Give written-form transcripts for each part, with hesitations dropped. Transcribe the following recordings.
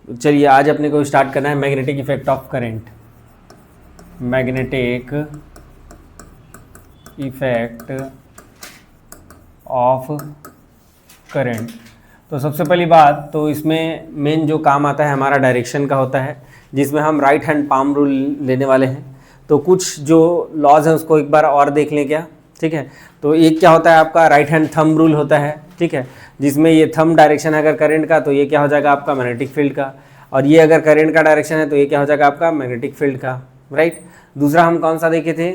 चलिए आज अपने को स्टार्ट करना है magnetic effect of current. Magnetic effect of current. तो सबसे पहली बात तो इसमें मेन जो काम आता है हमारा डायरेक्शन का होता है, जिसमें हम राइट हैंड पाम रूल लेने वाले हैं। तो कुछ जो लॉज हैं उसको एक बार और देख लें क्या, ठीक है। तो एक क्या होता है आपका राइट हैंड थंब रूल होता है, ठीक है, जिसमें ये थंब डायरेक्शन है अगर करंट का तो ये क्या हो जाएगा आपका मैग्नेटिक फील्ड का, और ये अगर करंट का डायरेक्शन है तो ये क्या हो जाएगा आपका मैग्नेटिक फील्ड का, राइट। दूसरा हम कौन सा देखे थे,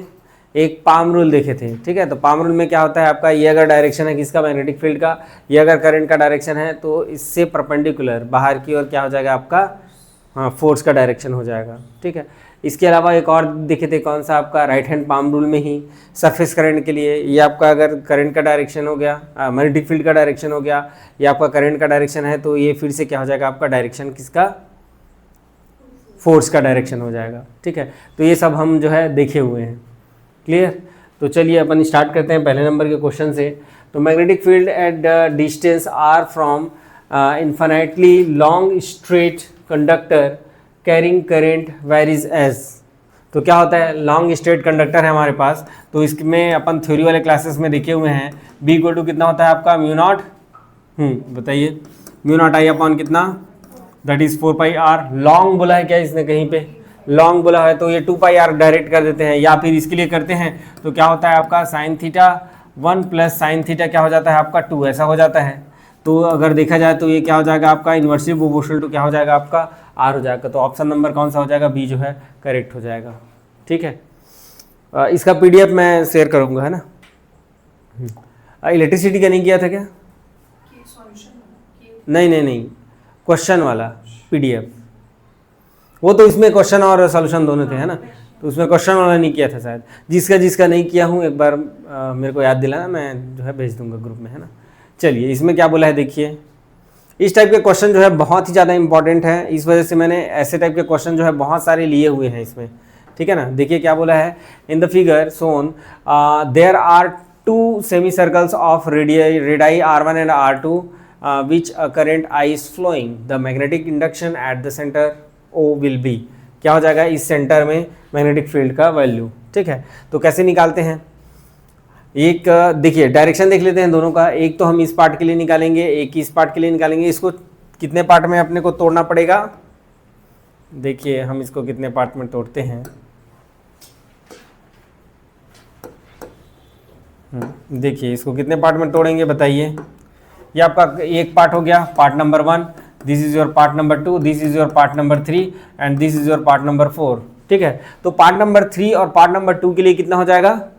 एक पाम रूल देखे थे, ठीक है। तो पाम रूल में क्या होता है आपका, ये अगर डायरेक्शन है किसका मैग्नेटिक फील्ड का, ये अगर करंट का डायरेक्शन है तो इससे परपेंडिकुलर बाहर की ओर क्या हो जाएगा आपका, हाँ, फोर्स का डायरेक्शन हो जाएगा, ठीक है। इसके अलावा एक और देखे थे कौन सा आपका राइट हैंड पाम रूल में ही सरफेस करंट के लिए, ये आपका अगर करंट का डायरेक्शन हो गया, मैग्नेटिक फील्ड का डायरेक्शन हो गया, ये आपका करंट का डायरेक्शन है तो ये फिर से क्या हो जाएगा आपका डायरेक्शन किसका, फोर्स का डायरेक्शन हो जाएगा, ठीक है। तो ये सब हम जो है देखे हुए हैं, क्लियर। तो चलिए अपन स्टार्ट करते हैं पहले नंबर के क्वेश्चन से। तो magnetic field at the distance R from infinitely long straight conductor carrying current varies as. तो क्या होता है, लॉन्ग स्ट्रेट कंडक्टर है हमारे पास, तो इसमें अपन थ्योरी वाले क्लासेस में देखे हुए हैं बी इक्वल टू कितना होता है आपका म्यू नॉट, बताइए, म्यू नॉट आई अपॉन कितना, that is 4 pi R. Long बोला है क्या इसने, कहीं पे लॉन्ग बोला है तो ये 2 पाई आर डायरेक्ट कर देते हैं, या फिर इसके लिए करते हैं तो क्या होता है आपका sine theta 1 plus sine theta क्या हो जाता है आपका 2, ऐसा हो जाता है। तो अगर देखा जाए तो ये क्या हो जाएगा आपका इन्वर्सली प्रोपोर्शनल टू क्या हो जाएगा आपका आर हो जाएगा। तो ऑप्शन नंबर कौन सा हो जाएगा, बी जो है करेक्ट हो जाएगा, ठीक है। इसका पीडीएफ मैं शेयर करूंगा, है ना। इलेक्ट्रिसिटी का नहीं किया था क्या, नहीं, क्वेश्चन वाला पीडीएफ, वो तो इसमें क्वेश्चन और सॉल्यूशन दोनों थे, है ना। तो उसमें क्वेश्चन वाला नहीं किया था शायद, जिसका नहीं किया हूँ एक बार मेरे को याद दिलाना, मैं जो है भेज दूंगा ग्रुप में, है ना। चलिए इसमें क्या बोला है देखिए, इस टाइप के क्वेश्चन जो है बहुत ही ज़्यादा इंपॉर्टेंट है, इस वजह से मैंने ऐसे टाइप के क्वेश्चन जो है बहुत सारे लिए हुए हैं इसमें, ठीक है ना। देखिए क्या बोला है, in the figure shown there are 2 semi circles of radii R1 and R2 which a current I is flowing, the magnetic induction at the centre O will be. क्या हो जाएगा, इस सेंटर में मैग्नेटिक फील्ड का value, ठीक है। तो कैसे निकालते हैं, एक देखिए डायरेक्शन देख लेते हैं दोनों का, एक तो हम इस पार्ट के लिए निकालेंगे, एक इस पार्ट के लिए निकालेंगे। इसको कितने पार्ट में अपने को तोड़ना पड़ेगा, देखिए हम इसको कितने पार्ट में तोड़ते हैं। देखिए इसको कितने पार्ट में तोड़ेंगे बताइए। ये आपका एक पार्ट हो गया, part number 1, this is your part number 2, this is your part number 3 and this is your part number 4, ठीक है। तो पार्ट नंबर 3 और पार्ट नंबर 2 के लिए कितना हो जाएगा,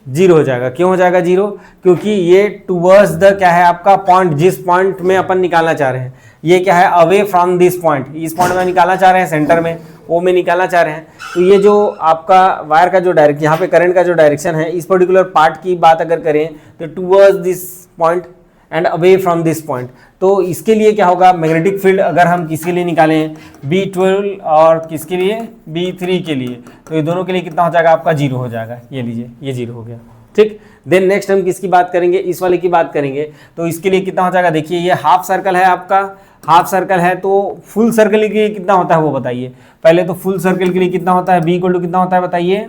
0 हो जाएगा। क्यों हो जाएगा 0, क्योंकि ये टूवर्ड्स द क्या है आपका पॉइंट, जिस पॉइंट में अपन निकालना चाह रहे हैं, ये क्या है अवे फ्रॉम दिस पॉइंट, इस पॉइंट में निकालना चाह रहे हैं, सेंटर में ओ में निकालना चाह रहे हैं। तो ये जो आपका वायर का जो डायरेक्शन, यहाँ पे करंट का जो डायरेक्शन है इस पर्टिकुलर पार्ट की बात अगर करें तो towards this point and away from this point. तो इसके लिए क्या होगा, मैग्नेटिक फील्ड अगर हम किसके लिए निकालें, B12 और किसके लिए B3 के लिए, तो ये दोनों के लिए कितना हो जाएगा आपका 0 हो जाएगा। ये लीजिए ये 0 हो गया, ठीक। देन नेक्स्ट हम किसकी बात करेंगे, इस वाले की बात करेंगे। तो इसके लिए कितना हो जाएगा, देखिए ये हाफ सर्कल है आपका, हाफ सर्कल है तो फुल सर्कल के लिए कितना होता है वो बताइए। पहले तो फुल सर्कल के लिए कितना होता है, B इक्वल टू कितना होता है बताइए,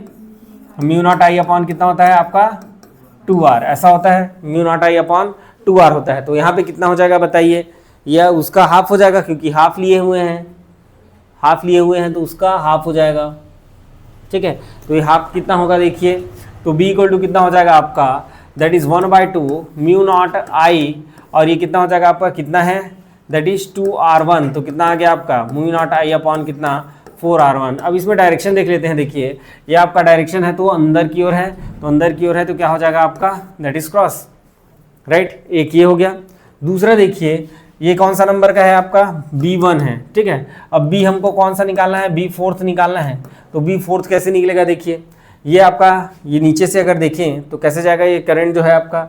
म्यू नॉट आई अपॉन कितना होता है आपका 2R, ऐसा होता है, mu naught I upon 2R होता है। तो यहाँ पे कितना हो जाएगा बताइए, यह उसका हाफ हो जाएगा, क्योंकि हाफ लिए हुए हैं तो उसका हाफ हो जाएगा, ठीक है। तो ये हाफ कितना होगा देखिए, तो B इक्वल टू कितना हो जाएगा आपका, दैट इज 1/2 म्यू नॉट आई, और ये कितना हो जाएगा आपका, कितना है, दैट इज 2R1। तो कितना आ गया आपका म्यू नॉट आई अपॉन कितना 4R1। अब इसमें डायरेक्शन देख लेते हैं, देखिए ये आपका डायरेक्शन है तो अंदर की ओर है, तो अंदर की ओर है तो क्या हो जाएगा आपका, दैट इज क्रॉस, राइट। एक ये हो गया। दूसरा देखिए ये कौन सा नंबर का है आपका, B1 है, ठीक है। अब B हमको कौन सा निकालना है, B4 निकालना है। तो B4 कैसे निकलेगा, देखिए ये आपका, ये नीचे से अगर देखें तो कैसे जाएगा, ये करंट जो है आपका,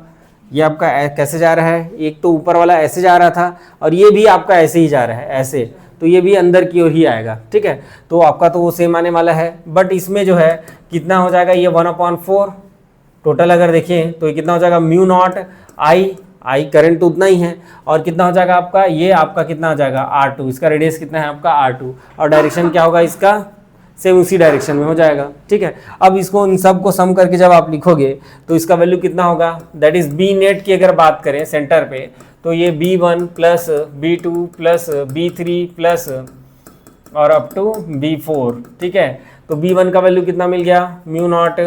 ये आपका कैसे जा रहा है, एक तो ऊपर वाला ऐसे जा रहा था और ये भी आपका ऐसे ही जा रहा है, ऐसे, तो ये भी अंदर की ओर ही आएगा, ठीक है। तो आपका तो वो सेम आने वाला है, बट इसमें जो है कितना हो जाएगा, ये 1/4 टोटल अगर देखें तो ये कितना हो जाएगा, mu naught I I current तो उतना ही है, और कितना हो जाएगा आपका, ये आपका कितना हो जाएगा R2, इसका रेडियस कितना है आपका R2, और डायरेक्शन क्या होगा इसका, सेम उसी डायरेक्शन में हो जाएगा। ठीक है, अब इसको इन सब को सम करके जब आप लिखोगे तो इसका वैल्यू कितना होगा, दैट इज बी नेट की अगर बात करें सेंटर पे, तो ये B1 plus B2 plus B3 plus और अप टू B4। ठीक है, तो B1 का वैल्यू कितना मिल गया, mu naught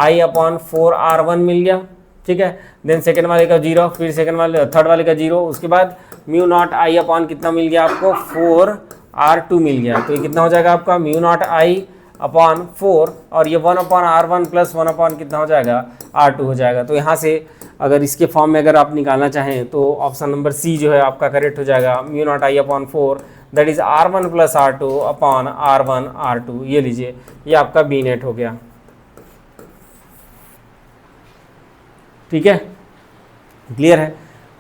I upon 4R1 मिल गया। ठीक है, देन सेकंड वाले का 0, फिर सेकंड वाले थर्ड वाले का 0, उसके बाद म्यू नॉट I अपॉन कितना मिल गया आपको 4R2 मिल गया। तो ये कितना हो जाएगा आपका म्यू नॉट I अपॉन 4, और ये 1 अपॉन R1 प्लस 1 अपॉन कितना हो जाएगा R2 हो जाएगा। तो यहाँ से अगर इसके फॉर्म में अगर आप निकालना चाहें तो ऑप्शन नंबर सी जो है आपका करेक्ट हो जाएगा, mu naught I upon 4 that is R1 plus R2 upon R1 R2। ये लीजिए, ये आपका बी नेट हो गया। ठीक है, क्लियर है।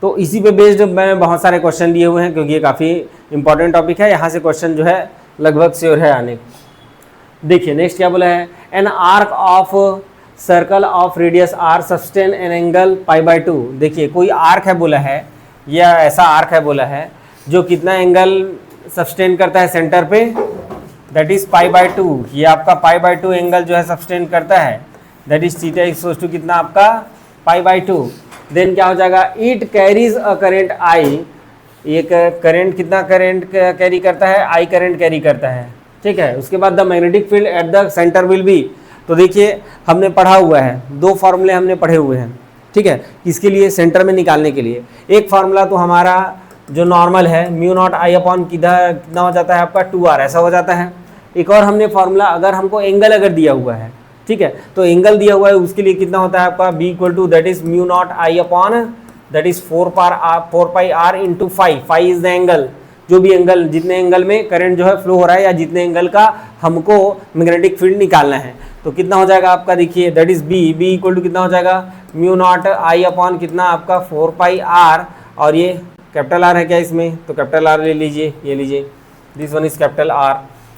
तो इसी पे बेस्ड मैंने बहुत सारे क्वेश्चन दिए हुए हैं, क्योंकि ये काफ़ी इंपॉर्टेंट टॉपिक है, यहाँ से क्वेश्चन जो है लगभग श्योर है आने। देखिए नेक्स्ट क्या बोला है, an arc of circle of radius R sustain an angle π/2। देखिए कोई आर्क है बोला है, या ऐसा आर्क है बोला है जो कितना एंगल सस्टेन करता है सेंटर पे, दैट इज π/2। ये आपका π/2 एंगल जो है सस्टेन करता है, that is theta equals to कितना आपका π/2। देन क्या हो जाएगा, it carries a current I, एक करंट कितना करंट कैरी करता है, आई करंट कैरी करता है। ठीक है, उसके बाद the magnetic field at the centre will be. तो देखिए हमने पढ़ा हुआ है, दो फार्मूले हमने पढ़े हुए हैं। ठीक है, इसके लिए सेंटर में निकालने के लिए एक फार्मूला तो हमारा जो नॉर्मल है, म्यू नॉट I अपॉन कितना हो जाता है आपका 2R, ऐसा हो जाता है। एक और हमने फार्मूला, अगर हमको एंगल अगर दिया हुआ है, ठीक है, तो एंगल दिया हुआ है उसके लिए कितना होता है आपका B equal to that is mu naught I upon that is 4πr into 5 is the angle. जो भी एंगल, जितने एंगल में करंट जो है फ्लो हो रहा है, या जितने एंगल का हमको मैग्नेटिक फील्ड निकालना है, तो कितना हो जाएगा आपका, देखिए that is B equal to कितना हो जाएगा, म्यू नॉट I अपॉन कितना आपका 4πr, और ये कैपिटल R है क्या इसमें, तो कैपिटल R ले लीजिए, ये लीजिए, this one is capital R।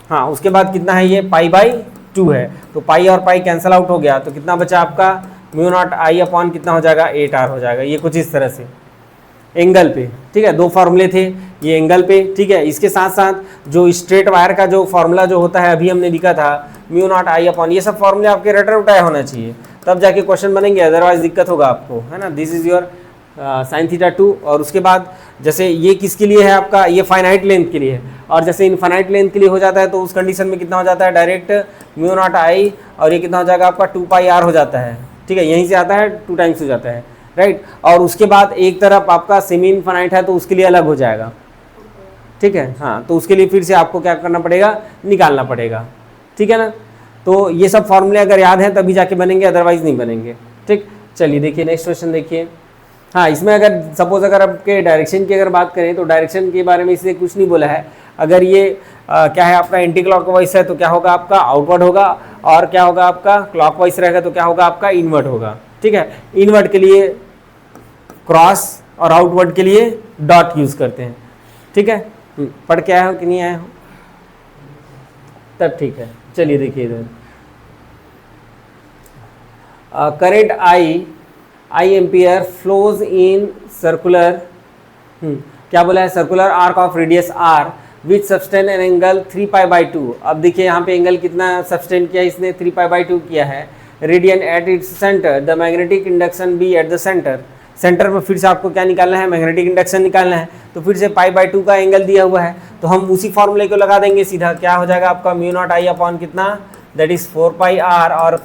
हाँ, उसके बाद कितना है, ये π/2 है, तो पाई और पाई कैंसिल आउट हो गया, तो कितना बचा आपका म्यू नॉट I अपॉन कितना हो जाएगा 8R हो जाएगा। ये कुछ इस तरह से एंगल पे। ठीक है, दो फार्मूले थे ये एंगल पे। ठीक है, इसके साथ साथ जो स्ट्रेट वायर का जो फार्मूला जो होता है अभी हमने लिखा था म्यू नॉट I अपॉन, ये सब फार्मूले आपके रटा उठाया होना चाहिए, तब जाके क्वेश्चन बनेंगे, अदरवाइज दिक्कत होगा आपको, है ना। This is your sine theta 2। और उसके बाद जैसे ये किसके लिए है आपका, ये फाइनाइट लेंथ के लिए है, और जैसे इनफाइनाइट लेंथ के लिए हो जाता है तो उस कंडीशन में कितना हो जाता है, डायरेक्ट म्यू नॉट I, और ये कितना हो जाएगा आपका 2πr हो जाता है। ठीक है, यहीं से आता है 2 टाइम्स हो जाता है, राइट। और उसके बाद एक तरफ आपका सेमी इनफाइनाइट है, तो उसके लिए अलग हो जाएगा। ठीक है, हाँ, तो उसके लिए फिर से आपको क्या करना पड़ेगा, निकालना पड़ेगा। ठीक है ना, तो ये सब फॉर्मूले अगर याद हैं तभी जाके बनेंगे, अदरवाइज नहीं बनेंगे। ठीक, चलिए देखिए नेक्स्ट क्वेश्चन देखिए। हाँ, इसमें अगर सपोज अगर आपके डायरेक्शन की अगर बात करें तो डायरेक्शन के बारे में इसने कुछ नहीं बोला है। अगर ये क्या है आपका एंटी क्लॉकवाइज है तो क्या होगा आपका आउटवर्ड होगा, और क्या होगा आपका क्लॉकवाइज रहेगा तो क्या होगा आपका इनवर्ट होगा। ठीक है, इनवर्ट के लिए क्रॉस और आउटवर्ड के लिए डॉट यूज करते हैं। ठीक है, पढ़ के आए हो कि नहीं आए हो, तब ठीक है। चलिए देखिए इधर current I ampere flows in circular, क्या बोला है, circular arc of radius R which sustain an angle 3π/2। अब देखिए यहाँ पे एंगल कितना सस्टेन किया इसने, 3π/2 किया है। Radian at its centre, the magnetic induction B at the centre. Centre में फिर से आपको क्या निकालना है, मैग्नेटिक इंडक्शन निकालना है, तो फिर से π/2 का एंगल दिया हुआ है, तो हम उसी फॉर्मूले को लगा देंगे सीधा। क्या हो जाएगा आपका म्यू नॉट I अपॉन कितना, दैट इज 4πr, और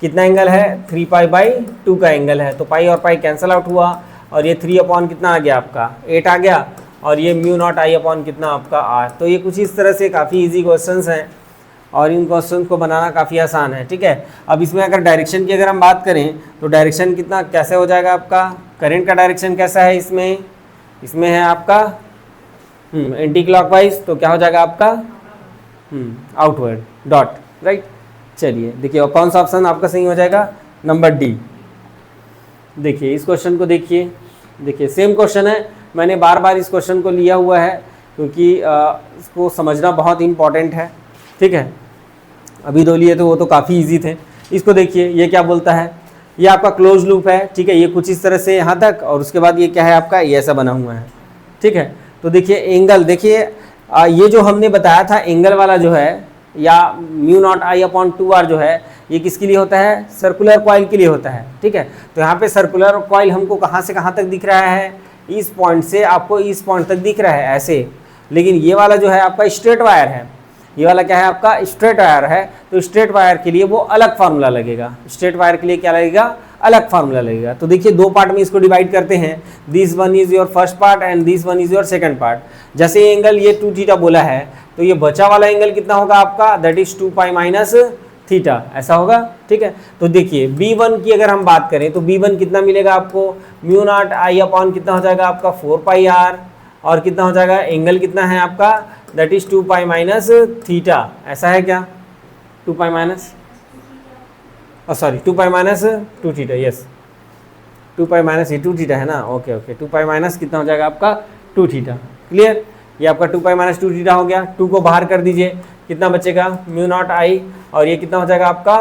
कितना एंगल है 3π/2 का एंगल है, तो पाई और पाई कैंसिल आउट हुआ, और ये 3 अपॉन कितना आ गया आपका 8 आ गया, और ये म्यू नॉट I अपॉन कितना आपका R। तो ये कुछ इस तरह से काफ़ी इजी क्वेश्चंस हैं, और इन क्वेश्चंस को बनाना काफ़ी आसान है। ठीक है, अब इसमें अगर डायरेक्शन की अगर हम बात करें तो डायरेक्शन कितना कैसे हो जाएगा आपका, करंट का डायरेक्शन कैसा है इसमें है आपका एंटी क्लॉकवाइज, तो क्या हो जाएगा आपका आउटवर्ड डॉट, राइट। चलिए देखिए, और कौन सा ऑप्शन आपका सही हो जाएगा, नंबर डी। देखिए इस क्वेश्चन को देखिए सेम क्वेश्चन है, मैंने बार बार इस क्वेश्चन को लिया हुआ है क्योंकि इसको समझना बहुत इंपॉर्टेंट है। ठीक है, अभी दो लिए तो वो तो काफ़ी इजी थे। इसको देखिए, ये क्या बोलता है, ये आपका क्लोज लूप है, ठीक है। ये कुछ इस तरह से यहाँ तक, और उसके बाद ये क्या है आपका, ये ऐसा बना हुआ है, ठीक है। तो देखिए एंगल, देखिए ये जो हमने बताया था एंगल वाला जो है, या mu naught I upon 2r जो है, ये किसके लिए होता है, सर्कुलर कॉइल के लिए होता है, ठीक है। तो यहाँ पे सर्कुलर कॉइल हमको कहाँ से कहाँ तक दिख रहा है, इस पॉइंट से आपको इस पॉइंट तक दिख रहा है ऐसे। लेकिन ये वाला जो है आपका स्ट्रेट वायर है, ये वाला क्या है आपका स्ट्रेट वायर है। तो स्ट्रेट वायर के लिए वो अलग फार्मूला लगेगा, स्ट्रेट वायर के लिए क्या लगेगा, अलग फार्मूला लगेगा। तो देखिए दो पार्ट में इसको डिवाइड करते हैं, this one is your first part and this one is your second part. जैसे ये एंगल ये 2 थीटा बोला है, तो ये बचा वाला एंगल कितना होगा आपका, that is 2 pi minus theta, ऐसा होगा, ठीक है। तो देखिए B1 की अगर हम बात करें तो B1 कितना मिलेगा आपको, म्यू नॉट आई अपॉन कितना हो जाएगा आपका 4 पाई r, और कितना हो जाएगा, एंगल कितना है आपका, that is 2 pi minus theta, ऐसा है क्या, 2 pi minus, sorry 2 pi minus 2 theta, yes 2 pi minus ये 2 थीटा है ना, ओके ओके, 2 पाई माइनस कितना हो जाएगा आपका 2 थीटा, क्लियर। ये आपका 2 पाई माइनस 2 थीटा हो गया। 2 को बाहर कर दीजिए, कितना बचेगा, म्यू नॉट आई, और ये कितना हो जाएगा आपका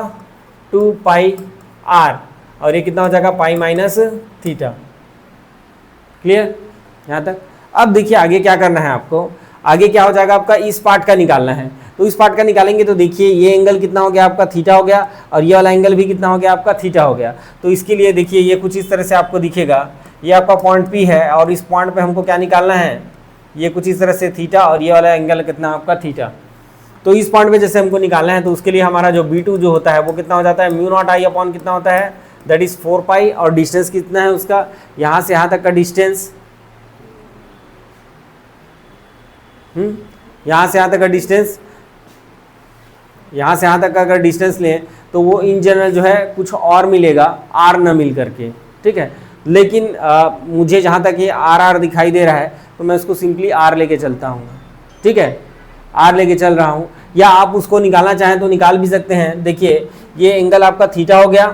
2 पाई r, और ये कितना हो जाएगा पाई माइनस थीटा, क्लियर यहाँ तक। अब देखिए आगे क्या करना है आपको, आगे क्या हो जाएगा आपका, इस पार्ट का निकालना है। तो इस पार्ट का निकालेंगे तो देखिए ये एंगल कितना हो गया आपका, थीटा हो गया, और ये वाला एंगल भी कितना हो गया आपका, थीटा हो गया। तो इसके लिए देखिए ये कुछ इस तरह से आपको दिखेगा, ये आपका पॉइंट P है, और इस पॉइंट पे हमको क्या निकालना है, ये कुछ इस तरह से थीटा, और ये वाला एंगल कितना आपका थीटा। तो इस पॉइंट पे जैसे हमको निकालना है, तो उसके लिए हमारा जो B2 जो होता है वो कितना हो जाता है, म्यू नॉट आई अपॉन कितना होता है, दैट इज 4 पाई, और डिस्टेंस कितना है उसका, यहाँ से यहाँ तक का डिस्टेंस, यहाँ से यहाँ तक का डिस्टेंस, यहाँ से यहाँ तक का अगर डिस्टेंस लें तो वो इन जनरल जो है कुछ और मिलेगा, r न मिल करके, ठीक है। लेकिन मुझे जहाँ तक ये r दिखाई दे रहा है, तो मैं उसको सिंपली r लेके चलता हूँ, ठीक है, r लेके चल रहा हूँ। या आप उसको निकालना चाहें तो निकाल भी सकते हैं। देखिए ये एंगल आपका थीटा हो गया,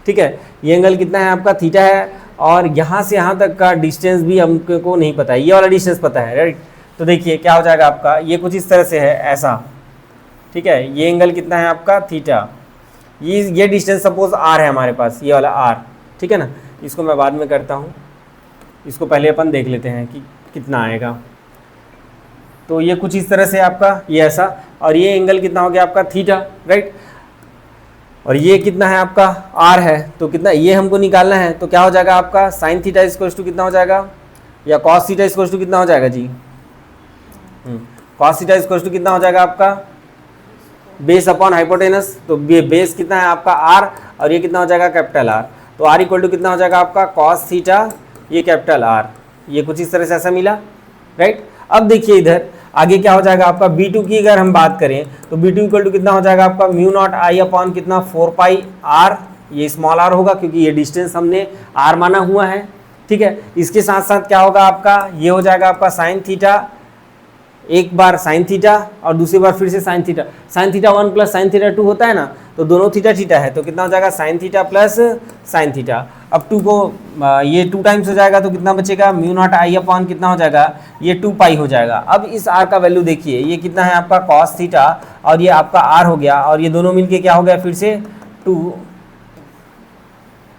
ठीक है, ये एंगल कितना है आपका थीटा है, और यहाँ से यहाँ तक का डिस्टेंस भी हमको नहीं पता है, ये वाला डिस्टेंस पता है, राइट। तो देखिए क्या हो जाएगा आपका, ये कुछ इस तरह से है ऐसा, ठीक है। ये एंगल कितना है आपका थीटा, ये डिस्टेंस सपोज r है हमारे पास, ये वाला r, ठीक है ना। इसको मैं बाद में करता हूँ, इसको पहले अपन देख लेते हैं कि कितना आएगा। तो ये कुछ इस तरह से आपका ये ऐसा, और ये एंगल कितना हो गया आपका थीटा, राइट। और ये कितना है आपका r है, तो कितना ये हमको निकालना है। तो क्या हो जाएगा आपका साइन थीटा इक्वल्स टू कितना हो जाएगा, या कॉस थीटा इक्वल्स टू कितना हो जाएगा जी, कॉस थीटा इक्वल्स टू कितना हो जाएगा आपका बेस अपॉन हाइपोटेनस। तो बेस कितना है आपका r, और ये कितना हो जाएगा कैपिटल R। तो r इक्वल टू कितना हो जाएगा आपका कॉस थीटा, ये कैपिटल R, ये कुछ इस तरह से ऐसा मिला, राइट। अब देखिए इधर आगे क्या हो जाएगा आपका B2 की अगर हम बात करें तो B2 इक्वल टू कितना हो जाएगा आपका म्यू नॉट आई अपॉन कितना 4 पाई r, ये स्मॉल r होगा क्योंकि ये डिस्टेंस हमने r माना हुआ है, ठीक है। इसके साथ साथ क्या होगा आपका, ये हो जाएगा आपका साइन थीटा, एक बार साइन थीटा और दूसरी बार फिर से sine theta. Sine theta 1 plus sine theta 2 होता है ना, तो दोनों थीटा थीटा है, तो कितना हो जाएगा sine theta plus sine theta. अब 2 को ये 2 टाइम्स हो जाएगा तो कितना बचेगा, म्यू नॉट आई अपॉन कितना हो जाएगा, ये 2 पाई हो जाएगा। अब इस r का वैल्यू देखिए, ये कितना है आपका कॉस थीटा, और ये आपका r हो गया, और ये दोनों मिलके क्या हो गया फिर से 2,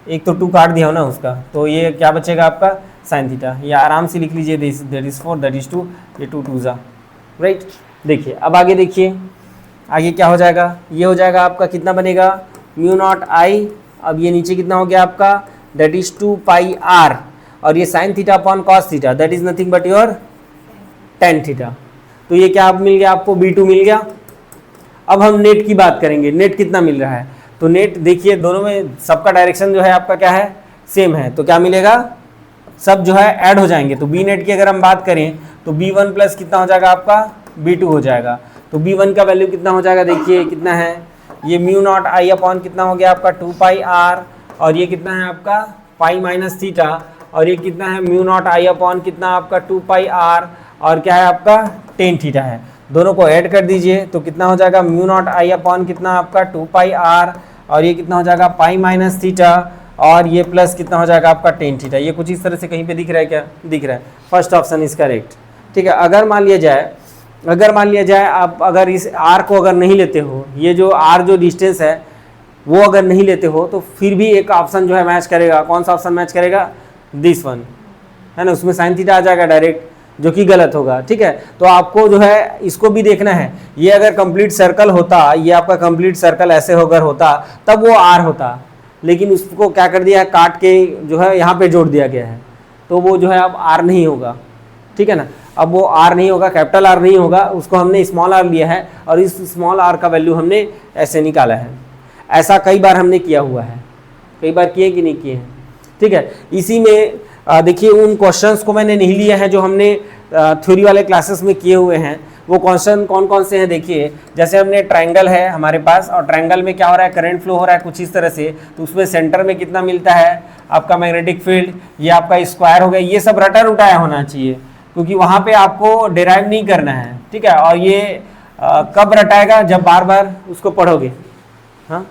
एक तो 2 काट दिया हो ना उसका, तो ये क्या बचेगा आपका साइन थीटा। ये आराम से लिख लीजिए, दैट इज 4, दैट इज 2, ये 2 2 जा, राइट। देखिए अब आगे देखिए, आगे क्या हो जाएगा, ये हो जाएगा आपका कितना बनेगा म्यू नॉट आई, अब ये नीचे कितना हो गया आपका दैट इज 2 पाई r, और ये sine theta upon cos theta, that is nothing but your tan theta. तो ये क्या मिल गया आपको, B2 मिल गया। अब हम नेट की बात करेंगे, नेट कितना मिल रहा है। तो नेट देखिए दोनों में सबका डायरेक्शन जो है आपका क्या है, सेम है, तो क्या मिलेगा, सब जो है ऐड हो जाएंगे। तो बी नेट की अगर हम बात करें तो B1 प्लस कितना हो जाएगा आपका B2 हो जाएगा। तो B1 का वैल्यू कितना हो जाएगा, देखिए कितना है, ये म्यू नॉट आई अपॉन कितना हो गया आपका 2 पाई r, और ये कितना है आपका पाई माइनस थीटा, और ये कितना है म्यू नॉट आई अपॉन कितना आपका 2 पाई r, और क्या है आपका टेन थीटा है। दोनों को ऐड कर दीजिए तो कितना हो जाएगा म्यू नॉट आई अपॉन कितना आपका 2 पाई r, और ये कितना हो जाएगा पाई माइनस थीटा, और ये प्लस कितना हो जाएगा आपका टेन थीटा। ये कुछ इस तरह से कहीं पे दिख रहा है, क्या दिख रहा है, फर्स्ट ऑप्शन इज करेक्ट, ठीक है। अगर मान लिया जाए आप अगर इस r को अगर नहीं लेते हो, ये जो r जो डिस्टेंस है वो अगर नहीं लेते हो तो फिर भी एक ऑप्शन जो है मैच करेगा। कौन सा ऑप्शन मैच करेगा? दिस वन, है ना, उसमें साइन थीटा आ जाएगा डायरेक्ट, जो कि गलत होगा। ठीक है, तो आपको जो है इसको भी देखना है। ये अगर कंप्लीट सर्कल होता, ये आपका कंप्लीट सर्कल ऐसे होकर होता तब वो आर होता, लेकिन उसको क्या कर दिया है, काट के जो है यहाँ पे जोड़ दिया गया है, तो वो जो है अब आर नहीं होगा। ठीक है ना, अब वो आर नहीं होगा, कैपिटल आर नहीं होगा, उसको हमने स्मॉल आर लिया है और इस स्मॉल आर का वैल्यू हमने ऐसे निकाला है। ऐसा कई बार हमने किया हुआ है, कई बार किए कि नहीं किए हैं। ठीक है, इसी में देखिए उन क्वेश्चंस को मैंने नहीं लिया है जो हमने थ्योरी वाले क्लासेस में किए हुए हैं। वो क्वेश्चन कौन कौन से हैं देखिए, जैसे हमने ट्रायंगल है हमारे पास और ट्रायंगल में क्या हो रहा है, करंट फ्लो हो रहा है कुछ इस तरह से, तो उसमें सेंटर में कितना मिलता है आपका मैग्नेटिक फील्ड, ये आपका स्क्वायर हो गया। ये सब रटा रुटाया होना चाहिए क्योंकि वहाँ पे आपको डिराइव नहीं करना है। ठीक है, और ये कब रटाएगा, जब बार बार उसको पढ़ोगे। हाँ,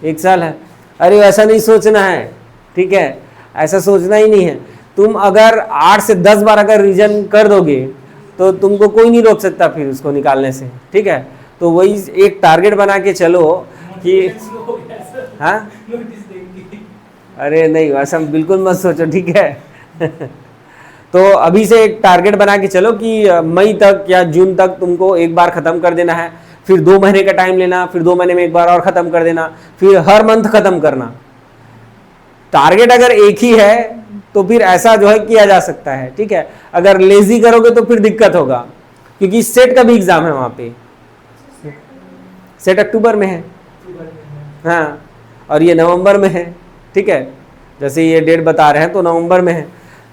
1 साल है, अरे ऐसा नहीं सोचना है। ठीक है, ऐसा सोचना ही नहीं है। तुम अगर 8 से 10 बार अगर रीजन कर दोगे तो तुमको कोई नहीं रोक सकता फिर उसको निकालने से। ठीक है, तो वही एक टारगेट बना के चलो कि हाँ, अरे नहीं वैसा बिल्कुल मत सोचो। ठीक है तो अभी से एक टारगेट बना के चलो कि मई तक या जून तक तुमको एक बार ख़त्म कर देना है, फिर 2 महीने का टाइम लेना, फिर 2 महीने में एक बार और ख़त्म कर देना, फिर हर मंथ ख़त्म करना। टारगेट अगर एक ही है तो फिर ऐसा जो है किया जा सकता है। ठीक है, अगर लेजी करोगे तो फिर दिक्कत होगा, क्योंकि सेट का भी एग्जाम है वहां पे। सेट अक्टूबर में है, हाँ, और ये नवंबर में है। ठीक है, जैसे ये डेट बता रहे हैं तो नवंबर में है।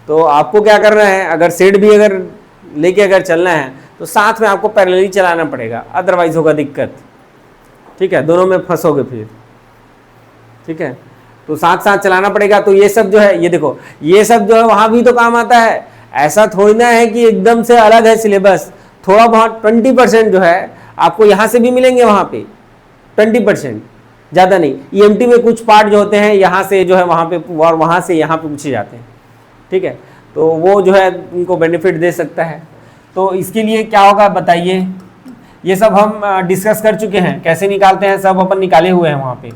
तो आपको क्या करना है, अगर सेट भी अगर लेके अगर चलना है तो साथ में आपको पैरेलली चलाना पड़ेगा, अदरवाइज होगा दिक्कत। ठीक है, दोनों में फंसोगे फिर। ठीक है, तो साथ साथ चलाना पड़ेगा। तो ये सब जो है, ये देखो, ये सब जो है वहां भी तो काम आता है। ऐसा थोड़ी ना है कि एकदम से अलग है सिलेबस। थोड़ा बहुत 20% जो है आपको यहाँ से भी मिलेंगे, वहाँ पे 20%, ज़्यादा नहीं। ईएमटी में कुछ पार्ट जो होते हैं यहाँ से जो है वहाँ पे, और वहाँ से यहाँ पे पूछे जाते हैं। ठीक है, तो वो जो है उनको बेनिफिट दे सकता है। तो इसके लिए क्या होगा बताइए, ये सब हम डिस्कस कर चुके हैं, कैसे निकालते हैं सब अपन निकाले हुए हैं वहाँ पे।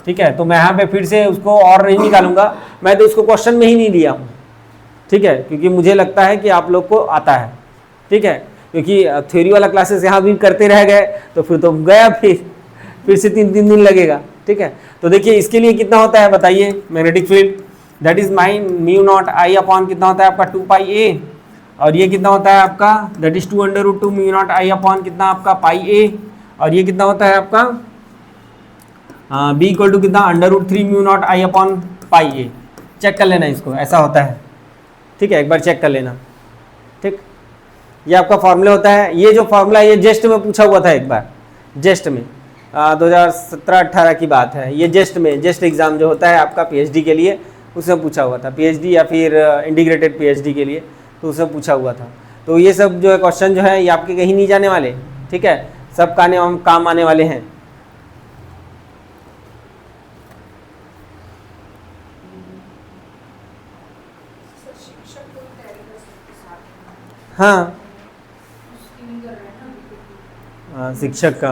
ठीक है, तो मैं यहाँ पे फिर से उसको और नहीं निकालूंगा, मैं तो उसको क्वेश्चन में ही नहीं लिया हूँ। ठीक है, क्योंकि मुझे लगता है कि आप लोग को आता है। ठीक है, क्योंकि थ्योरी वाला क्लासेस यहाँ भी करते रह गए तो फिर तो गया, फिर से 3 दिन लगेगा। ठीक है, तो देखिए इसके लिए कितना होता है बताइए, magnetic field that is mine mu naught I upon कितना होता है आपका 2 पाई ए, और ये कितना होता है आपका that is 2√2 mu naught I upon कितना आपका पाई ए, और ये कितना होता है आपका बी इक्वल टू कितना √3 mu naught I upon pi A. Check कर लेना इसको, ऐसा होता है। ठीक है, एक बार चेक कर लेना। ठीक, ये आपका फॉर्मूला होता है। ये जो फॉर्मूला ये जेस्ट में पूछा हुआ था एक बार, जेस्ट में 2017-18 की बात है। ये जेस्ट में, जेस्ट एग्ज़ाम जो होता है आपका पीएचडी के लिए, उसमें पूछा हुआ था, पीएचडी या फिर इंटीग्रेटेड पीएचडी के लिए, तो उसमें पूछा हुआ था। तो ये सब जो है क्वेश्चन जो है ये आपके कहीं नहीं जाने वाले। ठीक है, सब काम आने वाले हैं। हाँ, शिक्षक का,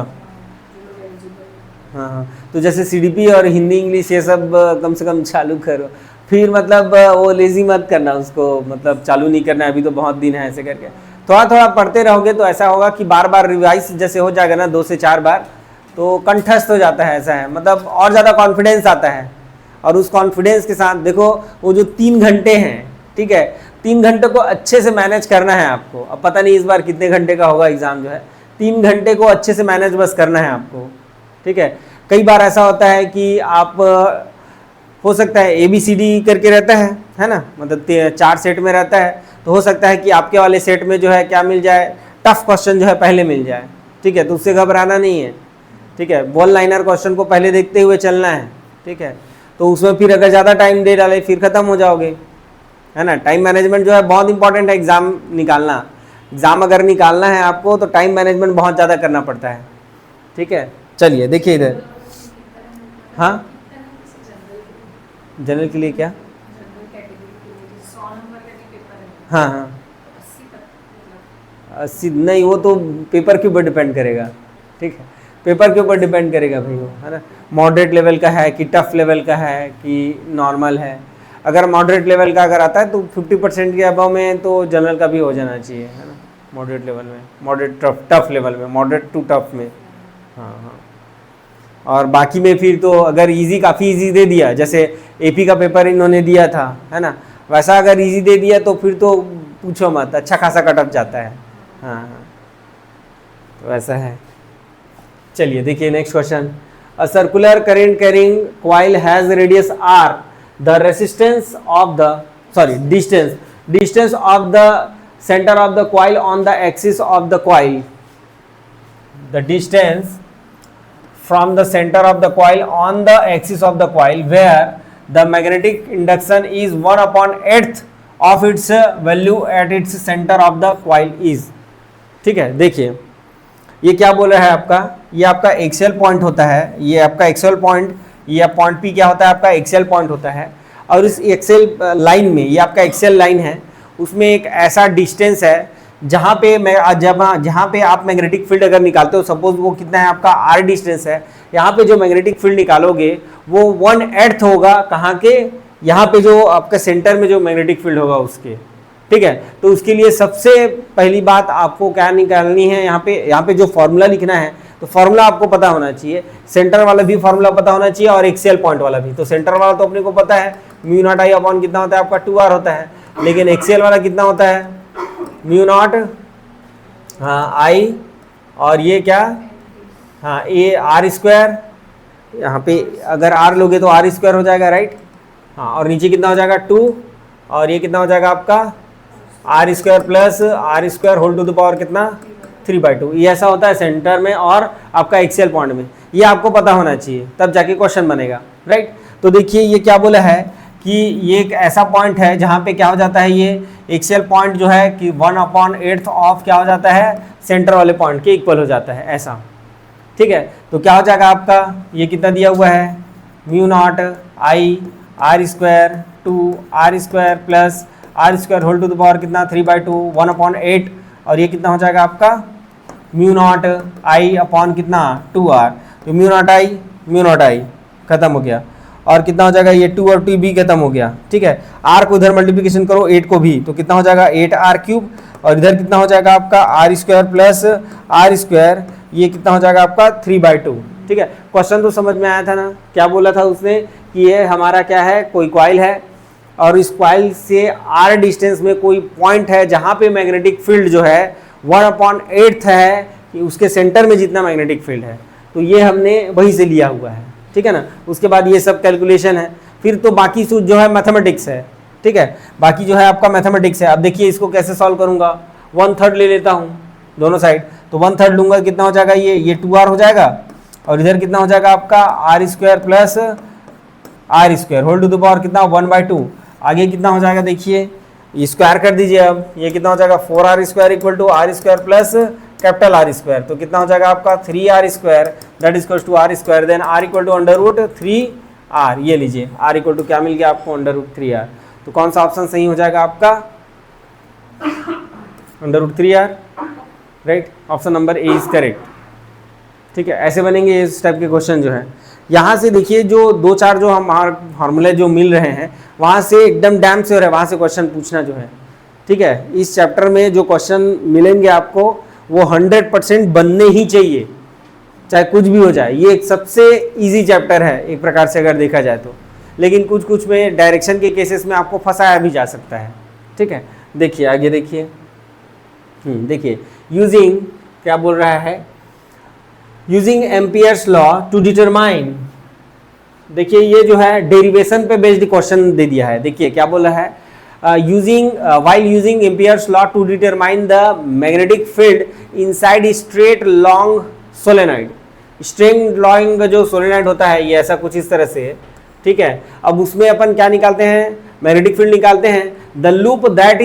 हाँ, तो जैसे सीडीपी और हिंदी इंग्लिश ये सब कम से कम चालू करो। फिर मतलब वो लेजी मत करना उसको, मतलब चालू नहीं करना है, अभी तो बहुत दिन है। ऐसे करके थोड़ा थोड़ा पढ़ते रहोगे तो ऐसा होगा कि बार बार रिवाइज जैसे हो जाएगा ना 2 से 4 बार, तो कंठस्थ हो जाता है। ऐसा है, मतलब और ज़्यादा कॉन्फिडेंस आता है। और उस कॉन्फिडेंस के साथ देखो वो जो 3 घंटे हैं, ठीक है, 3 घंटे को अच्छे से मैनेज करना है आपको। अब पता नहीं इस बार कितने घंटे का होगा एग्ज़ाम, जो है 3 घंटे को अच्छे से मैनेज बस करना है आपको। ठीक है, कई बार ऐसा होता है कि आप हो सकता है ABCD करके रहता है ना, मतलब 4 सेट में रहता है, तो हो सकता है कि आपके वाले सेट में जो है क्या मिल जाए, टफ क्वेश्चन जो है पहले मिल जाए। ठीक है, तो उससे घबराना नहीं है। ठीक है, बॉल लाइनर क्वेश्चन को पहले देखते हुए चलना है। ठीक है, तो उसमें फिर अगर ज़्यादा टाइम दे डाले फिर ख़त्म हो जाओगे, है ना। टाइम मैनेजमेंट जो है बहुत इंपॉर्टेंट है एग्ज़ाम निकालना। एग्ज़ाम अगर निकालना है आपको तो टाइम मैनेजमेंट बहुत ज़्यादा करना पड़ता है। ठीक है, चलिए देखिए इधर। हाँ, जनरल के लिए क्या, हाँ हाँ 80 नहीं, वो तो पेपर के ऊपर डिपेंड करेगा। ठीक है, पेपर के ऊपर डिपेंड करेगा भाई वो, है ना, मॉडरेट लेवल का है कि टफ लेवल का है कि नॉर्मल है। अगर मॉडरेट लेवल का अगर आता है तो 50% के अबव में तो जनरल का भी हो जाना चाहिए, है ना, मॉडरेट लेवल में, मॉडरेट टफ लेवल में, मॉडरेट टू टफ में। हाँ हाँ, और बाकी में फिर तो अगर इजी काफ़ी इजी दे दिया, जैसे एपी का पेपर इन्होंने दिया था, है ना, वैसा अगर इजी दे दिया तो फिर तो पूछो मत, अच्छा खासा कटअप जाता है। हाँ हाँ, तो वैसा है। चलिए देखिए next question. A circular current carrying coil has radius R, the resistance of the distance of the centre of the coil on the axis of the coil, the distance from the center of the coil on the axis of the coil where the magnetic induction is 1/8 of its value at its center of the coil is। ठीक है, देखिए ये क्या बोल रहा है आपका, ये आपका एक्सियल पॉइंट होता है, ये आपका एक्सियल पॉइंट, ये पॉइंट पी क्या होता है आपका एक्सियल पॉइंट होता है, और इस एक्सियल लाइन में, ये आपका एक्सियल लाइन है, उसमें एक ऐसा डिस्टेंस है जहाँ पे जहाँ पे आप मैग्नेटिक फील्ड अगर निकालते हो, सपोज वो कितना है आपका आर डिस्टेंस है, यहाँ पे जो मैग्नेटिक फील्ड निकालोगे वो 1/8 होगा कहाँ के, यहाँ पे जो आपका सेंटर में जो मैग्नेटिक फील्ड होगा उसके। ठीक है, तो उसके लिए सबसे पहली बात आपको क्या निकालनी है, यहाँ पे जो फॉर्मूला लिखना है, तो फॉर्मूला आपको पता होना चाहिए, सेंटर वाला भी फॉर्मूला पता होना चाहिए और एक्सियल पॉइंट वाला भी। तो सेंटर वाला तो अपने को पता है म्यू नॉट आई अपॉन कितना होता है आपका 2r होता है, लेकिन एक्सियल वाला कितना होता है म्यू नॉट, हाँ आई, और ये क्या, हाँ ए आर स्क्वायर, यहाँ पे अगर आर लोगे तो आर स्क्वायर हो जाएगा, राइट, हाँ, और नीचे कितना हो जाएगा 2, और ये कितना हो जाएगा आपका R square plus R square whole to the power कितना 3/2। ये ऐसा होता है सेंटर में और आपका एक्सियल पॉइंट में, ये आपको पता होना चाहिए तब जाके क्वेश्चन बनेगा, राइट। तो देखिए ये क्या बोला है कि ये एक ऐसा पॉइंट है जहाँ पे क्या हो जाता है, ये एक्सियल पॉइंट जो है कि 1/8 ऑफ क्या हो जाता है सेंटर वाले पॉइंट के इक्वल हो जाता है, ऐसा। ठीक है, तो क्या हो जाएगा आपका, ये कितना दिया हुआ है mu naught I R square 2 R square plus R square whole to the power कितना 3/2 1/8, और ये कितना हो जाएगा आपका म्यू नॉट आई अपॉन कितना 2r, तो म्यू नॉट आई खत्म हो गया, और कितना हो जाएगा ये 2 और 2 भी खत्म हो गया। ठीक है, r को इधर मल्टीप्लिकेशन करो 8 को भी, तो कितना हो जाएगा 8r3, और इधर कितना हो जाएगा आपका R square plus R square, ये कितना हो जाएगा आपका 3/2। ठीक है, क्वेश्चन तो समझ में आया था ना, क्या बोला था उसने कि ये हमारा क्या है, कोई कॉइल है और इस कॉइल से r डिस्टेंस में कोई पॉइंट है जहाँ पे मैग्नेटिक फील्ड जो है 1/8 है कि उसके सेंटर में जितना मैग्नेटिक फील्ड है, तो ये हमने वहीं से लिया हुआ है। ठीक है ना, उसके बाद ये सब कैलकुलेशन है, फिर तो बाकी जो है मैथमेटिक्स है। ठीक है, बाकी जो है आपका मैथमेटिक्स है। अब देखिए इसको कैसे सॉल्व करूंगा, 1/3 ले लेता हूँ दोनों साइड, तो 1/3 लूंगा, कितना हो जाएगा ये 2r हो जाएगा, और इधर कितना हो जाएगा आपका R square plus R square whole to the power कितना 1/2, आगे कितना हो जाएगा देखिए स्क्वायर कर दीजिए, अब ये कितना हो जाएगा 4r square equal to R square plus capital R square, तो कितना हो जाएगा आपका 3r square that is equal to R square, then r equal to √3r, ये लीजिए r इक्वल टू क्या मिल गया आपको √3r। तो कौन सा ऑप्शन सही हो जाएगा आपका √3r, right, option number A is correct. ठीक है, ऐसे बनेंगे इस टाइप के क्वेश्चन जो है। यहाँ से देखिए जो 2-4 जो हमारे फार्मूले जो मिल रहे हैं वहाँ से एकदम डैम श्योर है वहाँ से क्वेश्चन पूछना जो है। ठीक है, इस चैप्टर में जो क्वेश्चन मिलेंगे आपको वो 100% बनने ही चाहिए, चाहे कुछ भी हो जाए। ये एक सबसे इजी चैप्टर है एक प्रकार से अगर देखा जाए तो, लेकिन कुछ कुछ में डायरेक्शन के केसेस में आपको फंसाया भी जा सकता है। ठीक है, देखिए आगे देखिए, देखिए यूजिंग क्या बोल रहा है, using Ampere's law to determine, देखिए ये जो है डेरिवेशन पे बेस्ड क्वेश्चन दे दिया है। देखिए क्या बोला है, while using Ampere's law to determine the magnetic field inside straight long solenoid, string long जो सोलेनॉइड होता है ये ऐसा कुछ इस तरह से है। ठीक है, अब उसमें अपन क्या निकालते हैं, मैग्नेटिक फील्ड निकालते हैं। The loop that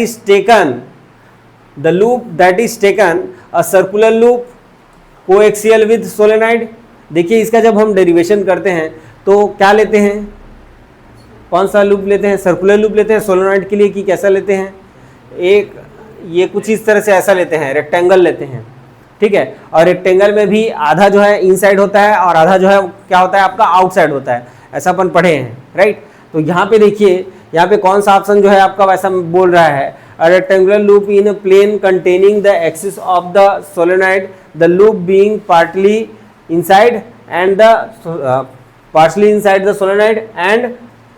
is taken a circular loop coaxial with solenoid. देखिए इसका जब हम डेरिवेशन करते हैं तो क्या लेते हैं, कौन सा लूप लेते हैं, सर्कुलर लूप लेते हैं सोलेनॉइड के लिए कि कैसा लेते हैं, एक ये कुछ इस तरह से ऐसा लेते हैं, रेक्टेंगल लेते हैं। ठीक है। और रेक्टेंगल में भी आधा जो है इनसाइड होता है और आधा जो है क्या होता है आपका आउटसाइड होता है, ऐसा अपन पढ़े हैं, राइट। तो यहाँ पे देखिए, यहाँ पे कौन सा ऑप्शन जो है आपका वैसा बोल रहा है, a rectangular loop in a plane containing the axis of the solenoid, the loop being partly inside and the partly inside the solenoid and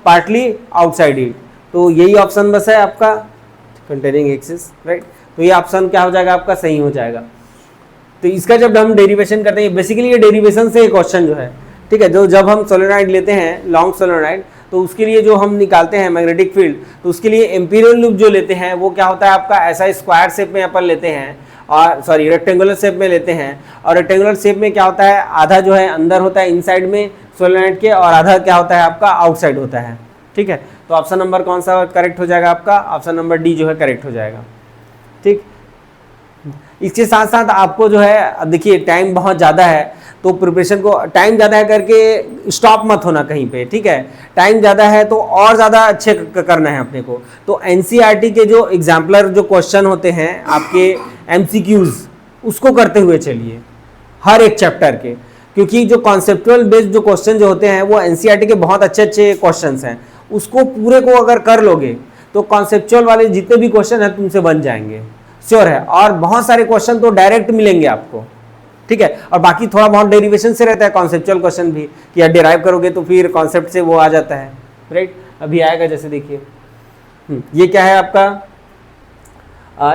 partly outside it. तो यही ऑप्शन बस है आपका कंटेनिंग एक्सिस, राइट। तो ये option क्या हो जाएगा आपका, सही हो जाएगा। तो इसका जब हम डेरिवेशन करते हैं, बेसिकली ये डेरिवेशन से क्वेश्चन जो है, ठीक है, जो जब हम सोलेनॉइड लेते हैं लॉन्ग सोलेनॉइड, तो उसके लिए जो हम निकालते हैं मैग्नेटिक फील्ड, तो उसके लिए एम्पीरियल लूप जो लेते हैं वो क्या होता है आपका, ऐसा स्क्वायर शेप में अपन लेते हैं, और सॉरी रेक्टेंगुलर शेप में लेते हैं। और रेक्टेंगुलर शेप में क्या होता है, आधा जो है अंदर होता है इनसाइड में सोलेनॉइड के, और आधा क्या होता है आपका आउटसाइड होता है, ठीक है। तो ऑप्शन नंबर कौन सा करेक्ट हो जाएगा आपका, ऑप्शन नंबर डी जो है करेक्ट हो जाएगा, ठीक। इसके साथ साथ आपको जो है, देखिए टाइम बहुत ज़्यादा है, तो प्रिपरेशन को टाइम ज़्यादा है करके स्टॉप मत होना कहीं पे, ठीक है। टाइम ज़्यादा है तो और ज़्यादा अच्छे करना है अपने को। तो एनसीईआरटी के जो एग्जाम्पलर जो क्वेश्चन होते हैं आपके एमसीक्यूज, उसको करते हुए चलिए हर एक चैप्टर के, क्योंकि जो कॉन्सेप्चुअल बेस्ड जो क्वेश्चन जो होते हैं वो एनसीईआरटी के बहुत अच्छे अच्छे क्वेश्चंस हैं। उसको पूरे को अगर कर लोगे तो कॉन्सेप्चुअल वाले जितने भी क्वेश्चन हैं तुमसे बन जाएंगे, श्योर है। और बहुत सारे क्वेश्चन तो डायरेक्ट मिलेंगे आपको, ठीक है। और बाकी थोड़ा बहुत डेरिवेशन से रहता है कॉन्सेप्चुअल क्वेश्चन भी, कि यार डिराइव करोगे तो फिर कॉन्सेप्ट से वो आ जाता है, राइट। अभी आएगा, जैसे देखिए ये क्या है आपका,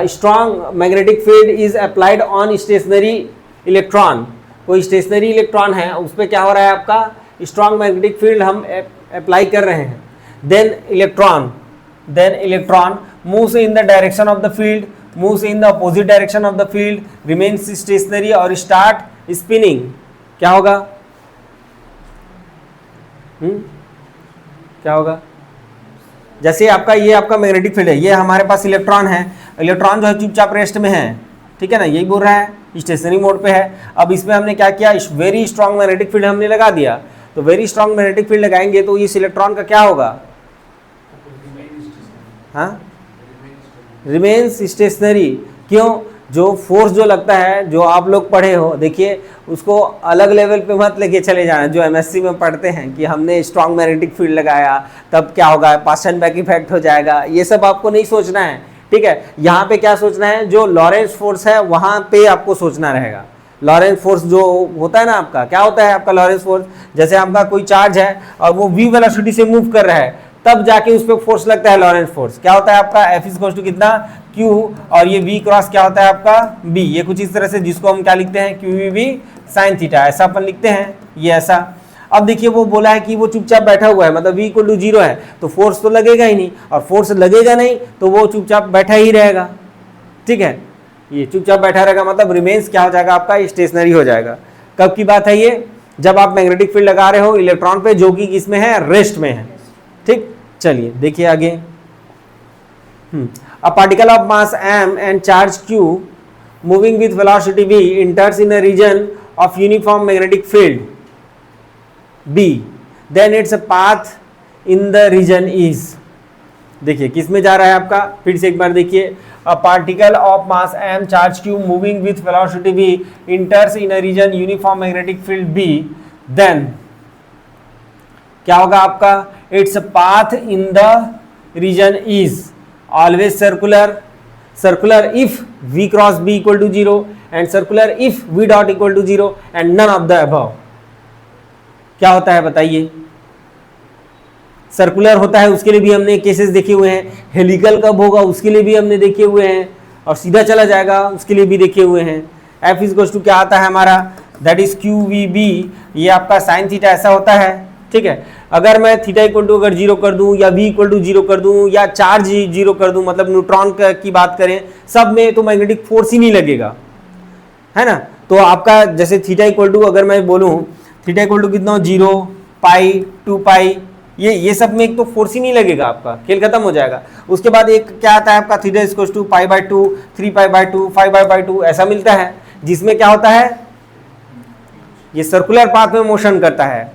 strong magnetic field is applied on stationary electron. कोई स्टेशनरी इलेक्ट्रॉन है, उस पर क्या हो रहा है आपका, स्ट्रॉन्ग मैग्नेटिक फील्ड हम अप्लाई कर रहे हैं। Then electron moves in the direction of the field, moves in the opposite direction of the field, remains stationary और start spinning। क्या होगा, क्या होगा, जैसे आपका ये आपका मैग्नेटिक फील्ड है, ये हमारे पास इलेक्ट्रॉन है, इलेक्ट्रॉन जो है चुपचाप रेस्ट में है, ठीक है ना, यही बोल रहा है, स्टेशनरी मोड पे है। अब इसमें हमने क्या किया, वेरी स्ट्रॉन्ग मैग्नेटिक फील्ड हमने लगा दिया। तो वेरी स्ट्रॉन्ग मैग्नेटिक फील्ड लगाएंगे तो इस इलेक्ट्रॉन का क्या होगा, हाँ, रिमेन्स स्टेशनरी। क्यों, जो फोर्स जो लगता है, जो आप लोग पढ़े हो, देखिए उसको अलग लेवल पे मत लेके चले जाना। जो एमएससी में पढ़ते हैं कि हमने स्ट्रॉन्ग मैग्नेटिक फील्ड लगाया तब क्या होगा, पास्टन बैक इफेक्ट हो जाएगा, ये सब आपको नहीं सोचना है, ठीक है। यहाँ पे क्या सोचना है, जो लॉरेंस फोर्स है वहाँ पे आपको सोचना रहेगा। लॉरेंस फोर्स जो होता है ना आपका, क्या होता है आपका लॉरेंस फोर्स, जैसे आपका कोई चार्ज है और वो v वेलोसिटी से मूव कर रहा है, तब जाके उस पर फोर्स लगता है लॉरेंस फोर्स। क्या होता है आपका, F इक्वल्स टू कितना, Q, और ये V क्रॉस क्या होता है आपका B। ये कुछ इस तरह से, जिसको हम क्या लिखते हैं, QV साइन थीटा, ऐसा अपन लिखते हैं, ये ऐसा। अब देखिए वो बोला है कि वो चुपचाप बैठा हुआ है, मतलब V इक्वल टू 0 है, तो फोर्स तो लगेगा ही नहीं, और फोर्स लगेगा नहीं तो वो चुपचाप बैठा ही रहेगा, ठीक है। ये चुपचाप बैठा रहेगा, मतलब रिमेन्स क्या हो जाएगा आपका, स्टेशनरी हो जाएगा। कब की बात है ये, जब आप मैग्नेटिक फील्ड लगा रहे हो इलेक्ट्रॉन पे, जो कि किसमें है, रेस्ट में है, ठीक। चलिए देखिए आगे, a particle of mass m and charge q moving with velocity v enters in a region of uniform magnetic field b, then its path in the region is। देखिए किस में जा रहा है आपका, फिर से एक बार देखिए, a particle of mass m charge q moving with velocity v enters in a region uniform magnetic field b, then क्या होगा आपका, its path in the region is always circular if v cross b equal to 0 and circular if v dot equal to 0 and none of the above। क्या होता है बताइए, circular होता है, उसके लिए भी हमने केसेस देखे हुए हैं, हेलिकल कब होगा उसके लिए भी हमने देखे हुए हैं, और सीधा चला जाएगा उसके लिए भी देखे हुए हैं। F इक्वल्स टू क्या आता है हमारा, दैट इज QVB, ये आपका साइन थीटा ऐसा होता है, ठीक है। अगर मैं थीटा इक्वल टू अगर 0 कर दूं, या v इक्वल टू 0 कर दूं, या चार्ज 0 कर दूं, मतलब न्यूट्रॉन की बात करें, सब में तो मैग्नेटिक फोर्स ही नहीं लगेगा, है ना। तो आपका जैसे थीटा इक्वल टू अगर मैं बोलूं, थीटा इक्वल टू कितना, 0, पाई, 2 पाई, ये सब में एक तो फोर्स ही नहीं लगेगा, आपका खेल खत्म हो जाएगा। उसके बाद एक क्या आता है आपका, theta equal to pi by 2, 3 pi by 2, 5 by 2, ऐसा मिलता है, जिसमें क्या होता है, ये सर्कुलर पाथ में मोशन करता है,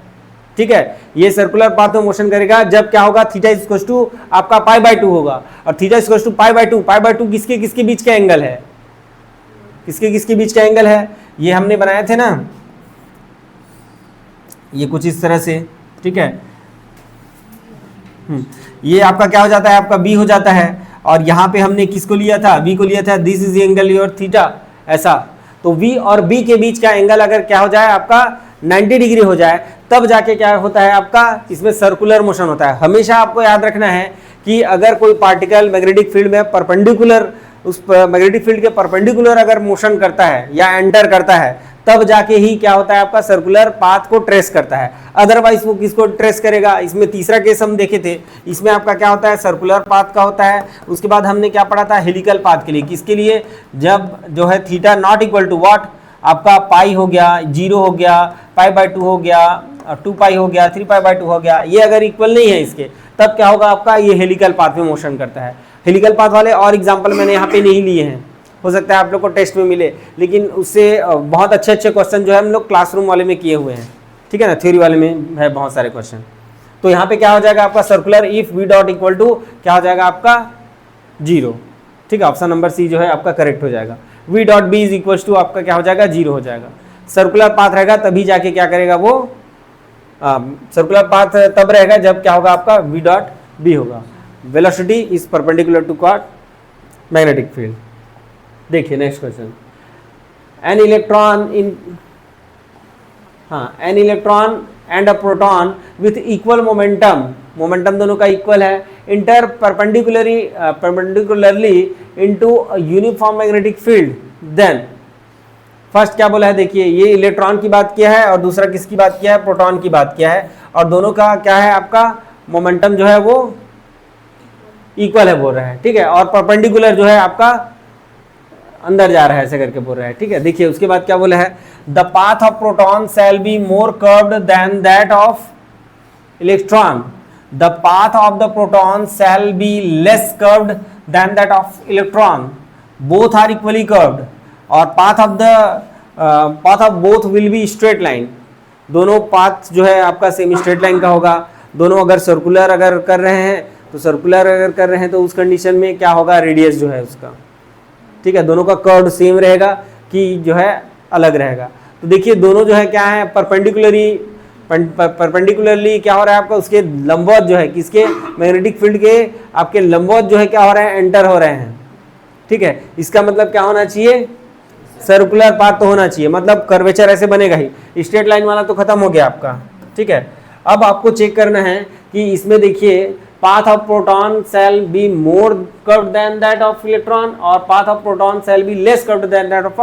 ठीक है। ये सर्कुलर पाथ में मोशन करेगा जब क्या होगा, थीटा इक्वल टू आपका पाई बाय 2 होगा, और theta equal to pi by 2 किसके किसके बीच का एंगल है, किसके किसके बीच का एंगल है, ये हमने बनाए थे ना, ये कुछ इस तरह से, ठीक है। ये आपका क्या हो जाता है, आपका बी हो जाता है, और यहाँ पे हमने किसको लिया था, बी को लिया था, this is angle your theta, ऐसा। तो वी और बी के बीच का एंगल अगर क्या हो जाए आपका 90 डिग्री हो जाए, तब जाके क्या होता है आपका, इसमें सर्कुलर मोशन होता है। हमेशा आपको याद रखना है कि अगर कोई पार्टिकल मैग्नेटिक फील्ड में परपेंडिकुलर, उस मैग्नेटिक फील्ड के परपेंडिकुलर अगर मोशन करता है या एंटर करता है, तब जाके ही क्या होता है आपका सर्कुलर पाथ को ट्रेस करता है, अदरवाइज वो किसको ट्रेस करेगा। इसमें तीसरा केस हम देखे थे, इसमें आपका क्या होता है, सर्कुलर पाथ का होता है। उसके बाद हमने क्या पढ़ा था, हेलिकल पाथ के लिए, किसके लिए, जब जो है theta not equal to what, आपका पाई हो गया, 0 हो गया, पाई/2 हो गया, 2 पाई हो गया, 3 पाई/2 हो गया, ये अगर इक्वल नहीं है इसके, तब क्या होगा आपका, ये हेलिकल पाथ में मोशन करता है। हेलिकल पाथ वाले और एग्जाम्पल मैंने यहाँ पे नहीं लिए हैं, हो सकता है आप लोग को टेस्ट में मिले, लेकिन उससे बहुत अच्छे अच्छे क्वेश्चन जो है हम लोग क्लासरूम वाले में किए हुए हैं, ठीक है ना, थ्योरी वाले में है बहुत सारे क्वेश्चन। तो यहाँ पे क्या हो जाएगा आपका circular if V dot equal to क्या हो जाएगा आपका 0, ठीक है, ऑप्शन नंबर सी जो है आपका करेक्ट हो जाएगा। V dot B is equal to आपका क्या हो जाएगा 0 हो जाएगा। सर्कुलर पाथ रहेगा तभी जाके क्या करेगा वो, सर्कुलर पाथ तब रहेगा जब क्या होगा आपका वी डॉट बी होगा। Velocity is perpendicular to what, magnetic field. देखिए next question, an electron in, हाँ, an electron and a proton with equal momentum, momentum दोनों का इक्वल है, enter perpendicularly into uniform magnetic field, then first क्या बोला है, देखिए ये इलेक्ट्रॉन की बात किया है और दूसरा किसकी बात किया है, प्रोटॉन की बात किया है, और दोनों का क्या है आपका मोमेंटम जो है वो इक्वल है बोल रहा है, ठीक है, और परपेंडिकुलर जो है आपका अंदर जा रहा है ऐसे करके बोल रहा है, ठीक है। देखिए उसके बाद क्या बोला है, the path of proton shall be more curved than that of electron, the path of the proton shall be less curved than that of electron, both are equally curved, और path of both will be straight line, दोनों path जो है आपका same straight line का होगा। दोनों अगर circular अगर कर रहे हैं तो सर्कुलर अगर कर रहे हैं तो उस कंडीशन में क्या होगा, रेडियस जो है उसका, ठीक है, दोनों का कर्व सेम रहेगा कि जो है अलग रहेगा। तो देखिए दोनों जो है क्या है, परपेंडिकुलरली क्या हो रहा है आपका, उसके लंबवत जो है किसके, मैग्नेटिक फील्ड के आपके लंबवत जो है क्या हो रहे हैं, एंटर हो रहे हैं, ठीक है। इसका मतलब क्या होना चाहिए, सर्कुलर पाथ तो होना चाहिए, मतलब कर्वेचर ऐसे बनेगा ही, स्ट्रेट लाइन वाला तो खत्म हो गया आपका, ठीक है। अब आपको चेक करना है कि इसमें देखिए path of proton shall be more curved than that of electron और path of proton shall be less curved than that of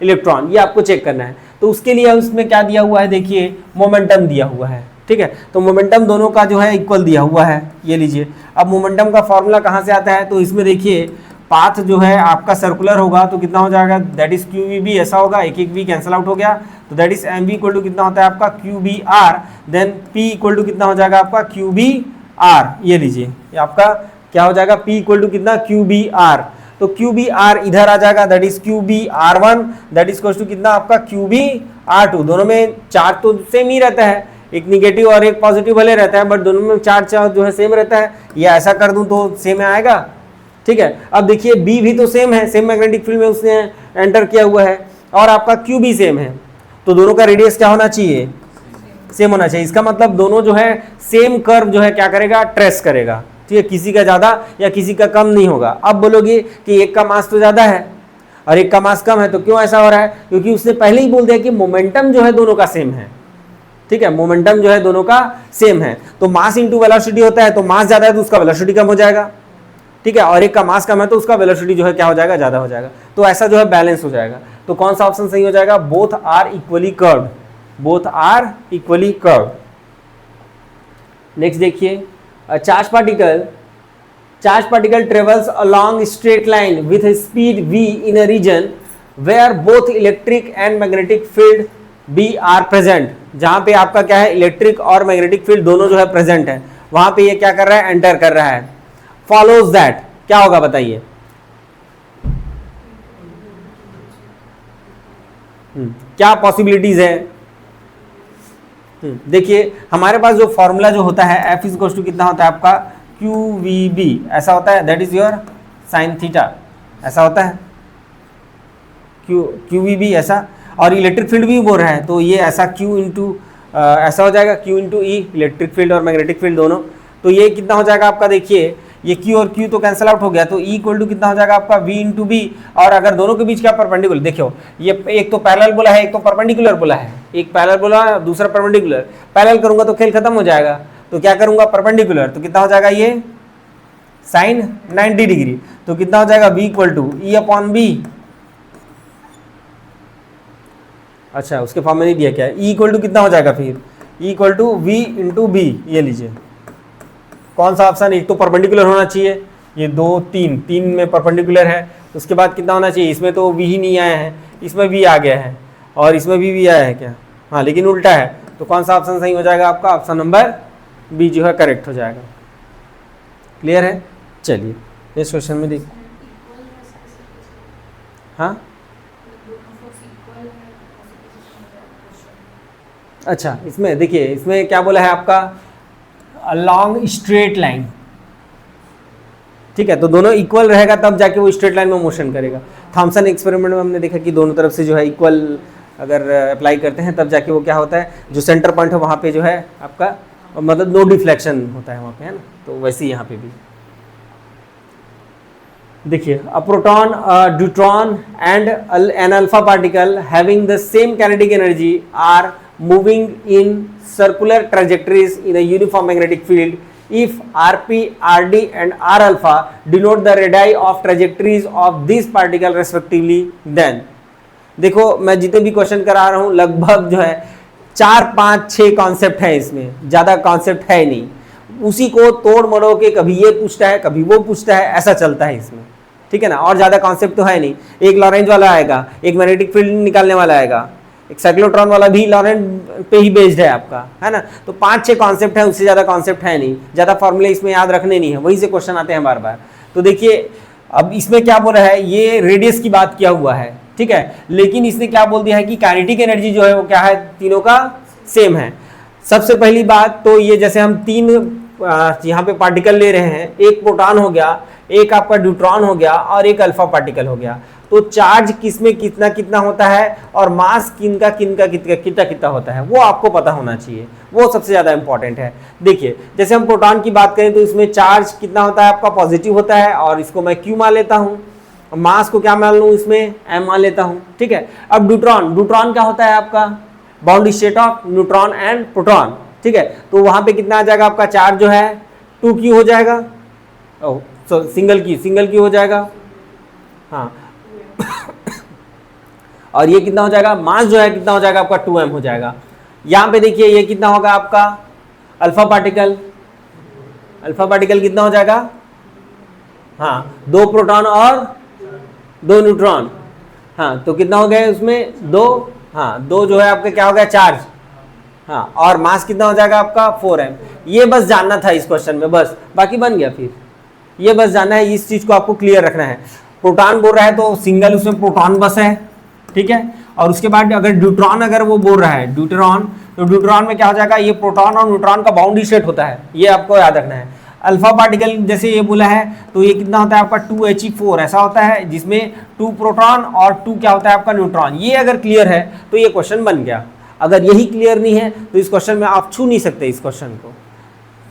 electron, ये आपको चेक करना है। तो उसके लिए उसमें क्या दिया हुआ है, देखिए मोमेंटम दिया हुआ है, ठीक है। तो मोमेंटम दोनों का जो है इक्वल दिया हुआ है, ये लीजिए। अब मोमेंटम का फॉर्मूला कहाँ से आता है, तो इसमें देखिए पाथ जो है आपका सर्कुलर होगा तो कितना हो जाएगा, that is q V B, ऐसा होगा, एक एक वी कैंसिल आउट हो गया, तो that is M B equal to कितना होता है आपका q B R, then P equal to कितना हो जाएगा आपका क्यू बी आर, ये लीजिए, ये आपका क्या हो जाएगा, P इक्वल टू कितना क्यू बी आर, तो क्यू बी आर इधर आ जाएगा, that is q B R one, that is equal to कितना आपका क्यू बी आर टू। दोनों में चार्ज तो सेम ही रहता है, एक निगेटिव और एक पॉजिटिव भले रहता है, बट दोनों में चार्ज जो है सेम रहता है। ये ऐसा कर दूं तो सेम आएगा, ठीक है। अब देखिए बी भी तो सेम है, सेम मैग्नेटिक फील्ड में उसने एंटर किया हुआ है, और आपका क्यू भी सेम है, तो दोनों का रेडियस क्या होना चाहिए, सेम होना चाहिए। इसका मतलब दोनों जो है सेम कर्व जो है क्या करेगा, ट्रेस करेगा, ठीक है, किसी का ज्यादा या किसी का कम नहीं होगा। अब बोलोगे कि एक का मास तो ज्यादा है और एक का मास कम है, तो क्यों ऐसा हो रहा है, क्योंकि उसने पहले ही बोल दिया कि मोमेंटम जो है दोनों का सेम है, ठीक है, मोमेंटम जो है दोनों का सेम है। तो मास इंटू वेलोसिटी होता है, तो मास ज्यादा है तो उसका वेलोसिटी कम हो जाएगा, ठीक है, और एक का मास कम है तो उसका वेलोसिटी जो है क्या हो जाएगा, ज्यादा हो जाएगा। तो ऐसा जो है बैलेंस हो जाएगा। तो कौन सा ऑप्शन सही हो जाएगा, both are equally curved, both are equally curved. Next देखिए, charge particle travels along straight line with speed v in a region where both electric and magnetic field B are present. जहां पे आपका क्या है, electric और magnetic field दोनों जो है प्रेजेंट है, वहां पे ये क्या कर रहा है, एंटर कर रहा है। फॉलोज दैट क्या होगा बताइए, क्या पॉसिबिलिटीज है। देखिए हमारे पास जो फॉर्मूला जो होता है F इज इक्वल टू कितना होता है आपका क्यू वी बी, ऐसा होता है, that is your sine theta, ऐसा होता है क्यू वी भी ऐसा, और इलेक्ट्रिक फील्ड भी बोल रहा है तो ये ऐसा क्यू इंटू ऐसा हो जाएगा, क्यू इंटू ई, इलेक्ट्रिक फील्ड और मैग्नेटिक फील्ड दोनों। तो ये कितना हो जाएगा आपका, देखिए ये Q और Q तो कैंसिल आउट हो गया, तो E इक्वल टू कितना हो जाएगा आपका V इंटू बी। और अगर दोनों के बीच क्या परपेंडिकुलर, देखो ये एक तो पैरेलल बोला है, एक तो परपेंडिकुलर बोला है, एक पैरेलल बोला है दूसरा परपेंडिकुलर। पैरेलल करूंगा तो खेल खत्म हो जाएगा, तो क्या करूंगा परपेंडिकुलर, तो कितना हो जाएगा ये साइन 90 डिग्री, तो कितना हो जाएगा V equal to E upon B. अच्छा उसके फॉर्म में नहीं दिया क्या है, E इक्वल टू कितना हो जाएगा फिर, E equal to V into B. ये लीजिए कौन सा ऑप्शन, एक तो परपेंडिकुलर होना चाहिए, ये 2 3 3 में परपेंडिकुलर है, तो उसके बाद कितना होना चाहिए, इसमें तो V ही नहीं आया है, इसमें V आ गया है और इसमें भी आया है क्या, हाँ लेकिन उल्टा है, तो कौन सा ऑप्शन सही हो जाएगा आपका, ऑप्शन नंबर बी जो है करेक्ट हो जाएगा। क्लियर है, चलिए नेक्स्ट क्वेश्चन में देखिए। हाँ अच्छा इसमें देखिए, इसमें क्या बोला है आपका, अलॉन्ग स्ट्रेट लाइन, ठीक है, तो दोनों इक्वल रहेगा तब जाके वो स्ट्रेट लाइन में मोशन करेगा। थॉमसन एक्सपेरिमेंट में हमने देखा कि दोनों तरफ से जो है इक्वल अगर अप्लाई करते हैं तब जाके वो क्या होता है, जो सेंटर पॉइंट है वहाँ पे जो है आपका मतलब नो डिफ्लेक्शन होता है वहाँ पे, है ना, तो वैसे ही यहाँ पे भी देखिए, a proton, a deuteron and an alpha particle having the same kinetic energy are moving in circular trajectories in a uniform magnetic field if Rp, Rd and R alpha denote the radii of trajectories of these particle respectively, then देखो मैं जितने भी question करा रहा हूँ लगभग जो है 4 5 6 कॉन्सेप्ट है, इसमें ज़्यादा कॉन्सेप्ट है नहीं, उसी को तोड़ मरोड़ के कभी ये पूछता है कभी वो पूछता है, ऐसा चलता है इसमें, ठीक है ना, और ज़्यादा कॉन्सेप्ट तो है नहीं। एक लॉरेंज वाला आएगा, एक मैग्नेटिक फील्ड निकालने वाला आएगा, एक साइक्लोट्रॉन वाला भी लॉरेंट पे ही बेस्ड है आपका, है ना, तो 5 6 कॉन्सेप्ट है, उससे ज़्यादा कॉन्सेप्ट है नहीं, ज़्यादा फॉर्मूले इसमें याद रखने नहीं है, वहीं से क्वेश्चन आते हैं बार बार। तो देखिए अब इसमें क्या बोल रहा है, ये रेडियस की बात किया हुआ है, ठीक है, लेकिन इसने क्या बोल दिया है कि काइनेटिक एनर्जी जो है वो क्या है, तीनों का सेम है। सबसे पहली बात तो ये जैसे हम 3 यहाँ पे पार्टिकल ले रहे हैं, एक प्रोटॉन हो गया, एक आपका ड्यूट्रॉन हो गया और एक अल्फा पार्टिकल हो गया, तो चार्ज किसमें कितना कितना होता है और मास किनका किनका कितना कितना होता है वो आपको पता होना चाहिए, वो सबसे ज़्यादा इंपॉर्टेंट है। देखिए जैसे हम प्रोटॉन की बात करें तो इसमें चार्ज कितना होता है आपका, पॉजिटिव होता है, और इसको मैं Q मान लेता हूँ, मास को क्या मान लूँ इसमें M मान लेता हूँ, ठीक है। अब ड्यूट्रॉन, ड्यूट्रॉन क्या होता है आपका, bound state of neutron and proton, ठीक है, तो वहाँ पे कितना आ जाएगा आपका चार्ज जो है 2Q हो जाएगा, सिंगल की हो जाएगा, हाँ और ये कितना हो जाएगा, मास जो है कितना हो जाएगा आपका 2m हो जाएगा। यहाँ पे देखिए ये कितना होगा आपका अल्फा पार्टिकल, अल्फा पार्टिकल कितना हो जाएगा, हाँ 2 प्रोटॉन और 2 न्यूट्रॉन, हाँ तो कितना हो गया उसमें 2, हाँ 2 जो है आपका क्या हो गया चार्ज, हाँ और मास कितना हो जाएगा आपका 4m। ये बस जानना था इस क्वेश्चन में, बस बाकी बन गया, फिर ये बस जानना है, इस चीज को आपको क्लियर रखना है। प्रोटॉन बोल रहा है तो सिंगल उसमें प्रोटॉन बस है, ठीक है, और उसके बाद अगर ड्यूट्रॉन अगर वो बोल रहा है ड्यूट्रॉन, तो ड्यूट्रॉन में क्या हो जाएगा, ये प्रोटॉन और न्यूट्रॉन का बाउंड्री स्टेट होता है, ये आपको याद रखना है। अल्फा पार्टिकल जैसे ये बोला है तो ये कितना होता है आपका 2He4 ऐसा होता है, जिसमें 2 प्रोटॉन और 2 क्या होता है आपका न्यूट्रॉन। ये अगर क्लियर है तो ये क्वेश्चन बन गया, अगर यही क्लियर नहीं है तो इस क्वेश्चन में आप छू नहीं सकते इस क्वेश्चन को,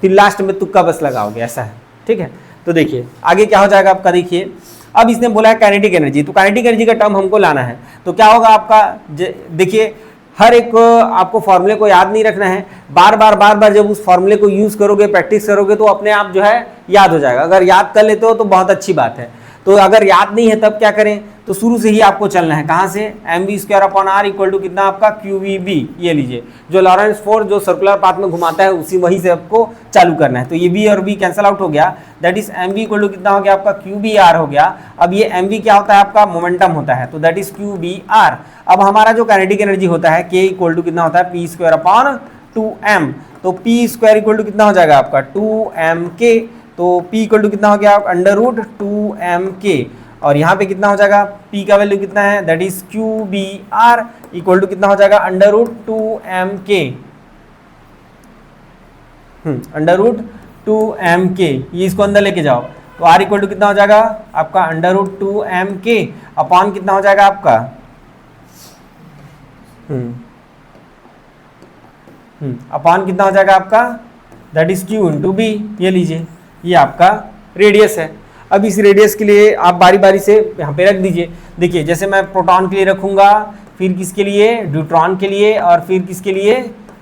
फिर लास्ट में तुक्का बस लगाओगे, ऐसा है, ठीक है। तो देखिए आगे क्या हो जाएगा आपका, देखिए अब इसने बोला है काइनेटिक एनर्जी, तो काइनेटिक एनर्जी का टर्म हमको लाना है, तो क्या होगा आपका, देखिए हर एक आपको फॉर्मूले को याद नहीं रखना है, बार बार जब उस फॉर्मूले को यूज करोगे, प्रैक्टिस करोगे तो अपने आप जो है याद हो जाएगा। अगर याद कर लेते हो तो बहुत अच्छी बात है, तो अगर याद नहीं है तब क्या करें, तो शुरू से ही आपको चलना है, कहाँ से, mv² इक्वल टू कितना आपका QVB, ये लीजिए जो लॉरेंस फोर्स जो सर्कुलर पाथ में घुमाता है उसी वहीं से आपको चालू करना है। तो ये B और B कैंसिल आउट हो गया, that is mv equal to कितना हो गया आपका QBR हो गया। अब ये mv क्या होता है आपका, मोमेंटम होता है, तो दैट इज QBR। अब हमारा जो काइनेटिक एनर्जी होता है K इक्वल टू कितना होता है P²/2m, तो P² इक्वल टू कितना हो जाएगा आपका 2mk, तो P इक्वल टू कितना हो गया √2mk, और यहाँ पे कितना हो जाएगा P का वैल्यू कितना है, that is QBR equal to कितना हो जाएगा √2mk, √2mk, ये इसको अंदर लेके जाओ, तो R इक्वल टू कितना हो जाएगा आपका √2mk अपॉन कितना हो जाएगा आपका अपॉन कितना हो जाएगा आपका, that is q into B. ये लीजिए, ये आपका रेडियस है। अब इस रेडियस के लिए आप बारी बारी से यहाँ पे रख दीजिए। देखिए जैसे मैं प्रोटॉन के लिए रखूंगा, फिर किसके लिए, ड्यूट्रॉन के लिए, और फिर किसके लिए,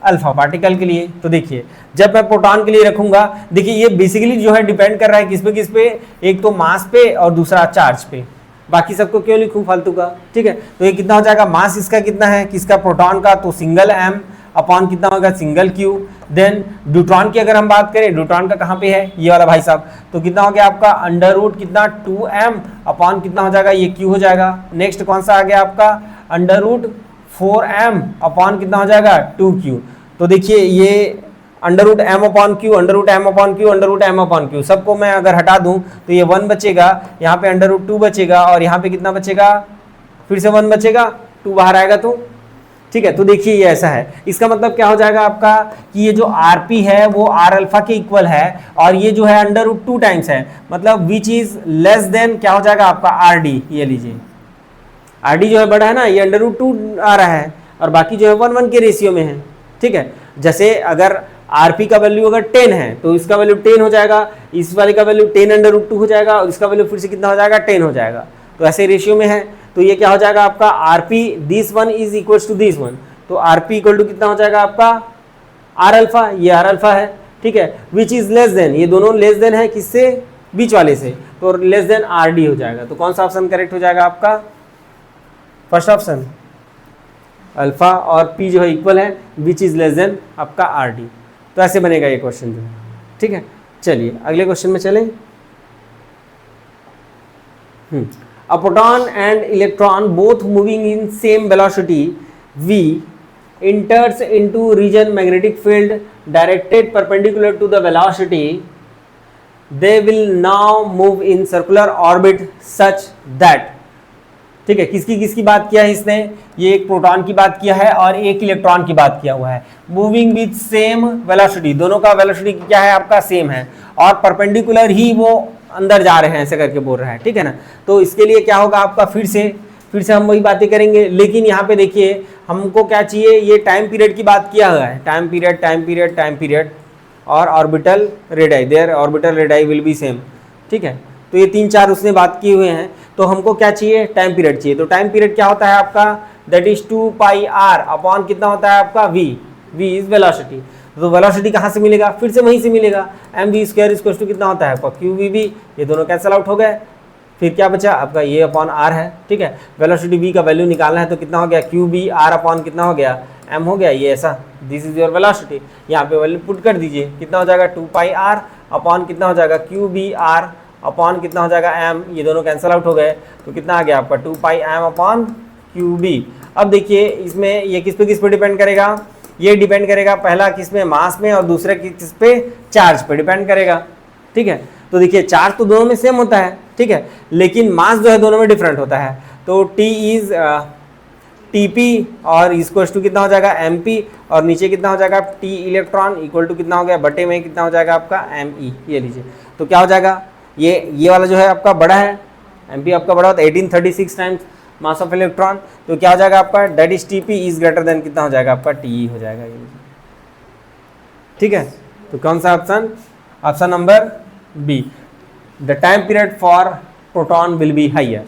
अल्फा पार्टिकल के लिए। तो देखिए जब मैं प्रोटॉन के लिए रखूंगा, देखिए ये बेसिकली जो है डिपेंड कर रहा है किस पे, एक तो मास पे और दूसरा चार्ज पे। बाकी सबको क्यों लिखूं फालतू का, ठीक है। तो ये कितना हो जाएगा, मास इसका कितना है, किसका, प्रोटॉन का, तो सिंगल m अपॉन कितना होगा, सिंगल q। देन ड्यूट्रॉन की अगर हम बात करें, ड्यूट्रॉन का कहाँ पे है, ये वाला भाई साहब, तो कितना हो गया आपका अंडर रूट कितना 2m अपॉन कितना हो जाएगा, ये q हो जाएगा। नेक्स्ट कौन सा आ गया आपका, अंडर रूट 4m अपॉन कितना हो जाएगा 2q। तो देखिए ये under root m upon q, under root m upon q, under root m upon q, सबको मैं अगर हटा दूं तो ये 1 बचेगा, यहाँ पे अंडर रूट 2 बचेगा, और यहाँ पे कितना बचेगा, फिर से 1 बचेगा, 2 बाहर आएगा तो ठीक है। तो देखिए ये ऐसा है, इसका मतलब क्या हो जाएगा आपका कि ये जो rp है वो r अल्फा के इक्वल है, और ये जो है अंडर रूट 2 टाइम्स है, मतलब विच इज लेस देन क्या हो जाएगा आपका rd। ये लीजिए rd जो है बड़ा है ना, ये अंडर रूट 2 आ रहा है, और बाकी जो है 1:1 के रेशियो में है, ठीक है। जैसे अगर rp का वैल्यू अगर 10 है तो इसका वैल्यू 10 हो जाएगा, इस वाले का वैल्यू 10 अंडर रूट 2 हो जाएगा, और इसका वैल्यू फिर से कितना हो जाएगा, 10 हो जाएगा। तो ऐसे रेशियो में है, तो ये क्या हो जाएगा आपका rp this one is equal to this one, तो rp इक्वल टू कितना हो जाएगा आपका r अल्फा, ये r अल्फा है, ठीक है। विच इज लेस देन, ये दोनों लेस देन है किससे, बीच वाले से, तो लेस देन rd हो जाएगा। तो कौन सा ऑप्शन करेक्ट हो जाएगा आपका, फर्स्ट ऑप्शन, अल्फा और p जो है इक्वल है, विच इज लेस देन आपका rd। तो ऐसे बनेगा ये क्वेश्चन जो है, ठीक है। चलिए अगले क्वेश्चन में चलें। A proton and electron both moving in same velocity v enters into region magnetic field directed perpendicular to the velocity. They will now move in circular orbit such that, ठीक है। किसकी बात किया है इसने, ये एक प्रोटॉन की बात किया है और एक इलेक्ट्रॉन की बात किया हुआ है। मूविंग विथ सेम वेलोसिटी, दोनों का वेलोसिटी क्या है आपका, सेम है, और परपेंडिकुलर ही वो अंदर जा रहे हैं, ऐसे करके बोल रहा है, ठीक है ना। तो इसके लिए क्या होगा आपका, फिर से हम वही बातें करेंगे, लेकिन यहाँ पे देखिए हमको क्या चाहिए, ये टाइम पीरियड की बात किया हुआ है, टाइम पीरियड और orbital radii, their orbital radii will be same, ठीक है। तो ये 3-4 उसने बात किए हुए हैं, तो हमको क्या चाहिए, टाइम पीरियड चाहिए। तो टाइम पीरियड क्या होता है आपका, दैट इज 2πr अपॉन कितना होता है आपका v इज वेलोसिटी। तो वेलोसिटी कहाँ से मिलेगा, फिर से वहीं से मिलेगा, mv² इक्वल टू कितना होता है आपका qvb, ये दोनों कैंसल आउट हो गए, फिर क्या बचा आपका ये अपॉन r है, ठीक है। वेलोसिटी v का वैल्यू निकालना है, तो कितना हो गया qb r अपॉन कितना हो गया m हो गया, ये ऐसा, दिस इज योर वेलोसिटी। यहाँ पे वैल्यू पुट कर दीजिए, कितना हो जाएगा 2πr अपॉन कितना हो जाएगा qb r अपॉन कितना हो जाएगा m, ये दोनों कैंसल आउट हो गए, तो कितना आ गया आपका 2πm अपॉन qb। अब देखिए इसमें ये किस पे डिपेंड करेगा, ये डिपेंड करेगा पहला किस में, मास में, और दूसरे किस पे, चार्ज पे डिपेंड करेगा, ठीक है। तो देखिए चार्ज तो दोनों में सेम होता है, ठीक है, लेकिन मास जो है दोनों में डिफरेंट होता है। तो t इज tp और इसको टू कितना हो जाएगा mp, और नीचे कितना हो जाएगा t इलेक्ट्रॉन इक्वल टू कितना हो गया, बटे में कितना हो जाएगा आपका me, ये लीजिए। तो क्या हो जाएगा, ये वाला जो है आपका बड़ा है, mp आपका बड़ा होता है 1836 टाइम्स मास ऑफ इलेक्ट्रॉन, तो क्या हो जाएगा आपका, that is TP is greater than कितना हो जाएगा आपका टी हो जाएगा, ये ठीक है। तो कौन सा option, option number B, the time period for proton will be higher,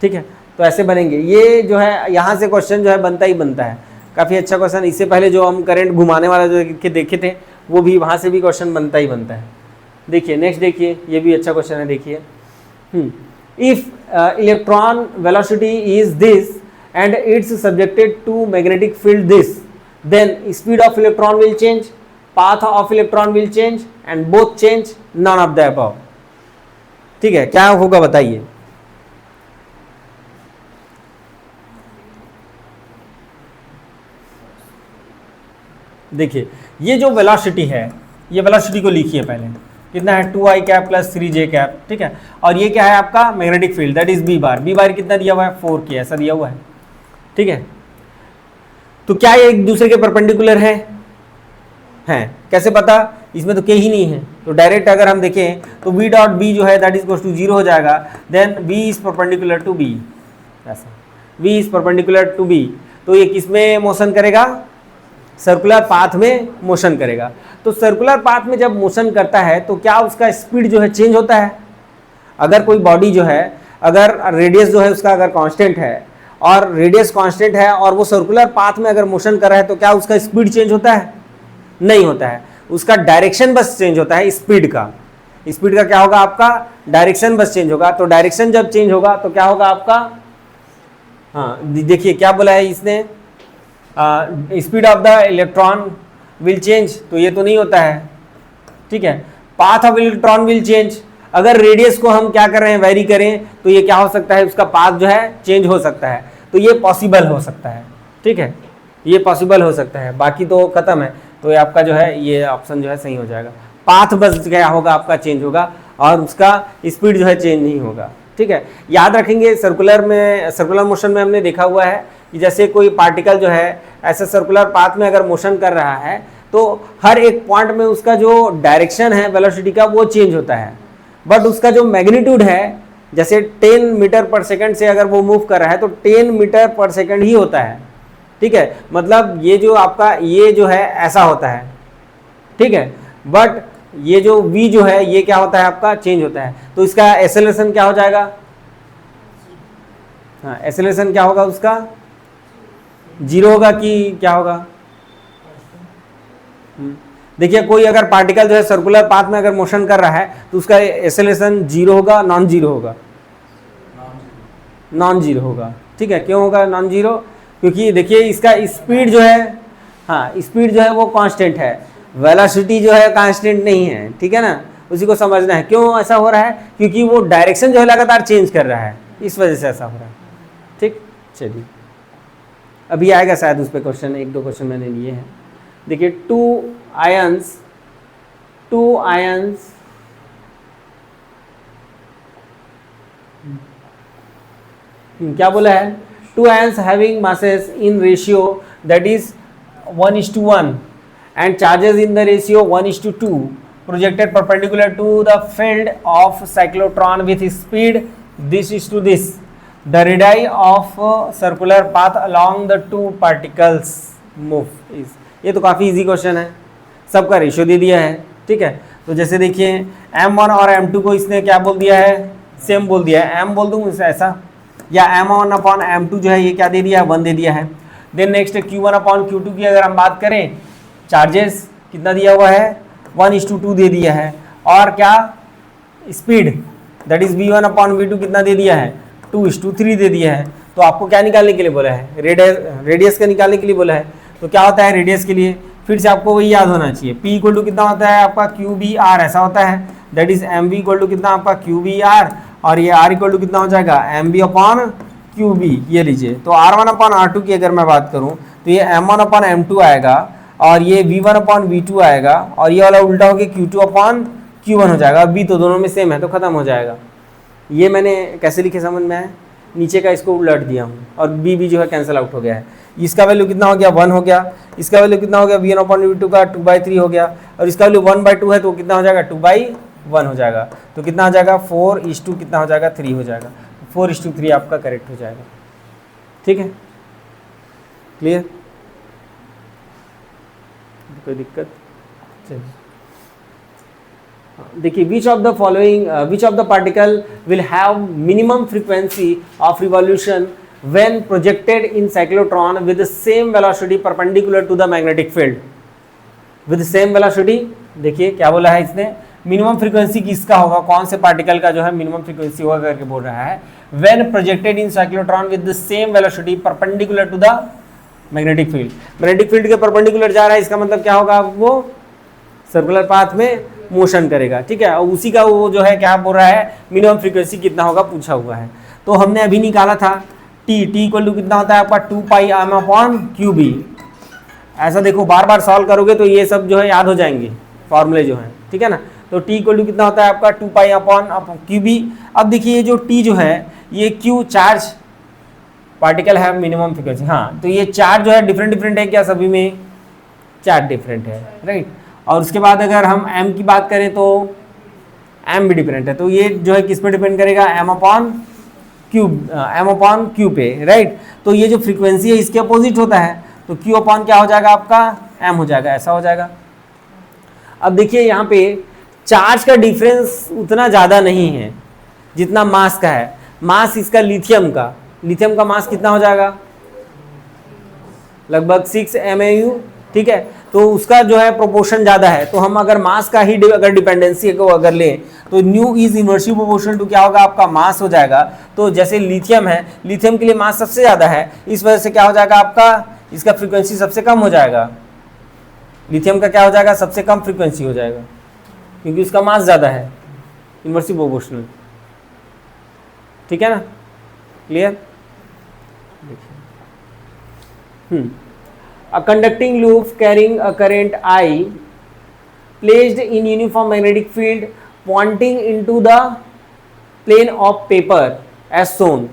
ठीक है। तो ऐसे बनेंगे, ये जो है यहाँ से क्वेश्चन जो है बनता ही बनता है, काफ़ी अच्छा क्वेश्चन। इससे पहले जो हम करंट घुमाने वाला जो देखे थे, वो भी वहाँ से भी क्वेश्चन बनता ही बनता है। देखिए नेक्स्ट, देखिए ये भी अच्छा क्वेश्चन है, देखिए if electron velocity is this and it's subjected to magnetic field this, then speed of electron will change, path of electron will change, and both change, none of the above, ठीक है। क्या होगा बताइए, देखिए ये जो वेलोसिटी है, ये वेलोसिटी को लिखिए पहले, कितना है 2i cap plus 3j cap, ठीक है। और ये क्या है आपका magnetic field, that is B bar कितना दिया हुआ है 4k, ऐसा दिया हुआ है, ठीक है। तो क्या ये एक दूसरे के परपेंडिकुलर है, कैसे पता, इसमें तो k ही नहीं है, तो डायरेक्ट अगर हम देखें तो v डॉट b जो है दैट इज इक्वल टू 0 हो जाएगा, then v is perpendicular to b, ऐसा v is perpendicular to b, तो ये किस में मोशन करेगा, सर्कुलर पाथ में मोशन करेगा। तो सर्कुलर पाथ में जब मोशन करता है तो क्या उसका स्पीड जो है चेंज होता है। अगर कोई बॉडी जो है, अगर रेडियस जो है उसका अगर कांस्टेंट है और रेडियस कांस्टेंट है और वो सर्कुलर पाथ में अगर मोशन कर रहा है तो क्या उसका स्पीड चेंज होता है, नहीं होता है, उसका डायरेक्शन बस चेंज होता है। स्पीड का क्या होगा, आपका डायरेक्शन बस चेंज होगा। तो डायरेक्शन जब चेंज होगा तो क्या होगा आपका, हाँ देखिए क्या बोला है इसने, speed of the electron will change, तो ये तो नहीं होता है, ठीक है। Path of electron will change, अगर रेडियस को हम क्या कर रहे हैं, वेरी करें, तो ये क्या हो सकता है, उसका पाथ जो है चेंज हो सकता है। तो ये पॉसिबल हो सकता है, ठीक है, ये पॉसिबल हो सकता है, बाकी तो खत्म है। तो ये आपका जो है ये ऑप्शन जो है सही हो जाएगा। पाथ बस क्या होगा आपका, चेंज होगा और उसका स्पीड जो है चेंज नहीं होगा, ठीक है। याद रखेंगे सर्कुलर मोशन में हमने देखा हुआ है कि जैसे कोई पार्टिकल जो है ऐसे सर्कुलर पाथ में अगर मोशन कर रहा है तो हर एक पॉइंट में उसका जो डायरेक्शन है वेलोसिटी का वो चेंज होता है, बट उसका जो मैग्नीट्यूड है, जैसे 10 मीटर पर सेकंड से अगर वो मूव कर रहा है तो 10 मीटर पर सेकंड ही होता है, ठीक है। मतलब ये जो आपका ये जो है ऐसा होता है, ठीक है, बट ये जो v जो है ये क्या होता है आपका, चेंज होता है। तो इसका एक्सेलरेशन क्या हो जाएगा, हाँ एक्सेलरेशन क्या होगा उसका, 0 होगा कि क्या होगा। देखिए कोई अगर पार्टिकल जो है सर्कुलर पाथ में अगर मोशन कर रहा है तो उसका एक्सेलरेशन 0 होगा, नॉन जीरो होगा, नॉन जीरो होगा, ठीक है। क्यों होगा नॉन जीरो, क्योंकि देखिए इसका स्पीड जो है, हाँ स्पीड जो है वो कांस्टेंट है, वेलोसिटी जो है कांस्टेंट नहीं है, ठीक है ना, उसी को समझना है। क्यों ऐसा हो रहा है, क्योंकि वो डायरेक्शन जो है लगातार चेंज कर रहा है, इस वजह से ऐसा हो रहा है, ठीक। चलिए अभी आएगा शायद उस पर क्वेश्चन, 1-2 क्वेश्चन मैंने लिए हैं। देखिए टू आयंस क्या बोला है, 2 ions having masses in ratio that is 1:1 and charges in the ratio 1:2 projected perpendicular to the field of cyclotron with speed this is to this, the radii of circular path along the two particles move is। ये तो काफ़ी easy question है, सबका ratio दे दिया है, ठीक है। तो जैसे देखिए m1 और m2 को इसने क्या बोल दिया है, सेम बोल दिया है, m बोल दूँ इसे ऐसा, या m1 अपॉन m2 जो है ये क्या दे दिया है, 1 दे दिया है। Then next q1 upon q2 की अगर हम बात करें, चार्जेस कितना दिया हुआ है, 1:2 दे दिया है, और क्या speed that is v1 upon v2 कितना दे दिया है, 2:3 दे दिया है। तो आपको क्या निकालने के लिए बोला है, रेडियस का निकालने के लिए बोला है। तो क्या होता है रेडियस के लिए, फिर से आपको वही याद होना चाहिए, p इक्वल टू कितना होता है आपका QBR, ऐसा होता है, that is mv equal to कितना आपका QBR, और ये r इक्वल टू कितना हो जाएगा mv अपॉन QB। ये लीजिए, तो r1 अपॉन r2 की अगर मैं बात करूं तो ये m1 अपॉन m2 आएगा, और ये v1 अपॉन v2 आएगा, और ये वाला उल्टा होकर q2 अपॉन q1 हो जाएगा। b तो दोनों में सेम है तो खत्म हो जाएगा। ये मैंने कैसे लिखे समझ में आया, नीचे का इसको उलट दिया हूँ और b जो है कैंसिल आउट हो गया है। इसका वैल्यू कितना हो गया, 1 हो गया, इसका वैल्यू कितना हो गया, v1 अपॉन v2 का 2/3 हो गया, और इसका वैल्यू 1/2 है तो कितना हो जाएगा, 2/1 हो जाएगा। तो कितना हो जाएगा, 4:2 कितना हो जाएगा, 3 हो जाएगा। 4:3 आपका करेक्ट हो जाएगा, ठीक है, क्लियर, कोई दिक्कत। चलिए देखिए which of the particle will have minimum frequency of revolution when projected in cyclotron with the same velocity perpendicular to the magnetic field, with the same velocity। देखिए क्या बोला है इसने, मिनिमम फ्रीक्वेंसी किसका होगा, कौन से पार्टिकल का जो है मिनिमम फ्रीक्वेंसी होगा करके बोल रहा है। when projected in cyclotron with the same velocity perpendicular to the magnetic field, magnetic field के परपेंडिकुलर जा रहा है, इसका मतलब क्या होगा, वो सर्कुलर पाथ में मोशन करेगा, ठीक है। और उसी का वो जो है क्या बोल रहा है, मिनिमम फ्रीक्वेंसी कितना होगा पूछा हुआ है। तो हमने अभी निकाला था t इक्वल टू कितना होता है आपका 2πm अपॉन QB। ऐसा देखो बार बार सॉल्व करोगे तो ये सब जो है याद हो जाएंगे फॉर्मूले जो हैं, ठीक है ना। तो t इक्वल टू कितना होता है आपका 2π अपॉन QB। अब देखिए ये जो t जो है ये Q चार्ज पार्टिकल है मिनिमम फ्रीक्वेंसी, हाँ तो ये चार्ज जो है डिफरेंट है क्या, सभी में चार्ज डिफरेंट है, राइट। और उसके बाद अगर हम m की बात करें तो m भी डिफरेंट है, तो ये जो है किस पे डिपेंड करेगा, m अपॉन क्यू पे, राइट। तो ये जो फ्रीक्वेंसी है इसके अपोजिट होता है, तो Q अपॉन क्या हो जाएगा आपका M हो जाएगा, ऐसा हो जाएगा। अब देखिए यहाँ पे चार्ज का डिफरेंस उतना ज़्यादा नहीं है जितना मास का है। मास इसका लिथियम का मास कितना हो जाएगा, लगभग 6 MAU, ठीक है। तो उसका जो है प्रोपोर्शन ज़्यादा है, तो हम अगर मास का ही अगर डिपेंडेंसी को अगर लें तो nu is inversely proportional to क्या होगा आपका मास हो जाएगा। तो जैसे लिथियम है, लिथियम के लिए मास सबसे ज़्यादा है, इस वजह से क्या हो जाएगा आपका, इसका फ्रीक्वेंसी सबसे कम हो जाएगा। लिथियम का क्या हो जाएगा, सबसे कम फ्रीक्वेंसी हो जाएगा क्योंकि उसका मास ज़्यादा है, इनवर्सली प्रोपोर्शनल, ठीक है ना, clear. A conducting loop carrying a current I placed in uniform magnetic field pointing into the plane of paper as shown।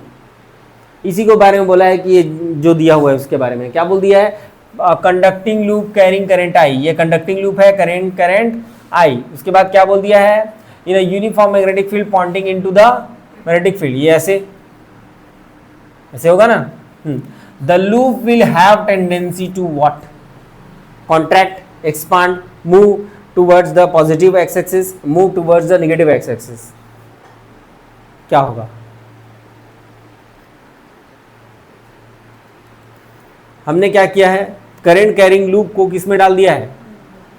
इसी को बारे में बोला है कि ये जो दिया हुआ है उसके बारे में क्या बोल दिया है, conducting loop carrying current I, ये कंडक्टिंग लूप है करंट आई। उसके बाद क्या बोल दिया है, in a uniform magnetic field pointing into the magnetic field, ये ऐसे होगा ना। The loop will have tendency to what? Contract, expand, move towards the positive x-axis, move towards the negative x-axis। क्या होगा, हमने क्या किया है, करंट कैरिंग लूप को किस में डाल दिया है,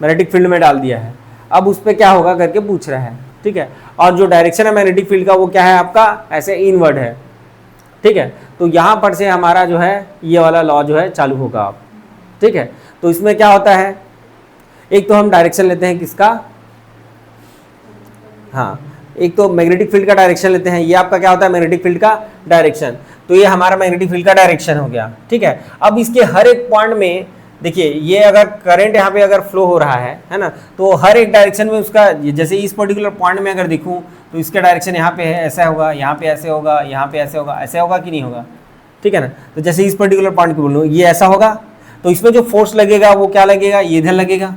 मैग्नेटिक फील्ड में डाल दिया है। अब उस पर क्या होगा करके पूछ रहा है, ठीक है। और जो डायरेक्शन है मैग्नेटिक फील्ड का वो क्या है आपका, ऐसे इनवर्ड है, ठीक है। तो यहाँ पर से हमारा जो है ये वाला लॉ जो है चालू होगा आप, ठीक है। तो इसमें क्या होता है, एक तो हम डायरेक्शन लेते हैं किसका, हाँ, एक तो मैग्नेटिक फील्ड का डायरेक्शन लेते हैं, ये आपका क्या होता है मैग्नेटिक फील्ड का डायरेक्शन। तो ये हमारा मैग्नेटिक फील्ड का डायरेक्शन हो गया, ठीक है। अब इसके हर एक पॉइंट में देखिए, ये अगर करंट यहाँ पे अगर फ्लो हो रहा है ना, तो हर एक डायरेक्शन में उसका, जैसे इस पर्टिकुलर पॉइंट में अगर देखूँ तो इसका डायरेक्शन यहाँ पे है, ऐसा होगा, यहाँ पे ऐसे होगा, यहाँ पे ऐसे होगा, ऐसे होगा कि नहीं होगा, ठीक है ना। तो जैसे इस पर्टिकुलर पॉइंट को बोलूँ ये ऐसा होगा, तो इसमें जो फोर्स लगेगा वो क्या लगेगा, ये इधर लगेगा,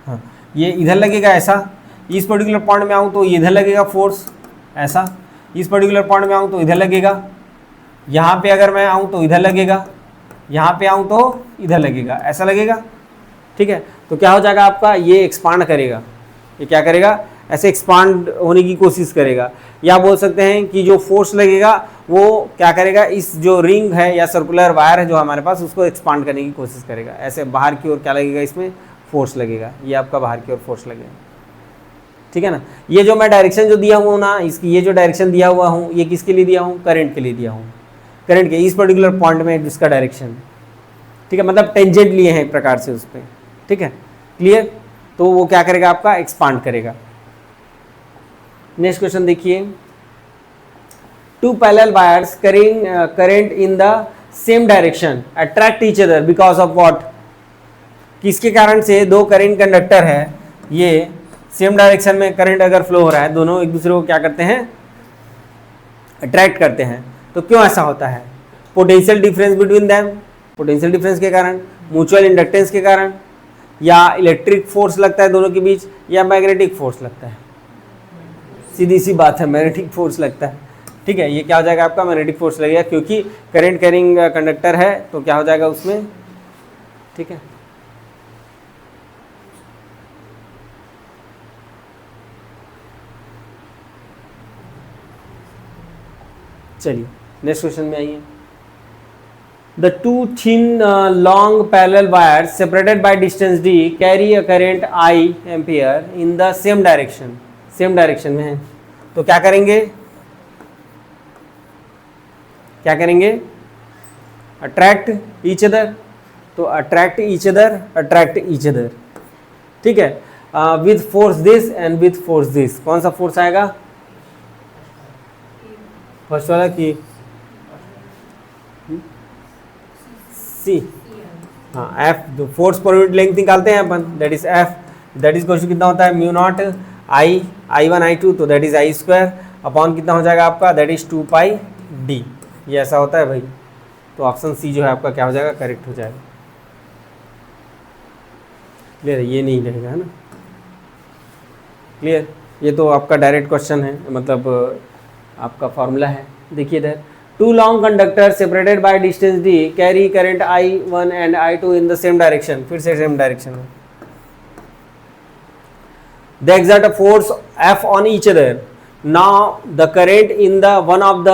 हाँ, ये इधर लगेगा ऐसा। इस पर्टिकुलर पॉइंट में आऊँ तो ये इधर लगेगा फोर्स ऐसा, इस पर्टिकुलर पॉइंट में आऊँ तो इधर लगेगा, यहाँ पे अगर मैं आऊँ तो इधर लगेगा, यहाँ पे आऊँ तो इधर लगेगा, ऐसा लगेगा, ठीक है। तो क्या हो जाएगा आपका, ये एक्सपांड करेगा, ये क्या करेगा, ऐसे एक्सपांड होने की कोशिश करेगा। या बोल सकते हैं कि जो फोर्स लगेगा वो क्या करेगा, इस जो रिंग है या सर्कुलर वायर है जो हमारे पास, उसको एक्सपांड करने की कोशिश करेगा। ऐसे बाहर की ओर क्या लगेगा, इसमें फोर्स लगेगा, ये आपका बाहर की ओर फोर्स लगेगा, ठीक है ना। ये जो मैं डायरेक्शन जो दिया हुआ ना, इसकी ये जो डायरेक्शन दिया हुआ हूँ, ये किसके लिए दिया हूँ, करंट के लिए दिया हूँ, करंट के इस पर्टिकुलर पॉइंट में जिसका डायरेक्शन, ठीक है, मतलब टेंजेंट लिए हैं एक प्रकार से उस पर, ठीक है, क्लियर। तो वो क्या करेगा आपका, एक्सपांड करेगा। नेक्स्ट क्वेश्चन देखिए, two parallel wires carrying current in the same direction attract each other because of what, किसके कारण से दो करंट कंडक्टर है, ये सेम डायरेक्शन में करंट अगर फ्लो हो रहा है, दोनों एक दूसरे को क्या करते हैं, अट्रैक्ट करते हैं। तो क्यों ऐसा होता है, potential difference between them, potential difference के कारण, म्यूचुअल इंडक्टेंस के कारण, या इलेक्ट्रिक फोर्स लगता है दोनों के बीच, या मैग्नेटिक फोर्स लगता है, सीधी सी बात है मैग्नेटिक फोर्स लगता है, ठीक है। ये क्या हो जाएगा आपका, मैग्नेटिक फोर्स लगेगा क्योंकि करंट कैरिंग कंडक्टर है, तो क्या हो जाएगा उसमें, ठीक है। चलिए नेक्स्ट क्वेश्चन में आइए। The two thin long parallel wire separated by distance d carry a current I ampere in the same direction, same direction में है, तो क्या करेंगे, क्या करेंगे, अट्रैक्ट ईच अदर, तो attract each other, attract each other, ठीक है, with force this and with force this. कौन सा फोर्स आएगा, फर्स्ट वाला की सी, हाँ एफ, जो फोर्स पर यूनिट लेंथ निकालते हैं अपन, that is F, that is question कितना होता है, म्यू नॉट I1 I2, तो that is I square upon कितना हो जाएगा आपका, दैट इज 2 पाई d। ये ऐसा होता है भाई, तो ऑप्शन सी जो है आपका क्या हो जाएगा, करेक्ट हो जाएगा, क्लियर है, ये नहीं रहेगा, है ना, क्लियर। ये तो आपका डायरेक्ट क्वेश्चन है, मतलब आपका फॉर्मूला है। देखिए इधर, two long conductor separated by distance d carry current I1 and I2 in the same direction, फिर से सेम डायरेक्शन में। They exert a force F on each other. Now the current in the one of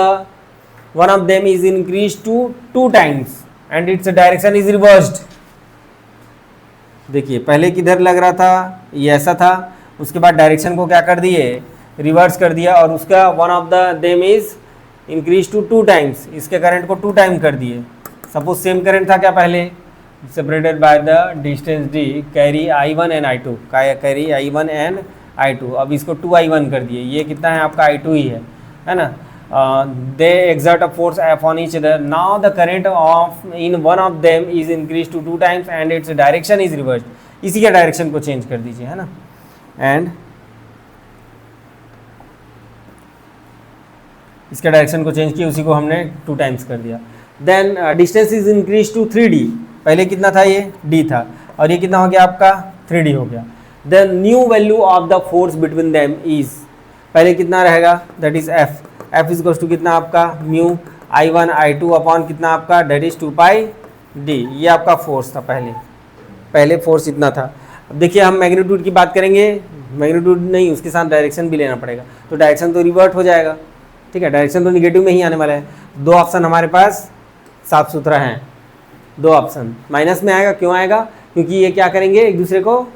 them is increased to 2 times and its direction is reversed. देखिए पहले किधर लग रहा था, ये ऐसा था, उसके बाद डायरेक्शन को क्या कर दिए, रिवर्स कर दिया, और उसका one of the them is increase to 2 times, इसके करंट को 2 टाइम कर दिए। सपोज सेम करंट था क्या पहले, separated by the distance d carry I1 and I2, carry I1 and I2, अब इसको 2I1 कर दिए, ये कितना है आपका I2 ही है ना। They exert a force F on each other, now the current of in one of them is increase to 2 times and its direction is reversed, इसी के डायरेक्शन को चेंज कर दीजिए, है ना। एंड इसके डायरेक्शन को चेंज किया, उसी को हमने 2 टाइम्स कर दिया। Then distance is increase to 3d, पहले कितना था, ये d था, और ये कितना हो गया आपका 3d हो गया। The new value of the force between them is, पहले कितना रहेगा, that is f is to कितना आपका म्यू I1 I2 अपॉन कितना आपका, दैट इज 2 पाई d, ये आपका फोर्स था, पहले फोर्स इतना था। अब देखिए हम मैग्नीट्यूड की बात करेंगे, मैग्नीट्यूड नहीं, उसके साथ डायरेक्शन भी लेना पड़ेगा, तो डायरेक्शन तो रिवर्ट हो जाएगा, ठीक है, डायरेक्शन तो निगेटिव में ही आने वाला है। 2 ऑप्शन हमारे पास साफ सुथरा हैं, 2 ऑप्शन माइनस में आएगा, क्यों आएगा, क्योंकि ये क्या करेंगे, एक दूसरे को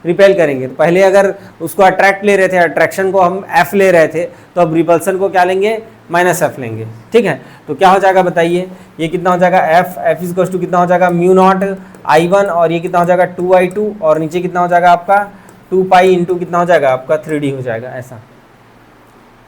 रिपेल करेंगे। तो पहले अगर उसको अट्रैक्ट ले रहे थे, अट्रैक्शन को हम F ले रहे थे, तो अब रिपल्सन को क्या लेंगे, -F लेंगे, ठीक है। तो क्या हो जाएगा बताइए, ये कितना हो जाएगा, F इज टू कितना हो जाएगा, म्यू नॉट I1, और ये कितना हो जाएगा 2I2, और नीचे कितना हो जाएगा आपका 2 पाई इंटू कितना हो जाएगा आपका 3d हो जाएगा, ऐसा,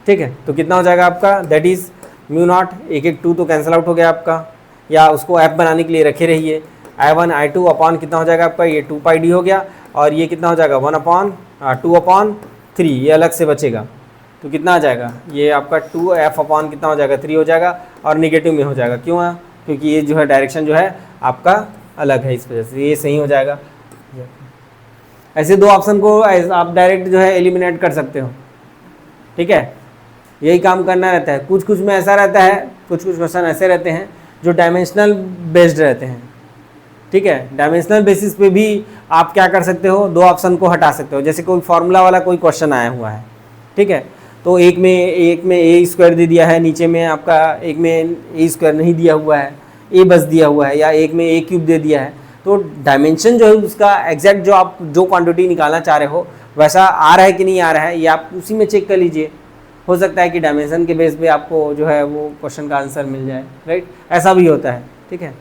ठीक है। तो कितना हो जाएगा आपका, दैट इज म्यू नॉट, एक 2 तो कैंसिल आउट हो गया आपका, या उसको F बनाने के लिए रखे रहिए, I1 I2 अपॉन कितना हो जाएगा आपका, ये 2 पाई d हो गया, और ये कितना हो जाएगा 2/3, ये अलग से बचेगा, तो कितना आ जाएगा, ये आपका 2F अपॉन कितना हो जाएगा 3 हो जाएगा, और निगेटिव में हो जाएगा, क्यों है, क्योंकि ये जो है डायरेक्शन जो है आपका अलग है, इस वजह से ये सही हो जाएगा। ऐसे 2 ऑप्शन को आप डायरेक्ट जो है एलिमिनेट कर सकते हो, ठीक है, यही काम करना रहता है। कुछ में ऐसा रहता है, कुछ क्वेश्चन ऐसे रहते हैं जो डायमेंशनल बेस्ड रहते हैं, ठीक है। डायमेंशनल बेसिस पे भी आप क्या कर सकते हो, 2 ऑप्शन को हटा सकते हो। जैसे कोई फार्मूला वाला कोई क्वेश्चन आया हुआ है, ठीक है, तो एक में a स्क्वायर दे दिया है, नीचे में आपका एक में a स्क्वायर नहीं दिया हुआ है, a बस दिया हुआ है, या एक में a क्यूब दे दिया है, तो डायमेंशन जो है उसका एग्जैक्ट जो आप जो क्वांटिटी निकालना चाह रहे हो वैसा आ रहा है कि नहीं आ रहा है, ये आप उसी में चेक कर लीजिए। हो सकता है कि डायमेंशन के बेस पे आपको जो है वो क्वेश्चन का आंसर मिल जाए, राइट, ऐसा भी होता है, ठीक है।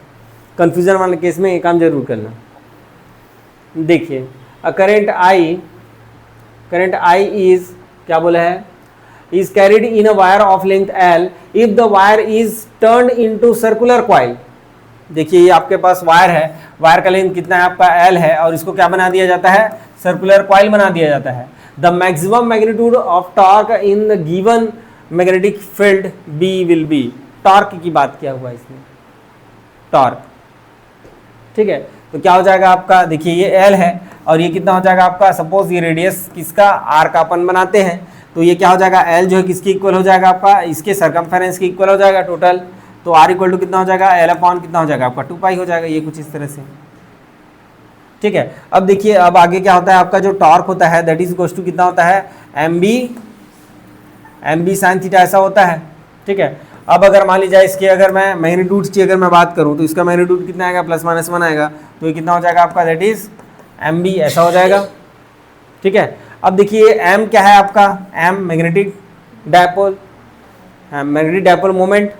कन्फ्यूजन वाले केस में ये काम जरूर करना। देखिए करंट I इज क्या बोला है, is carried in a wire of length L if the wire is turned into circular coil. देखिए ये आपके पास वायर है, वायर का लेंथ कितना है आपका L है, और इसको क्या बना दिया जाता है, सर्कुलर कॉइल बना दिया जाता है। The maximum magnitude of torque in the given magnetic field B will be, torque की बात किया हुआ है इसमें, टॉर्क, ठीक है। तो क्या हो जाएगा आपका, देखिए ये L है, और ये कितना हो जाएगा आपका, सपोज ये रेडियस किसका, R का अपन बनाते हैं, तो ये क्या हो जाएगा, L जो है किसकी इक्वल हो जाएगा आपका, इसके सरकमफेरेंस की इक्वल हो जाएगा टोटल, तो R इक्वल टू कितना हो जाएगा, L अपॉन कितना हो जाएगा आपका 2 पाई हो जाएगा, ये कुछ इस तरह से, ठीक है। अब देखिए अब आगे क्या होता है, आपका जो टॉर्क होता है दैट इज इक्वल टू कितना होता है, mb साइन थीटा, ऐसा होता है, ठीक है। अब अगर मान लीजिए इसके अगर मैं मैग्नीट्यूड की अगर मैं बात करूं, तो इसका मैग्नीट्यूड कितना आएगा, +-1 आएगा, तो ये कितना हो जाएगा आपका, दैट इज mb, ऐसा हो जाएगा, ठीक है। अब देखिए m क्या है आपका, m magnetic dipole, magnetic dipole moment,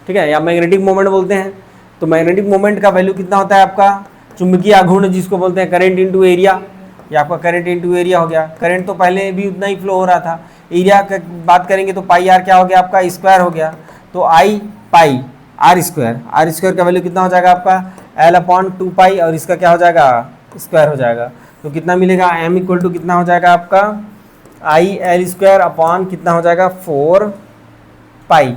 ठीक है, या मैग्नेटिक मोमेंट बोलते हैं। तो मैग्नेटिक मोमेंट का वैल्यू कितना होता है आपका, चुंबकीय आघूर्ण जिसको बोलते हैं, करंट इंटू एरिया, ये आपका करंट इंटू एरिया हो गया। करंट तो पहले भी उतना ही फ्लो हो रहा था, एरिया की बात करेंगे तो पाई आर क्या हो गया आपका, स्क्वायर हो गया, तो आई पाई आर स्क्वायर का वैल्यू कितना हो जाएगा आपका, L अपॉन 2 पाई, और इसका क्या हो जाएगा, स्क्वायर हो जाएगा, तो कितना मिलेगा, m इक्वल टू कितना हो जाएगा आपका, आई L स्क्वायर अपॉन कितना हो जाएगा 4 पाई,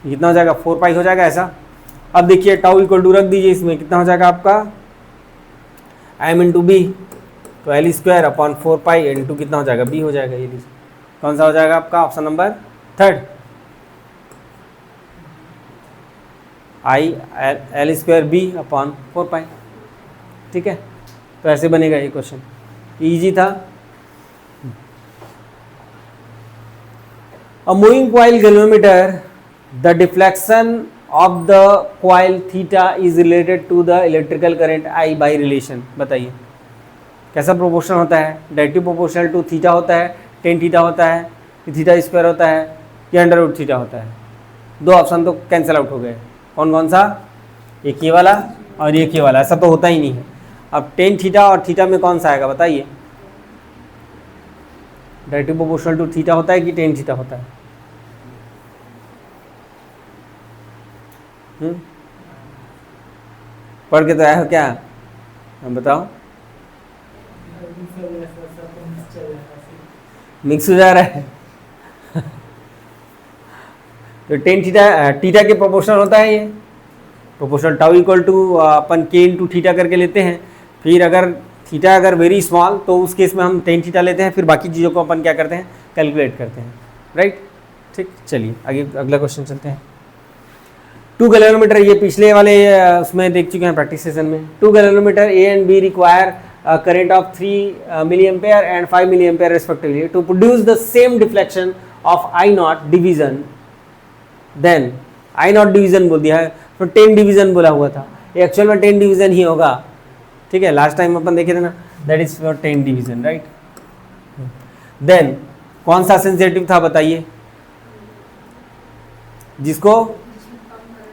कितना हो जाएगा 4 पाई हो जाएगा ऐसा। अब देखिए टाउ इक्वल टू रख दीजिए, इसमें कितना हो जाएगा आपका m इंटू बी, तो L square upon 4 pi into कितना हो जाएगा, बी हो जाएगा। ये लीजिए कौन सा हो जाएगा आपका option number third, I L square B upon 4 pi. ठीक है, तो ऐसे बनेगा ये क्वेश्चन, इजी था। A moving coil galvanometer, the deflection of the coil theta is related to the electrical current I by relation। बताइए कैसा प्रोपोर्शन होता है, डायरेक्टली प्रोपोर्शनल टू थीटा होता है, टेन थीटा होता है, थीटा स्क्वायर होता है, या अंडर रूट थीटा होता है। दो ऑप्शन तो कैंसिल आउट हो गए, कौन कौन सा, एक ये वाला और एक ये वाला, ऐसा तो होता ही नहीं है। अब टेन थीटा और थीटा में कौन सा आएगा बताइए, डायरेक्टली प्रोपोर्शनल टू थीटा होता है कि टेन थीटा होता है? पढ़ के तो आया हो क्या, हम बताओ, मिक्स हो जा रहा है तो टेन थीटा थीटा के प्रोपोर्शनल होता है ये, प्रोपोर्शनल टाउ इक्वल टू अपन के इंटू थीटा करके लेते हैं। फिर अगर थीटा अगर वेरी स्मॉल तो उस केस में हम टेन थीटा लेते हैं, फिर बाकी चीज़ों को अपन क्या करते हैं, कैलकुलेट करते हैं, राइट। ठीक, चलिए आगे अगला क्वेश्चन चलते हैं। टू गैल्वेनोमीटर, ये पिछले वाले उसमें देख चुके हैं प्रैक्टिस सेशन में। Two galvanometer A and B require current of 3 milli ampere and 5 milli ampere respectively to produce the same deflection of I naught division. Then I naught division बोल दिया है, तो 10 डिवीजन बोला हुआ था, ये एक्चुअल में 10 डिवीजन ही होगा। ठीक है, लास्ट टाइम अपन देखे थे ना, that is for 10 division, right. Then कौन सा सेंसिटिव था बताइए, जिसको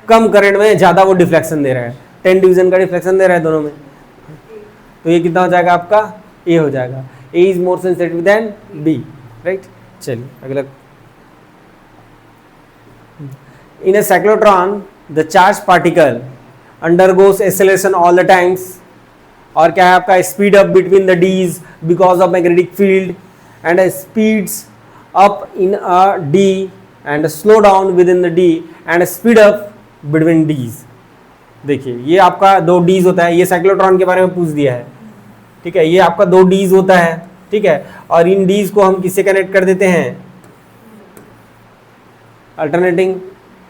कम करंट में ज़्यादा वो डिफ्लेक्शन दे रहा है, 10 डिवीजन का डिफ्लेक्शन दे रहा है दोनों में, तो ये कितना हो जाएगा आपका, ए हो जाएगा। A is more sensitive than B, right. चलिए अगला, in a cyclotron the charge particle undergoes acceleration all the times, और क्या है आपका, speed up between the dees because of magnetic field and speeds up in a D and slow down within the D and speed up between dees. देखिए ये आपका 2 डीज होता है, ये साइक्लोट्रॉन के बारे में पूछ दिया है। ठीक है, ये आपका 2 डीज होता है, ठीक है, और इन डीज को हम किससे कनेक्ट कर देते हैं, अल्टरनेटिंग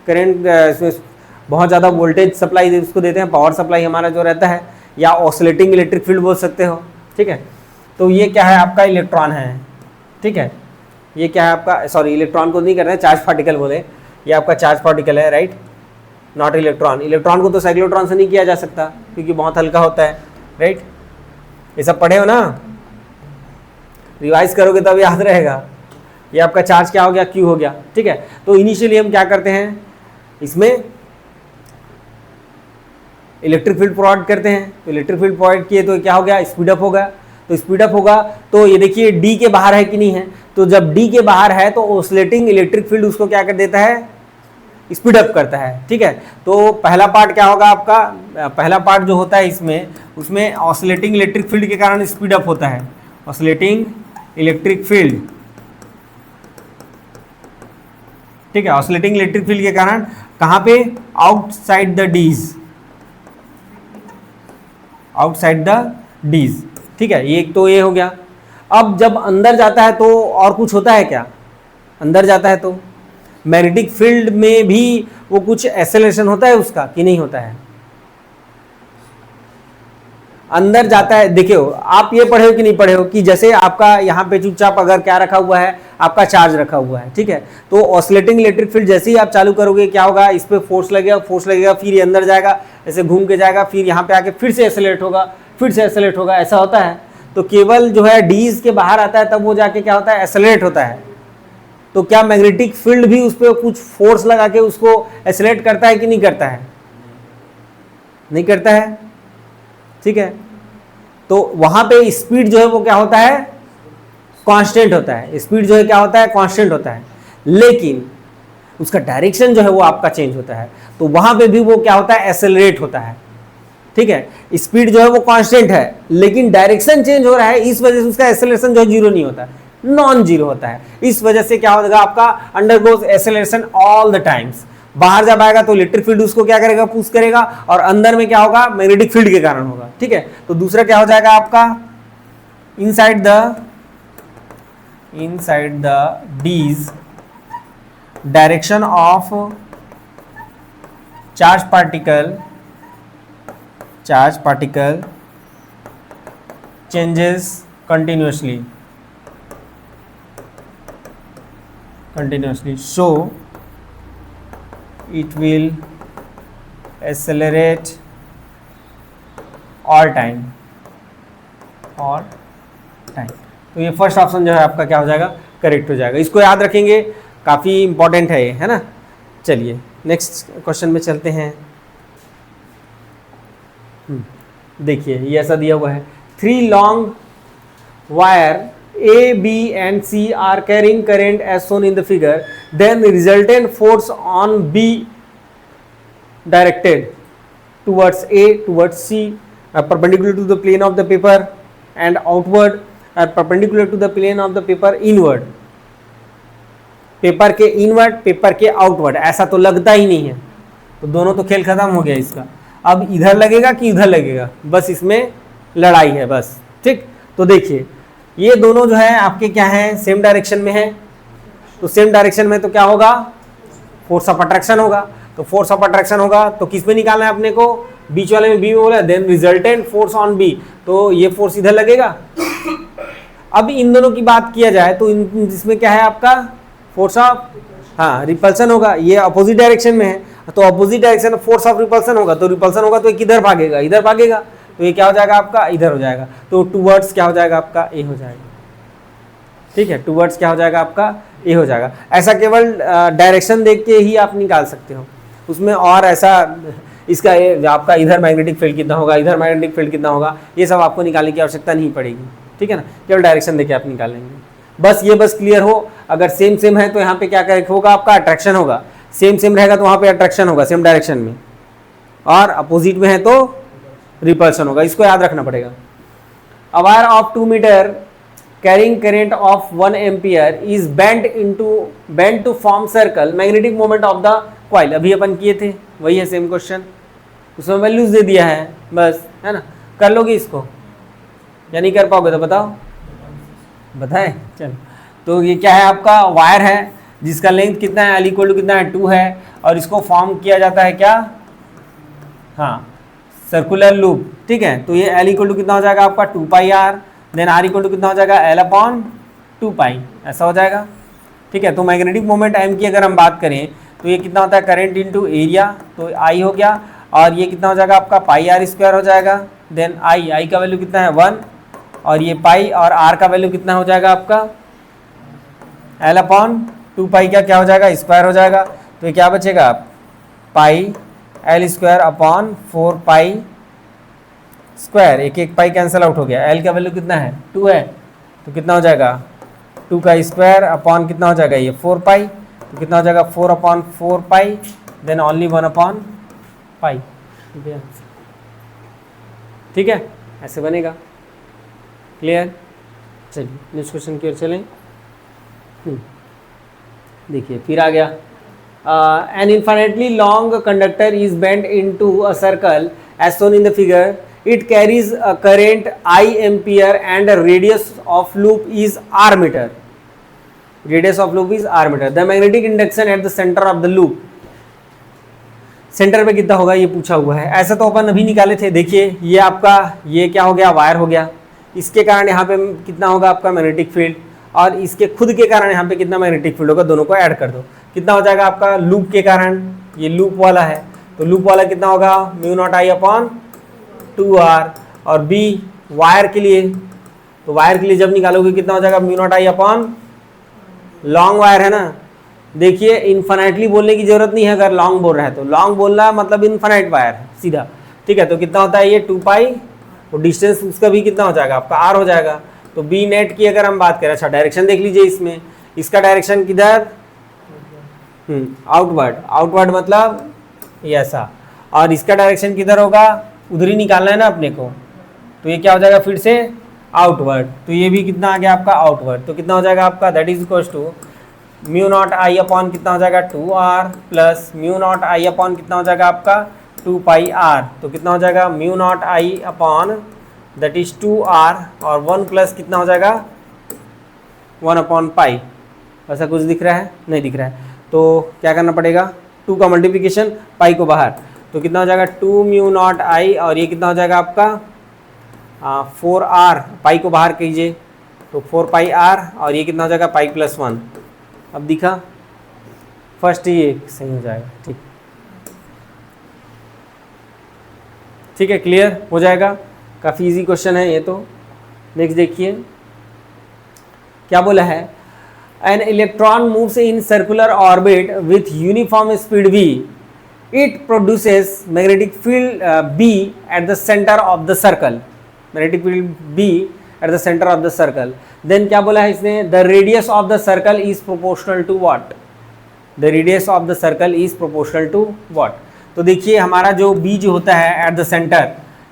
करंट, इसमें बहुत ज़्यादा वोल्टेज सप्लाई उसको देते हैं, पावर सप्लाई हमारा जो रहता है, या ऑसिलेटिंग इलेक्ट्रिक फील्ड बोल सकते हो। ठीक है, तो ये क्या है आपका, इलेक्ट्रॉन है। ठीक है, ये क्या है आपका, सॉरी इलेक्ट्रॉन को नहीं कर रहे हैं, चार्ज पार्टिकल बोले, ये आपका चार्ज पार्टिकल है, राइट, नॉट इलेक्ट्रॉन। इलेक्ट्रॉन को तो साइक्लोट्रॉन से नहीं किया जा सकता क्योंकि बहुत हल्का होता है, राइट। ये सब पढ़े हो ना, रिवाइज करोगे तब याद रहेगा। ये आपका चार्ज क्या हो गया, क्यू हो गया। ठीक है, तो इनिशियली हम क्या करते हैं, इसमें इलेक्ट्रिक फील्ड प्रोवाइड करते हैं, तो इलेक्ट्रिक फील्ड प्रोवाइड किए तो क्या हो गया, स्पीडअप होगा। तो स्पीडअप होगा तो ये देखिए डी के बाहर है कि नहीं है, तो जब डी के बाहर है तो ऑसिलेटिंग इलेक्ट्रिक फील्ड उसको क्या कर देता है, स्पीडअप करता है। ठीक है, तो पहला पार्ट क्या होगा आपका, पहला पार्ट जो होता है इसमें, उसमें ऑसिलेटिंग इलेक्ट्रिक फील्ड के कारण स्पीडअप होता है, ऑसिलेटिंग इलेक्ट्रिक फील्ड। ठीक है, ऑसिलेटिंग इलेक्ट्रिक फील्ड के कारण कहां पे, outside the dees, outside the dees. ठीक है, ये तो ये हो गया। अब जब अंदर जाता है तो और कुछ होता है क्या, अंदर जाता है तो मैग्नेटिक फील्ड में भी वो कुछ एक्सेलरेशन होता है उसका कि नहीं होता है, अंदर जाता है। देखियो आप ये पढ़े हो कि नहीं पढ़े हो कि जैसे आपका यहाँ पे चुपचाप अगर क्या रखा हुआ है, आपका चार्ज रखा हुआ है, ठीक है, तो ऑसिलेटिंग इलेक्ट्रिक फील्ड जैसे ही आप चालू करोगे क्या होगा, इस पे फोर्स लगेगा, फिर ये अंदर जाएगा, ऐसे घूम के जाएगा, फिर यहाँ पे आके फिर से एक्सेलरेट होगा, फिर से एक्सेलरेट होगा, ऐसा होता है। तो केवल जो है डीज के बाहर आता है तब वो जाके क्या होता है, एक्सेलरेट होता है। तो क्या मैग्नेटिक फील्ड भी उस पर कुछ फोर्स लगा के उसको एक्सेलरेट करता है कि नहीं करता है, नहीं करता है। ठीक है, तो वहां पे स्पीड जो है वो क्या होता है, कांस्टेंट होता है, स्पीड जो है क्या होता है, कांस्टेंट होता है, लेकिन उसका डायरेक्शन जो है वो आपका चेंज होता है, तो वहां पे भी वो क्या होता है, एक्सेलरेट होता है। ठीक है, स्पीड जो है वो कांस्टेंट है लेकिन डायरेक्शन चेंज हो रहा है, इस वजह से उसका एक्सेलरेशन जो है जीरो नहीं होता है, नॉन जीरो होता है। इस वजह से क्या होगा आपका, undergoes acceleration all the times. बाहर जब आएगा तो इलेक्ट्रिक फील्ड उसको क्या करेगा, पुश करेगा, और अंदर में क्या होगा, मैग्नेटिक फील्ड के कारण होगा। ठीक है, तो दूसरा क्या हो जाएगा आपका, inside the D's direction of charge particle changes continuously, so it will accelerate all time। तो ये फर्स्ट ऑप्शन जो है आपका क्या हो जाएगा, करेक्ट हो जाएगा। इसको याद रखेंगे, काफ़ी इंपॉर्टेंट है ये, है ना। चलिए नेक्स्ट क्वेश्चन में चलते हैं। देखिए ये ऐसा दिया हुआ है, 3 long wire A, B and C are carrying current as shown in the figure, then the resultant force on B directed towards A, towards C, perpendicular to the plane of the paper and outward, perpendicular to the plane of the paper inward। Paper के inward, paper के outward, ऐसा तो लगता ही नहीं है, तो दोनों तो खेल खत्म हो गया इसका। अब इधर लगेगा कि इधर लगेगा, बस इसमें लड़ाई है बस, ठीक। तो देखिए ये दोनों जो है आपके क्या है, सेम डायरेक्शन में है, तो सेम डायरेक्शन में तो क्या होगा, फोर्स ऑफ अट्रैक्शन होगा। तो फोर्स ऑफ अट्रैक्शन होगा तो किस में निकालना है अपने को, बीच वाले में बी में बोला, then resultant force on B, तो ये फोर्स इधर लगेगा। अब इन दोनों की बात किया जाए तो इसमें क्या है आपका, फोर्स ऑफ रिपल्सन होगा, ये अपोजिट डायरेक्शन में है, तो अपोजिट डायरेक्शन में फोर्स ऑफ रिपल्सन होगा, तो रिपल्सन होगा तो किधर भागेगा, इधर भागेगा, तो ये क्या हो जाएगा आपका, इधर हो जाएगा। तो टूवर्ड्स क्या हो जाएगा आपका, ए हो जाएगा, ठीक है। टूवर्ड्स क्या हो जाएगा आपका, ए हो जाएगा। ऐसा केवल डायरेक्शन देख के ही आप निकाल सकते हो, उसमें और ऐसा इसका आपका इधर मैग्नेटिक फील्ड कितना होगा, इधर मैग्नेटिक फील्ड कितना होगा, ये सब आपको निकालने की आवश्यकता नहीं पड़ेगी, ठीक है ना। केवल डायरेक्शन देके आप निकालेंगे, बस ये बस क्लियर हो। अगर सेम सेम है तो यहाँ पे क्या होगा आपका, अट्रैक्शन होगा, सेम सेम रहेगा तो वहाँ पे अट्रैक्शन होगा सेम डायरेक्शन में, और अपोजिट में है तो रिपल्सन होगा, इसको याद रखना पड़ेगा। A wire of 2 meter carrying current of 1 ampere is bent to form circle, magnetic moment of the coil, अभी अपन किए थे, वही है सेम क्वेश्चन, उसमें वैल्यूज दे दिया है बस, है ना। कर लोगे इसको या नहीं कर पाओगे तो बताओ, बताएं। चलो, तो ये क्या है आपका, वायर है जिसका लेंथ कितना है, L इक्वल टू कितना है, 2 है, और इसको फॉर्म किया जाता है क्या, हाँ, सर्कुलर लूप, ठीक है। तो ये L इक्वल टू कितना हो जाएगा आपका 2 pi R, then R equal to कितना हो जाएगा L अपॉन 2 पाई, ऐसा हो जाएगा, ठीक है। तो मैग्नेटिक मोमेंट M की अगर हम बात करें तो ये कितना होता है, करंट इनटू एरिया, तो I हो गया, और ये कितना हो जाएगा आपका पाई आर स्क्वायर हो जाएगा, देन I का वैल्यू कितना है 1, और ये पाई, और R का वैल्यू कितना हो जाएगा आपका L अपॉन 2 पाई का क्या हो जाएगा, स्क्वायर हो जाएगा। तो ये क्या बचेगा, पाई L square upon 4 pi square, एक पाई कैंसिल आउट हो गया, L का वैल्यू कितना है 2 है, तो कितना हो जाएगा 2 का स्क्वायर अपॉन कितना हो जाएगा ये 4 पाई, तो कितना हो जाएगा 4 अपॉन 4 पाई, देन ओनली 1 अपॉन पाई, ठीक है, ऐसे बनेगा। क्लियर, चलिए नेक्स्ट क्वेश्चन की ओर चलें। देखिए फिर आ गया, an infinitely long conductor is bent into a circle as shown in the figure, it carries a current I ampere and a radius of loop is r meter, the magnetic induction at the center of the loop, centre पे कितना होगा ये पूछा हुआ है। ऐसा तो अपन अभी निकाले थे, देखिए ये आपका ये क्या हो गया, वायर हो गया, इसके कारण यहाँ पे कितना होगा आपका मैग्नेटिक फील्ड, और इसके खुद के कारण यहाँ पे कितना मैग्नेटिक फील्ड होगा, दोनों को ऐड कर दो, कितना हो जाएगा आपका, लूप के कारण, ये लूप वाला है तो लूप वाला कितना होगा, mu naught I upon 2r, और B वायर के लिए, तो वायर के लिए जब निकालोगे कितना हो जाएगा, mu naught I upon, long wire है ना, देखिए इन्फिनाइटली बोलने की जरूरत नहीं है, अगर लॉन्ग बोल रहा है तो लॉन्ग बोलना मतलब इन्फिनाइट वायर है सीधा, ठीक है। तो कितना होता है ये 2 पाई, और डिस्टेंस उसका भी कितना हो जाएगा आपका r हो जाएगा। तो बी नेट की अगर हम बात करें, अच्छा डायरेक्शन देख लीजिए इसमें, इसका डायरेक्शन किधर, आउटवर्ड मतलब ये ऐसा, और इसका डायरेक्शन किधर होगा, उधर ही निकालना है ना अपने को, तो ये क्या हो जाएगा फिर से आउटवर्ड, तो ये भी कितना आ गया आपका आउटवर्ड, तो कितना हो जाएगा आपका, that is equals to mu naught I upon कितना हो जाएगा 2r plus mu naught I upon कितना हो जाएगा आपका 2 पाई r, तो कितना हो जाएगा mu naught I upon that is 2r और 1 प्लस कितना हो जाएगा 1/पाई। ऐसा कुछ दिख रहा है? नहीं दिख रहा है। तो क्या करना पड़ेगा, 2 का मल्टीप्लिकेशन, पाई को बाहर, तो कितना हो जाएगा 2 म्यू नॉट आई, और ये कितना हो जाएगा आपका 4r, पाई को बाहर कीजिए तो 4 पाई r, और ये कितना हो जाएगा पाई प्लस 1। अब दिखा फर्स्ट ये सही हो जाएगा। ठीक, ठीक है, क्लियर हो जाएगा। काफ़ी इजी क्वेश्चन है ये तो। नेक्स्ट देखिए क्या बोला है, an electron moves in circular orbit with uniform speed v, it produces magnetic field B at the center of the circle, magnetic field B at the center of the circle, then क्या बोला है इसने, the radius of the circle is proportional to what, the radius of the circle is proportional to what। तो देखिए हमारा जो B जो होता है at the center,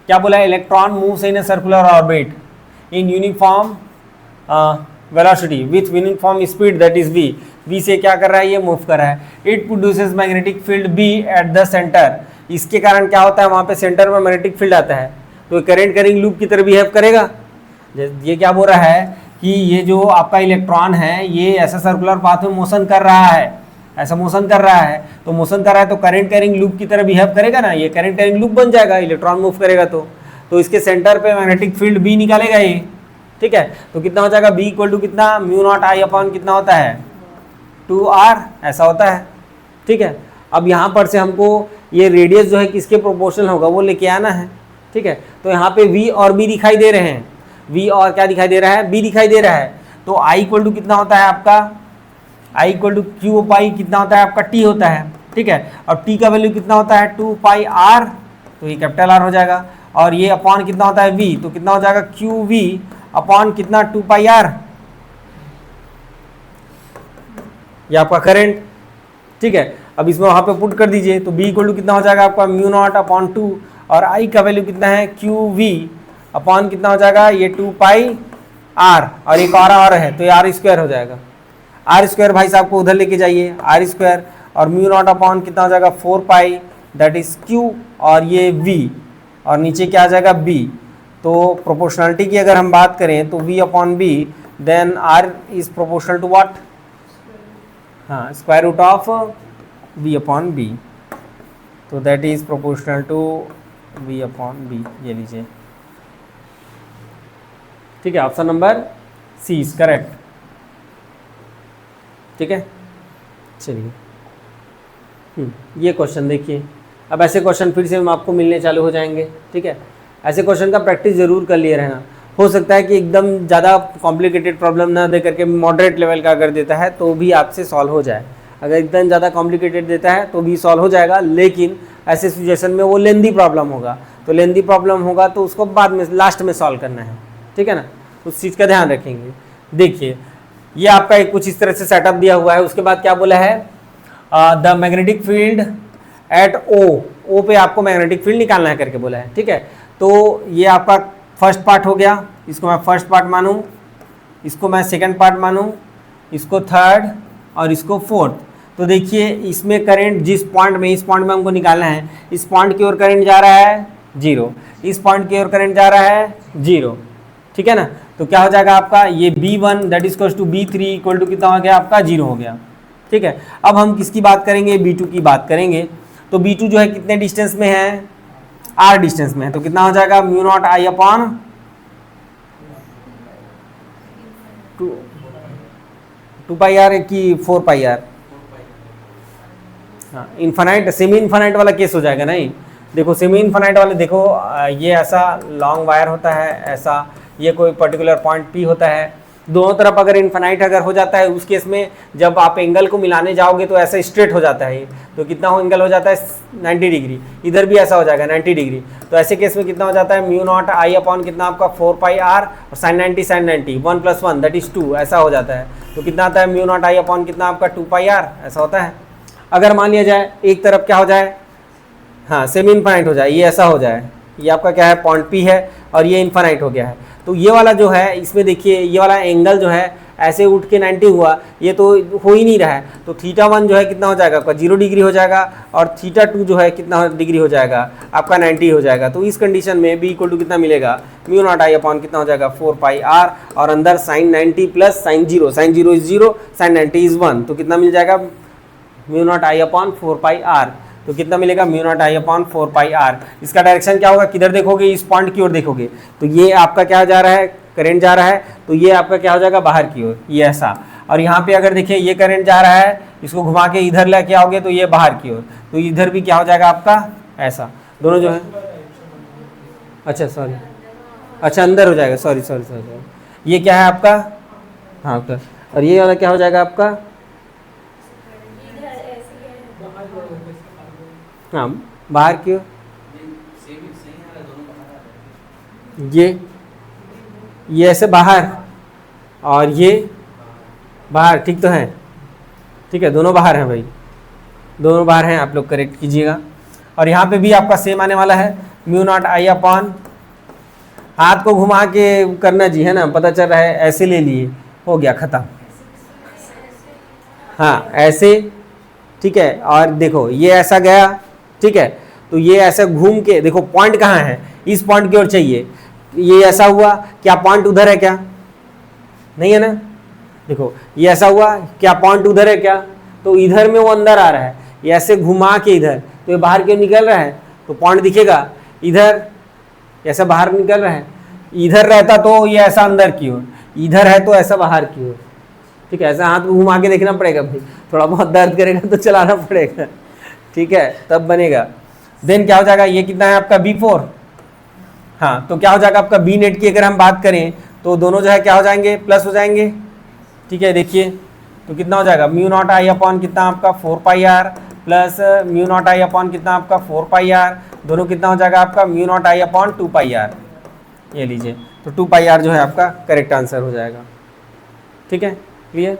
क्या बोला है, electron moves in a circular orbit in uniform velocity with uniform speed that is v, v से क्या कर रहा है, ये मूव कर रहा है। It produces magnetic field b eight the centre, इसके कारण क्या होता है, वहाँ पे सेंटर में मैग्नेटिक फील्ड आता है, तो करंट कैरिंग लूप की तरह बिहेव करेगा। ये क्या बोल रहा है कि ये जो आपका इलेक्ट्रॉन है ये ऐसा सर्कुलर पाथ में मोशन कर रहा है, ऐसा मोशन कर रहा है, तो मोशन कर रहा है तो करंट कैरिंग लूप की तरह बिहेव करेगा ना, ये करंट कैरिंग लूप बन जाएगा, इलेक्ट्रॉन मूव करेगा तो इसके सेंटर पे मैग्नेटिक फील्ड b निकालेगा ये। ठीक है, तो कितना हो जाएगा b इक्वल टू कितना म्यू नॉट आई अपॉन कितना होता है 2r, ऐसा होता है। ठीक है, अब यहाँ पर से हमको ये रेडियस जो है किसके प्रोपोर्शनल होगा वो लेके आना है। ठीक है, तो यहाँ पे v और b दिखाई दे रहे हैं, v और क्या दिखाई दे रहा है, b दिखाई दे रहा है, तो i इक्वल टू कितना होता है आपका, i इक्वल टू क्यू पाई कितना होता है आपका t होता है। ठीक है, और t का वैल्यू कितना होता है 2 पाई r, तो ये कैपिटल R हो जाएगा, और ये अपॉन कितना होता है v, तो कितना हो जाएगा क्यू वी अपॉन कितना 2 पाई r, ये आपका करंट। ठीक है, अब इसमें वहाँ पे पुट कर दीजिए, तो b इक्वल टू कितना हो जाएगा आपका म्यू नॉट अपॉन 2, और i का वैल्यू कितना है क्यू वी अपॉन कितना हो जाएगा ये 2 पाई r, और एक और है तो ये r स्क्वायर हो जाएगा। r स्क्वायर भाई साहब को उधर लेके जाइए, r स्क्वायर, और म्यू नॉट अपॉन कितना हो जाएगा 4 पाई दैट इज q, और ये v, और नीचे क्या आ जाएगा b। तो प्रोपोर्शनलिटी की अगर हम बात करें तो v upon b, then r is proportional to what, हाँ square root of v upon b, तो that is proportional to v upon b, ये लीजिए। ठीक है, option number C is correct. ठीक है, चलिए ये क्वेश्चन देखिए। अब ऐसे क्वेश्चन फिर से हम आपको मिलने चालू हो जाएंगे। ठीक है, ऐसे क्वेश्चन का प्रैक्टिस जरूर कर लिए रहना। हो सकता है कि एकदम ज़्यादा कॉम्प्लिकेटेड प्रॉब्लम ना दे करके मॉडरेट लेवल का अगर देता है तो भी आपसे सॉल्व हो जाए, अगर एकदम ज़्यादा कॉम्प्लिकेटेड देता है तो भी सॉल्व हो जाएगा, लेकिन ऐसे सिचुएशन में वो लेंदी प्रॉब्लम होगा, तो लेंदी प्रॉब्लम होगा तो उसको बाद में लास्ट में सॉल्व करना है। ठीक है ना, उस चीज़ का ध्यान रखेंगे। देखिए ये आपका एक कुछ इस तरह से सेटअप दिया हुआ है। उसके बाद क्या बोला है, द मैग्नेटिक फील्ड एट ओ पे आपको मैग्नेटिक फील्ड निकालना है करके बोला है। ठीक है, तो ये आपका फर्स्ट पार्ट हो गया, इसको मैं फर्स्ट पार्ट मानूँ, इसको मैं सेकंड पार्ट मानूँ, इसको थर्ड और इसको फोर्थ। तो देखिए इसमें करंट जिस पॉइंट में, इस पॉइंट में हमको निकालना है, इस पॉइंट की ओर करंट जा रहा है 0, इस पॉइंट की ओर करंट जा रहा है 0। ठीक है ना, तो क्या हो जाएगा आपका ये B1 that is equal to B3 equal to कितना हो गया आपका 0 हो गया। ठीक है, अब हम किसकी बात करेंगे, B2 की बात करेंगे। तो B2 जो है कितने डिस्टेंस में है, R डिस्टेंस में है, तो कितना हो जाएगा mu naught I upon 2 pi R की 4 पाई आर। हाँ, इन्फानाइट सेमी इन्फानाइट वाला केस हो जाएगा। नहीं देखो सेमी इन्फानाइट वाले, देखो ये ऐसा लॉन्ग वायर होता है, ऐसा ये कोई पर्टिकुलर पॉइंट P होता है, दोनों तरफ अगर इन्फानाइट अगर हो जाता है उस केस में जब आप एंगल को मिलाने जाओगे तो ऐसा स्ट्रेट हो जाता है, तो कितना हो एंगल हो जाता है 90 डिग्री, इधर भी ऐसा हो जाएगा 90 डिग्री। तो ऐसे केस में कितना हो जाता है म्यू नॉट आई अपॉन कितना आपका 4 पाई आर और साइन 90 1 + 1 दैट इज 2, ऐसा हो जाता है। तो कितना आता है म्यू नॉट आई अपॉन कितना आपका 2 पाई आर, ऐसा होता है। अगर मान लिया जाए एक तरफ क्या हो जाए, हाँ सेमी इन्फानाइट हो जाए, ये ऐसा हो जाए, ये आपका क्या है पॉइंट P है और ये इन्फानाइट हो गया है, तो ये वाला जो है इसमें देखिए ये वाला एंगल जो है ऐसे उठ के 90 हुआ, ये तो हो ही नहीं रहा है, तो θ1 जो है कितना हो जाएगा आपका 0 डिग्री हो जाएगा, और θ2 जो है कितना डिग्री हो जाएगा आपका 90 हो जाएगा। तो इस कंडीशन में b इक्वल टू कितना मिलेगा, म्यू नॉट आई अपॉन कितना हो जाएगा 4 पाई r, और अंदर sine 90 plus sine 0, sine 0 is 0, sine 90 is 1, तो कितना मिल जाएगा mu naught I upon 4 pi r। तो कितना मिलेगा mu naught I upon 4 pi r। इसका डायरेक्शन क्या होगा, किधर देखोगे, इस पॉइंट की ओर देखोगे, तो ये आपका क्या जा रहा है, करंट जा रहा है, तो ये आपका क्या हो जाएगा बाहर की ओर, ये ऐसा। और यहाँ पे अगर देखिए ये करंट जा रहा है, इसको घुमा के इधर लेके आओगे तो ये बाहर की ओर, तो इधर भी क्या हो जाएगा आपका ऐसा, दोनों जो है, अच्छा सॉरी, अच्छा अंदर हो जाएगा, सॉरी सॉरी सॉरी, ये क्या है आपका, हाँ तो, और ये वाला क्या हो जाएगा आपका, हाँ बाहर की ओर, ये ऐसे बाहर और ये बाहर, ठीक तो है, ठीक है, दोनों बाहर हैं भाई, दोनों बाहर हैं, आप लोग करेक्ट कीजिएगा। और यहाँ पे भी आपका सेम आने वाला है, म्यू नॉट आई अपॉन, हाथ को घुमा के करना जी, है ना, पता चल रहा है, ऐसे ले लिए, हो गया ख़त्म, हाँ ऐसे, ठीक है, और देखो ये ऐसा गया, ठीक है, तो ये ऐसा घूम के देखो पॉइंट कहाँ है, इस पॉइंट की ओर चाहिए, ये ऐसा हुआ, क्या पॉइंट उधर है क्या, नहीं है ना, देखो ये ऐसा हुआ, क्या पॉइंट उधर है क्या, तो इधर में वो अंदर आ रहा है, ये ऐसे घुमा के इधर, तो ये बाहर क्यों निकल रहा है, तो पॉइंट दिखेगा इधर, ऐसा बाहर निकल रहा है, इधर रहता तो ये ऐसा अंदर की ओर, इधर है तो ऐसा बाहर की ओर, ठीक है, ऐसा हाथ को घुमा के देखना पड़ेगा भाई, थोड़ा बहुत दर्द करेगा तो चलाना पड़ेगा, ठीक है, तब बनेगा। देन क्या हो जाएगा, ये कितना है आपका B4, हाँ तो क्या हो जाएगा आपका बी नेट की अगर हम बात करें तो दोनों जो है क्या हो जाएंगे, प्लस हो जाएंगे, ठीक है, देखिए तो कितना हो जाएगा म्यू नॉट आई अपॉन कितना आपका 4 pi r plus mu naught I upon कितना आपका 4 पाई r, दोनों कितना हो जाएगा आपका mu naught I upon 2 pi r, ये लीजिए, तो 2 पाई r जो है आपका करेक्ट आंसर हो जाएगा, ठीक है, क्लियर।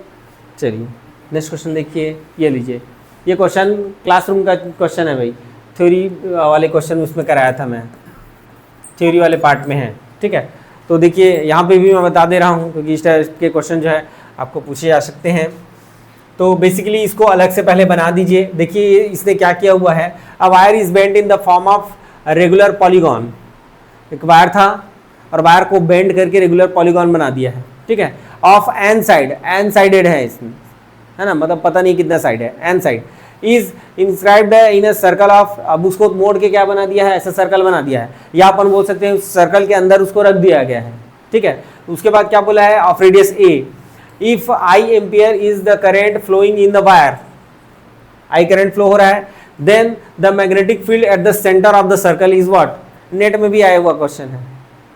चलिए नेक्स्ट क्वेश्चन देखिए, ये लीजिए, ये क्वेश्चन क्लासरूम का क्वेश्चन है भाई, थ्योरी वाले क्वेश्चन उसमें कराया था मैं, थ्योरी वाले पार्ट में है, ठीक है। तो देखिए यहाँ पे भी मैं बता दे रहा हूँ क्योंकि इस टाइप के क्वेश्चन जो है आपको पूछे जा सकते हैं। तो बेसिकली इसको अलग से पहले बना दीजिए। देखिए इसने क्या किया हुआ है, a wire is bend in the form of regular polygon, एक वायर था और वायर को बेंड करके रेगुलर पॉलीगॉन बना दिया है, ठीक है, of N side, N sided है इसमें, है ना, मतलब पता नहीं कितना साइड है, N side is inscribed in a circle of, अब उसको मोड़ के क्या बना दिया है, ऐसा सर्कल बना दिया है, या अपन बोल सकते हैं उस सर्कल के अंदर उसको रख दिया गया है, ठीक है। उसके बाद क्या बोला है, of radius A, if I ampere is the current flowing in the wire, I current flow हो रहा है, then the magnetic field at the centre of the circle is what, net में भी आया हुआ क्वेश्चन है,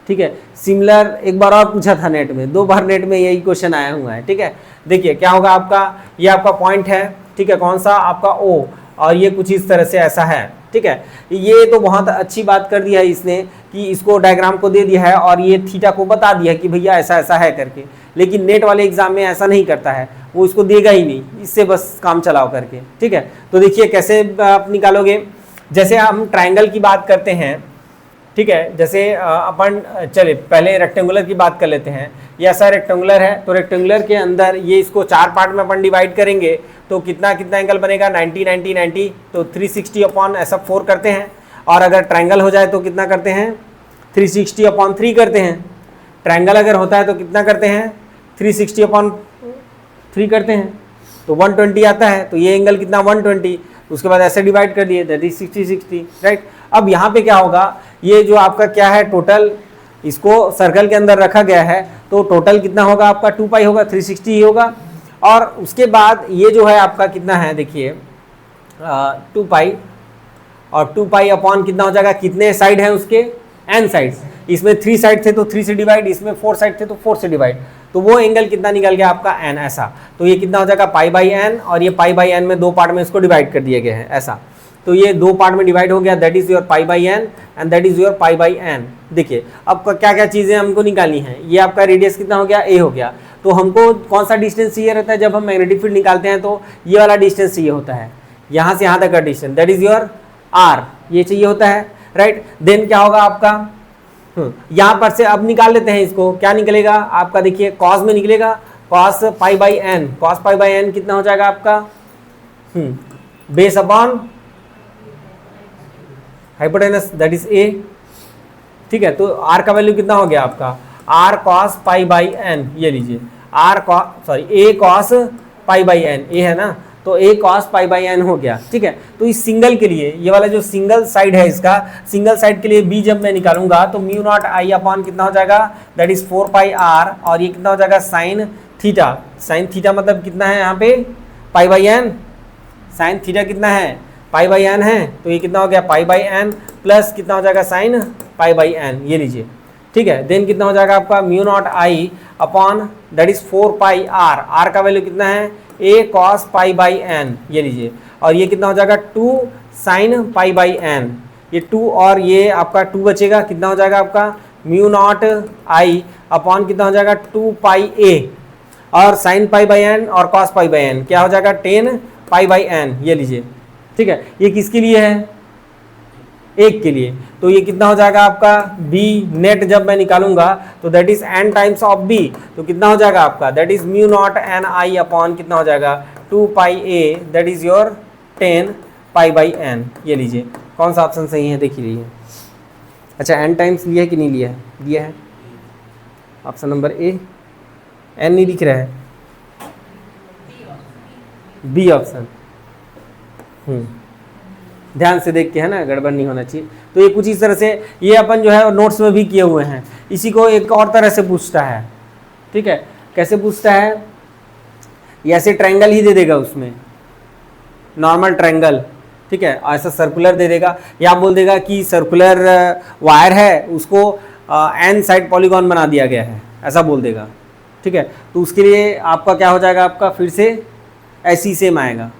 ठीक है, सिमिलर एक बार और पूछा था नेट में, 2 बार नेट में यही क्वेश्चन आया हुआ है, ठीक है। देखिए क्या होगा आपका, ये आपका पॉइंट है, ठीक है, कौन सा आपका ओ, और ये कुछ इस तरह से ऐसा है, ठीक है। ये तो बहुत अच्छी बात कर दिया है इसने कि इसको डायग्राम को दे दिया है और ये थीटा को बता दिया कि भैया ऐसा ऐसा है करके, लेकिन नेट वाले एग्जाम में ऐसा नहीं करता है, वो इसको देगा ही नहीं, इससे बस काम चलाओ करके, ठीक है। तो देखिए कैसे आप निकालोगे, जैसे हम ट्राइंगल की बात करते हैं, ठीक है, जैसे अपन चले पहले रेक्टेंगुलर की बात कर लेते हैं, ये ऐसा रेक्टेंगुलर है, तो रेक्टेंगुलर के अंदर ये इसको 4 पार्ट में अपन डिवाइड करेंगे तो कितना कितना एंगल बनेगा, 90 90 90, तो 360 अपॉन ऐसा 4 करते हैं, और अगर ट्रायंगल हो जाए तो कितना करते हैं, 360 अपॉन 3 करते हैं, ट्रायंगल अगर होता है तो कितना करते हैं, 360 अपॉन 3 करते हैं, तो 120 आता है, तो ये एंगल कितना 120, उसके बाद ऐसे डिवाइड कर दिए, दैट इज 60 60, राइट। अब यहाँ पे क्या होगा, ये जो आपका क्या है टोटल, इसको सर्कल के अंदर रखा गया है, तो टोटल कितना होगा आपका 2 पाई होगा, 360 ही होगा, और उसके बाद ये जो है आपका कितना है, देखिए 2 पाई, और 2 पाई अपॉन कितना हो जाएगा, कितने साइड हैं उसके, n साइड, इसमें 3 साइड थे तो 3 से डिवाइड, इसमें 4 साइड थे तो 4 से डिवाइड, तो वो एंगल कितना निकल गया आपका n, ऐसा, तो ये कितना हो जाएगा पाई बाई n, और ये पाई बाई n में 2 पार्ट में इसको डिवाइड कर दिए गए हैं, ऐसा, तो ये 2 पार्ट में डिवाइड हो गया, that is your pi by n and that is your pi by n। देखिए अब क्या क्या चीज़ें हमको निकालनी है, ये आपका रेडियस कितना हो गया, a हो गया, तो हमको कौन सा डिस्टेंस चाहिए रहता है जब हम मैग्नेटिक फील्ड निकालते हैं, तो ये वाला डिस्टेंस चाहिए होता है, यहाँ से यहाँ तक का distance, that is your r, ये चाहिए होता है, राइट। देन क्या होगा आपका, यहाँ पर से अब निकाल लेते हैं इसको, क्या निकलेगा आपका, देखिए कॉस में निकलेगा, cos pi by N, cos pi by N कितना हो जाएगा आपका base upon hypotenuse that is A. ठीक है, तो आर का वैल्यू कितना हो गया आपका R cos pi by N, ये लीजिए A cos pi by N, A है ना, तो A cos pi by N हो गया। ठीक है, तो इस सिंगल के लिए ये वाला जो सिंगल साइड है इसका, सिंगल साइड के लिए बी जब मैं निकालूंगा तो म्यू नॉट आई अपॉन कितना हो जाएगा दैट इज 4 पाई आर, और ये कितना हो जाएगा साइन थीटा। साइन थीटा मतलब कितना है यहाँ पे pi by N, sine theta कितना है पाई बाई एन है, तो ये कितना हो गया पाई बाई एन प्लस कितना हो जाएगा साइन पाई बाई एन, ये लीजिए। ठीक है, देन कितना हो जाएगा आपका mu naught I upon that is 4 pi R, R का वैल्यू कितना है A cos pi by N, ये लीजिए, और ये कितना हो जाएगा 2 साइन पाई बाई एन, ये 2 और ये आपका 2 बचेगा, कितना हो जाएगा आपका म्यू नॉट आई अपॉन कितना हो जाएगा 2 पाई ए, और साइन पाई बाई एन और कॉस पाई बाई एन क्या हो जाएगा 10 पाई बाई एन, ये लीजिए। ठीक है, ये किसके लिए है एक के लिए, तो ये कितना हो जाएगा आपका b नेट जब मैं निकालूंगा तो that is n times of b, तो कितना हो जाएगा आपका that is mu not an I upon कितना हो जाएगा 2 पाई a that is your 10 pi by n, ये लीजिए। कौन सा ऑप्शन सही है देख लीजिए। अच्छा n टाइम्स लिया है कि नहीं लिया है, लिया है, ऑप्शन नंबर ए, n नहीं दिख रहा है, बी ऑप्शन। ध्यान से देख के है ना, गड़बड़ नहीं होना चाहिए। तो ये कुछ इस तरह से ये अपन जो है नोट्स में भी किए हुए हैं। इसी को एक और तरह से पूछता है। ठीक है, कैसे पूछता है, ये ऐसे ट्रायंगल ही दे देगा उसमें, नॉर्मल ट्रायंगल। ठीक है, ऐसा सर्कुलर दे देगा, या बोल देगा कि सर्कुलर वायर है उसको एन साइड पॉलीगॉन बना दिया गया है, ऐसा बोल देगा। ठीक है, तो उसके लिए आपका क्या हो जाएगा, आपका फिर से ऐसी सेम आएगा।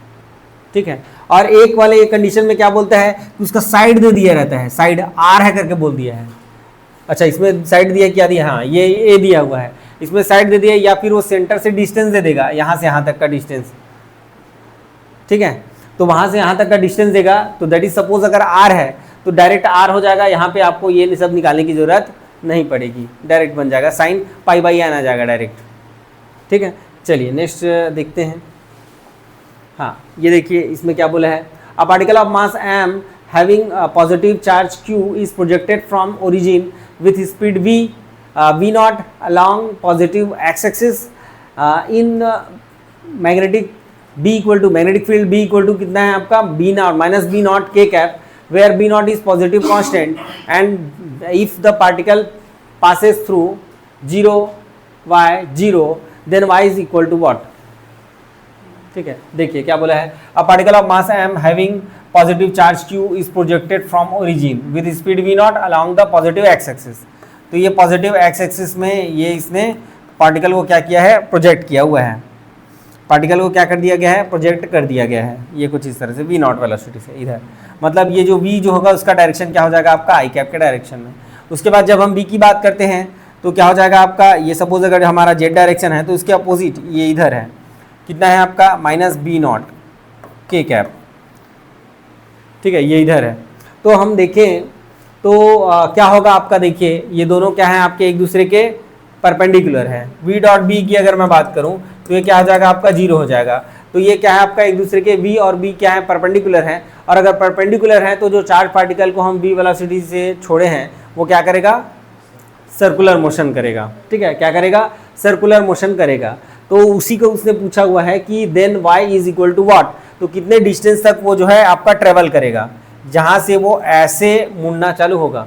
ठीक है, और एक वाले एक कंडीशन में क्या बोलता है कि उसका साइड दे दिया रहता है, साइड आर है करके बोल दिया है। अच्छा, इसमें साइड दिया क्या दिया, हाँ ये ए दिया हुआ है, इसमें साइड दे दिया, या फिर वो सेंटर से डिस्टेंस दे देगा, यहाँ से यहाँ तक का डिस्टेंस। ठीक है, तो वहाँ से यहाँ तक का डिस्टेंस देगा, तो दैट इज सपोज अगर आर है तो डायरेक्ट आर हो जाएगा, यहाँ पे आपको ये सब निकालने की जरूरत नहीं पड़ेगी, डायरेक्ट बन जाएगा, साइन पाई बाई एन आ जाएगा डायरेक्ट। ठीक है, चलिए नेक्स्ट देखते हैं। हाँ, ये देखिए इसमें क्या बोला है, a particle of mass m having a positive charge q is projected from origin with speed v naught along positive x-axis in magnetic b equal to magnetic field b equal to कितना है आपका b naught minus b naught k cap, where b naught is positive constant and if the particle passes through 0 y 0 then y is equal to what। ठीक है, देखिए क्या बोला है, a particle of mass m having positive charge q is projected from origin with speed v not along the positive x axis. तो ये positive x axis में ये इसने पार्टिकल को क्या किया है, प्रोजेक्ट किया हुआ है, पार्टिकल को क्या कर दिया गया है, प्रोजेक्ट कर दिया गया है। ये कुछ इस तरह से v नॉट वेलोसिटी से इधर, मतलब ये जो v जो होगा उसका डायरेक्शन क्या हो जाएगा आपका आई कैप के डायरेक्शन में। उसके बाद जब हम v की बात करते हैं तो क्या हो जाएगा आपका, ये सपोज अगर हमारा z डायरेक्शन है तो इसके अपोजिट ये इधर है, कितना है आपका माइनस बी नॉट के कैप। ठीक है, ये इधर है। तो हम देखें तो क्या होगा आपका, देखिए ये दोनों क्या है आपके एक दूसरे के परपेंडिकुलर है। v डॉट बी की अगर मैं बात करूं तो ये क्या हो जाएगा आपका 0 हो जाएगा। तो ये क्या है आपका एक दूसरे के v और b क्या है परपेंडिकुलर है, और अगर परपेंडिकुलर है तो जो चार्ज पार्टिकल को हम v वेलोसिटी से छोड़े हैं वो क्या करेगा, सर्कुलर मोशन करेगा। ठीक है, क्या करेगा, सर्कुलर मोशन करेगा। तो उसी को उसने पूछा हुआ है कि then y is equal to what, तो कितने डिस्टेंस तक वो जो है आपका ट्रेवल करेगा, जहां से वो ऐसे मुड़ना चालू होगा,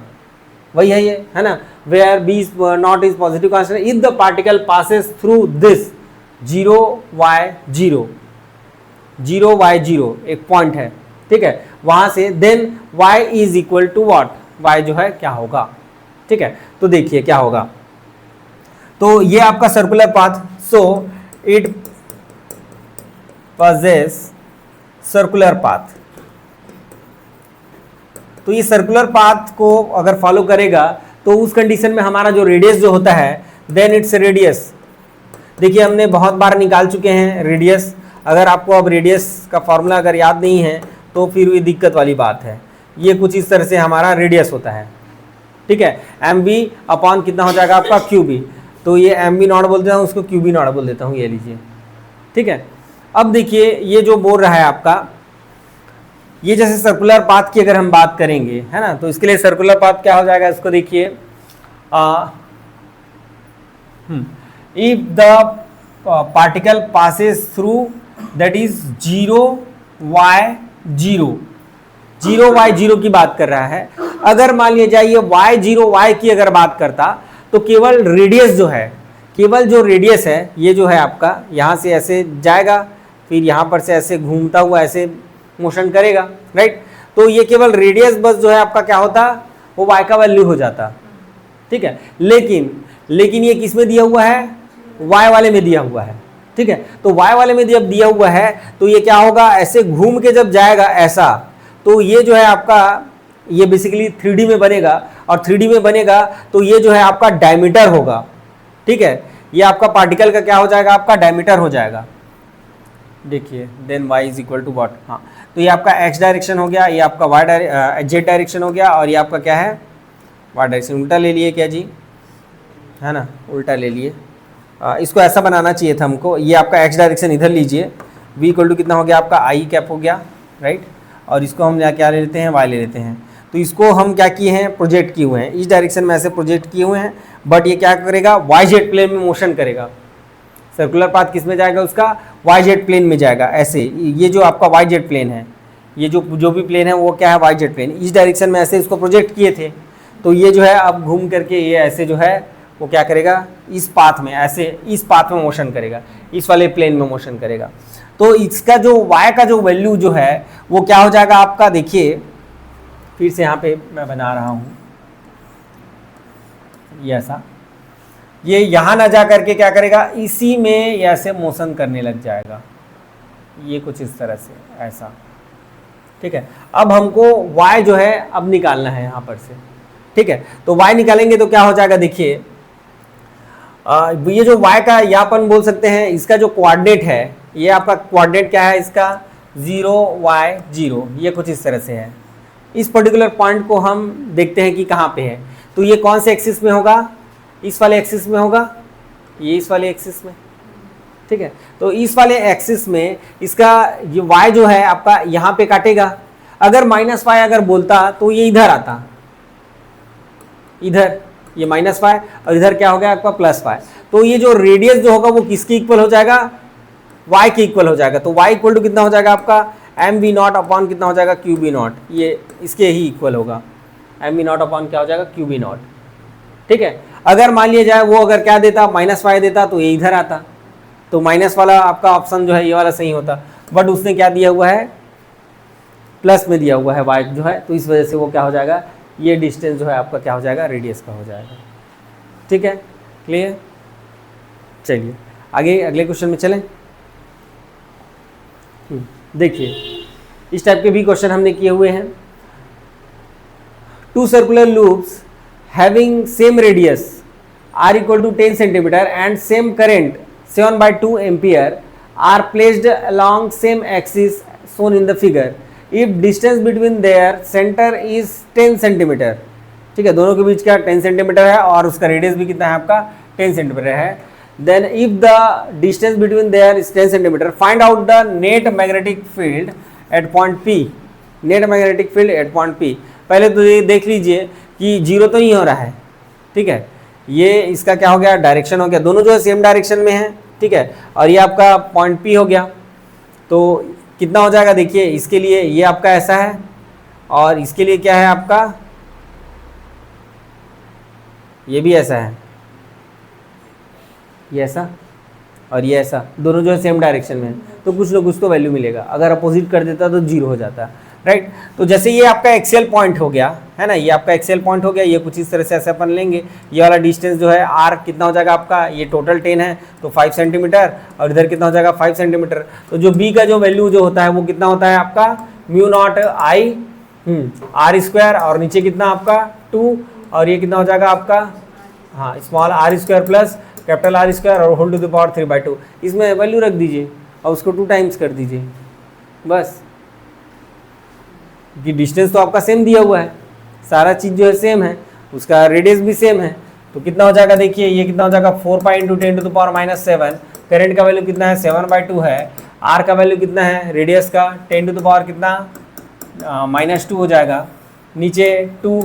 वही है ये, है ना, where b naught is positive constant if the particle passes through this 0 y 0 0 y 0 एक पॉइंट है। ठीक है, वहां से then y is equal to what, y जो है क्या होगा। ठीक है, तो देखिए क्या होगा, तो ये आपका circular path, so it possess circular path. तो ये सर्कुलर पाथ को अगर फॉलो करेगा तो उस कंडीशन में हमारा जो रेडियस जो होता है देन इट्स रेडियस, देखिए हमने बहुत बार निकाल चुके हैं रेडियस। अगर आपको अब रेडियस का फॉर्मूला अगर याद नहीं है तो फिर ये दिक्कत वाली बात है। ये कुछ इस तरह से हमारा रेडियस होता है। ठीक है, एम बी अपॉन कितना हो जाएगा आपका क्यू बी। तो ये एम बी नॉट बोल देता हूँ, उसको क्यू बी नॉट बोल देता हूँ, ये लीजिए। ठीक है, अब देखिए ये जो बोल रहा है आपका, ये जैसे सर्कुलर पाथ की अगर हम बात करेंगे, है ना, तो इसके लिए सर्कुलर पाथ क्या हो जाएगा, इसको देखिए, if the particle passes through that is 0y0, 0y0 की बात कर रहा है। अगर मान लिया जाए ये y0y की अगर बात करता, तो केवल रेडियस जो है, केवल जो रेडियस है, ये जो है आपका यहाँ से ऐसे जाएगा, फिर यहाँ पर से ऐसे घूमता हुआ ऐसे मोशन करेगा, राइट। तो ये केवल रेडियस बस जो है आपका क्या होता, वो y का वैल्यू हो जाता। ठीक है, लेकिन ये किस में दिया हुआ है, y वाले में दिया हुआ है। ठीक है, तो y वाले में जब दिया हुआ है तो ये क्या होगा, ऐसे घूम के जब जाएगा ऐसा, तो ये जो है आपका, ये बेसिकली 3D में बनेगा, और 3D में बनेगा तो ये जो है आपका डायमीटर होगा। ठीक है, ये आपका पार्टिकल का क्या हो जाएगा, आपका डायमीटर हो जाएगा। देखिए, then y is equal to what, हाँ, तो ये आपका x डायरेक्शन हो गया, ये आपका z डायरेक्शन हो गया, और ये आपका क्या है, y डायरेक्शन। उल्टा ले लिए क्या जी, है ना, उल्टा ले लिए। इसको ऐसा बनाना चाहिए था हमको, ये आपका x डायरेक्शन इधर लीजिए, v इक्वल टू कितना हो गया आपका i कैप हो गया, राइट, और इसको हम क्या ले लेते हैं, y ले लेते हैं। तो इसको हम क्या किए हैं, प्रोजेक्ट किए हुए हैं, इस डायरेक्शन में ऐसे प्रोजेक्ट किए हुए हैं, बट ये क्या करेगा, YZ प्लेन में मोशन करेगा। सर्कुलर पाथ किस में जाएगा, उसका YZ प्लेन में जाएगा, ऐसे। ये जो आपका YZ प्लेन है, ये जो भी प्लेन है वो क्या है, YZ प्लेन। इस डायरेक्शन में ऐसे इसको प्रोजेक्ट किए थे, तो ये जो है अब घूम करके ये ऐसे जो है वो क्या करेगा, इस पाथ में ऐसे, इस पाथ में मोशन करेगा, इस वाले प्लेन में मोशन करेगा। तो इसका जो y का जो वैल्यू जो है वो क्या हो जाएगा आपका, देखिए फिर से यहाँ पे मैं बना रहा हूँ, ये ऐसा, ये यहाँ ना जा करके क्या करेगा, इसी में ऐसे मोशन करने लग जाएगा, ये कुछ इस तरह से ऐसा। ठीक है, अब हमको y जो है अब निकालना है यहाँ पर से। ठीक है, तो y निकालेंगे तो क्या हो जाएगा, देखिए ये जो y का यहाँ अपन बोल सकते हैं, इसका जो कोऑर्डिनेट है, ये आपका कोऑर्डिनेट क्या है इसका, 0y0, ये कुछ इस तरह से है। इस पर्टिकुलर पॉइंट को हम देखते हैं कि कहाँ पे है, तो ये कौन से एक्सिस में होगा, इस वाले एक्सिस में होगा, ये इस वाले एक्सिस में। ठीक है, तो इस वाले एक्सिस में इसका ये y जो है आपका यहाँ पे काटेगा। अगर -y अगर बोलता तो ये इधर आता, इधर ये -y, और इधर क्या हो गया आपका +y। तो ये जो रेडियस जो होगा वो किसके इक्वल हो जाएगा, y के इक्वल हो जाएगा। तो y इक्वल टू कितना हो जाएगा आपका, mv0 अपॉन कितना हो जाएगा, qb0, ये इसके ही इक्वल होगा, mv0 अपॉन क्या हो जाएगा, qb0। ठीक है, अगर मान लिया जाए वो अगर क्या देता, -y देता, तो ये इधर आता, तो माइनस वाला आपका ऑप्शन जो है ये वाला सही होता, बट उसने क्या दिया हुआ है, प्लस में दिया हुआ है y जो है, तो इस वजह से वो क्या हो जाएगा, ये डिस्टेंस जो है आपका क्या हो जाएगा, रेडियस का हो जाएगा। ठीक है, क्लियर। चलिए आगे अगले क्वेश्चन में चलें। देखिए इस टाइप के भी क्वेश्चन हमने किए हुए हैं। 2 circular loops having same radius R equal to 10 centimetre and same current 7/2 ampere are placed along same axis shown in the figure if distance between their center is 10 centimetre. ठीक है, दोनों के बीच क्या 10 सेंटीमीटर है, और उसका रेडियस भी कितना है आपका 10 सेंटीमीटर है। Then if the distance between there is 10 centimetre, find out the net magnetic field at point P। Net magnetic field at point P, पहले तो ये देख लीजिए कि जीरो तो नहीं हो रहा है। ठीक है, ये इसका क्या हो गया, डायरेक्शन हो गया, दोनों जो है सेम डायरेक्शन में है। ठीक है, और ये आपका पॉइंट P हो गया, तो कितना हो जाएगा, देखिए इसके लिए ये आपका ऐसा है, और इसके लिए क्या है आपका, ये भी ऐसा है, ये ऐसा और ये ऐसा, दोनों जो है सेम डायरेक्शन में है, तो कुछ ना कुछ तो वैल्यू मिलेगा। अगर अपोजिट कर देता तो जीरो हो जाता, राइट। तो जैसे ये आपका एक्सेल पॉइंट हो गया है ना, ये आपका एक्सेल पॉइंट हो गया, ये कुछ इस तरह से ऐसे अपन लेंगे। ये वाला डिस्टेंस जो है आर कितना हो जाएगा आपका, ये टोटल 10 है तो 5 सेंटीमीटर, और इधर कितना हो जाएगा 5 सेंटीमीटर। तो जो बी का जो वैल्यू जो होता है वो कितना होता है आपका μ0 I r², और नीचे कितना आपका 2, और ये कितना हो जाएगा आपका, हाँ small r² plus capital R² और होल टू द पावर 3/2। इसमें वैल्यू रख दीजिए और उसको 2 टाइम्स कर दीजिए बस, कि डिस्टेंस तो आपका सेम दिया हुआ है, सारा चीज़ जो है सेम है, उसका रेडियस भी सेम है, तो कितना हो जाएगा देखिए, ये कितना हो जाएगा 4 pi into 10 to the power -7। Current का वैल्यू कितना है 7/2 है। आर का वैल्यू कितना है रेडियस का 10 टू द पावर कितना -2 हो जाएगा। नीचे 2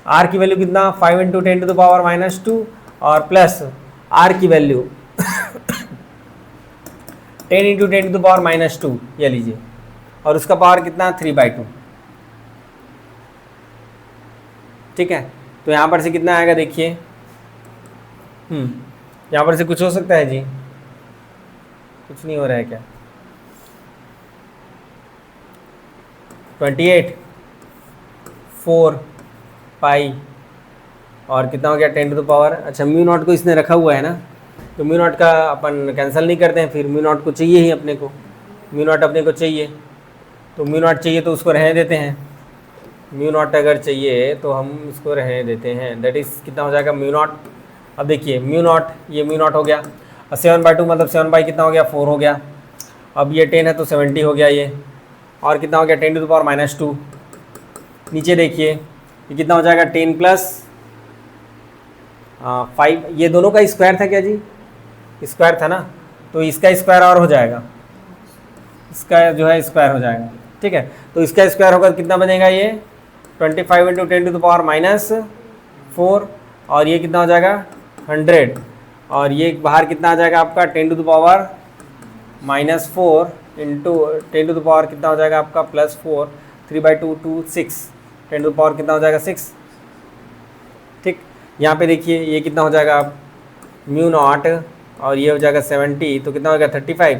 आर की वैल्यू कितना 5 इंटू 10 टू द पावर -2 और प्लस आर की value 10 into 10 to the power -2 ये लीजिए, और उसका पावर कितना 3/2। ठीक है, तो यहाँ पर से कितना आएगा देखिए, यहाँ पर से कुछ हो सकता है जी, कुछ नहीं हो रहा है क्या, 28 4 पाई और कितना हो गया 10 टू द पावर। अच्छा म्यू नॉट को इसने रखा हुआ है ना, तो म्यू नॉट का अपन कैंसिल नहीं करते हैं, फिर म्यू नॉट को चाहिए ही अपने को, म्यू नॉट अपने को चाहिए, तो म्यू नॉट चाहिए तो उसको रहने देते हैं। म्यू नॉट अगर चाहिए तो हम इसको रहने देते हैं, दैट इज़ कितना हो जाएगा म्यू नॉट। अब देखिए म्यू नॉट, ये म्यू नॉट हो गया, और 7/2 मतलब 7 बाई कितना हो गया 4 हो गया। अब ये 10 है तो 70 हो गया ये, और कितना हो गया 10 टू द पावर -2। नीचे देखिए ये कितना हो जाएगा 10 प्लस 5, ये दोनों का स्क्वायर था क्या जी, स्क्वायर था ना, तो इसका स्क्वायर और हो जाएगा, इसका जो है स्क्वायर हो जाएगा। ठीक है, तो इसका स्क्वायर होगा कितना बनेगा ये 25 इंटू 10 टू द पावर -4, और ये कितना हो जाएगा 100, और ये बाहर कितना आ जाएगा आपका 10 to the power -4 into 10 to the power कितना हो जाएगा आपका +4, 3/2 2 6, 10 टू द पावर कितना हो जाएगा 6। ठीक, यहाँ पे देखिए ये कितना हो जाएगा आप म्यू नॉट, और ये हो जाएगा 70, तो कितना हो जाएगा 35,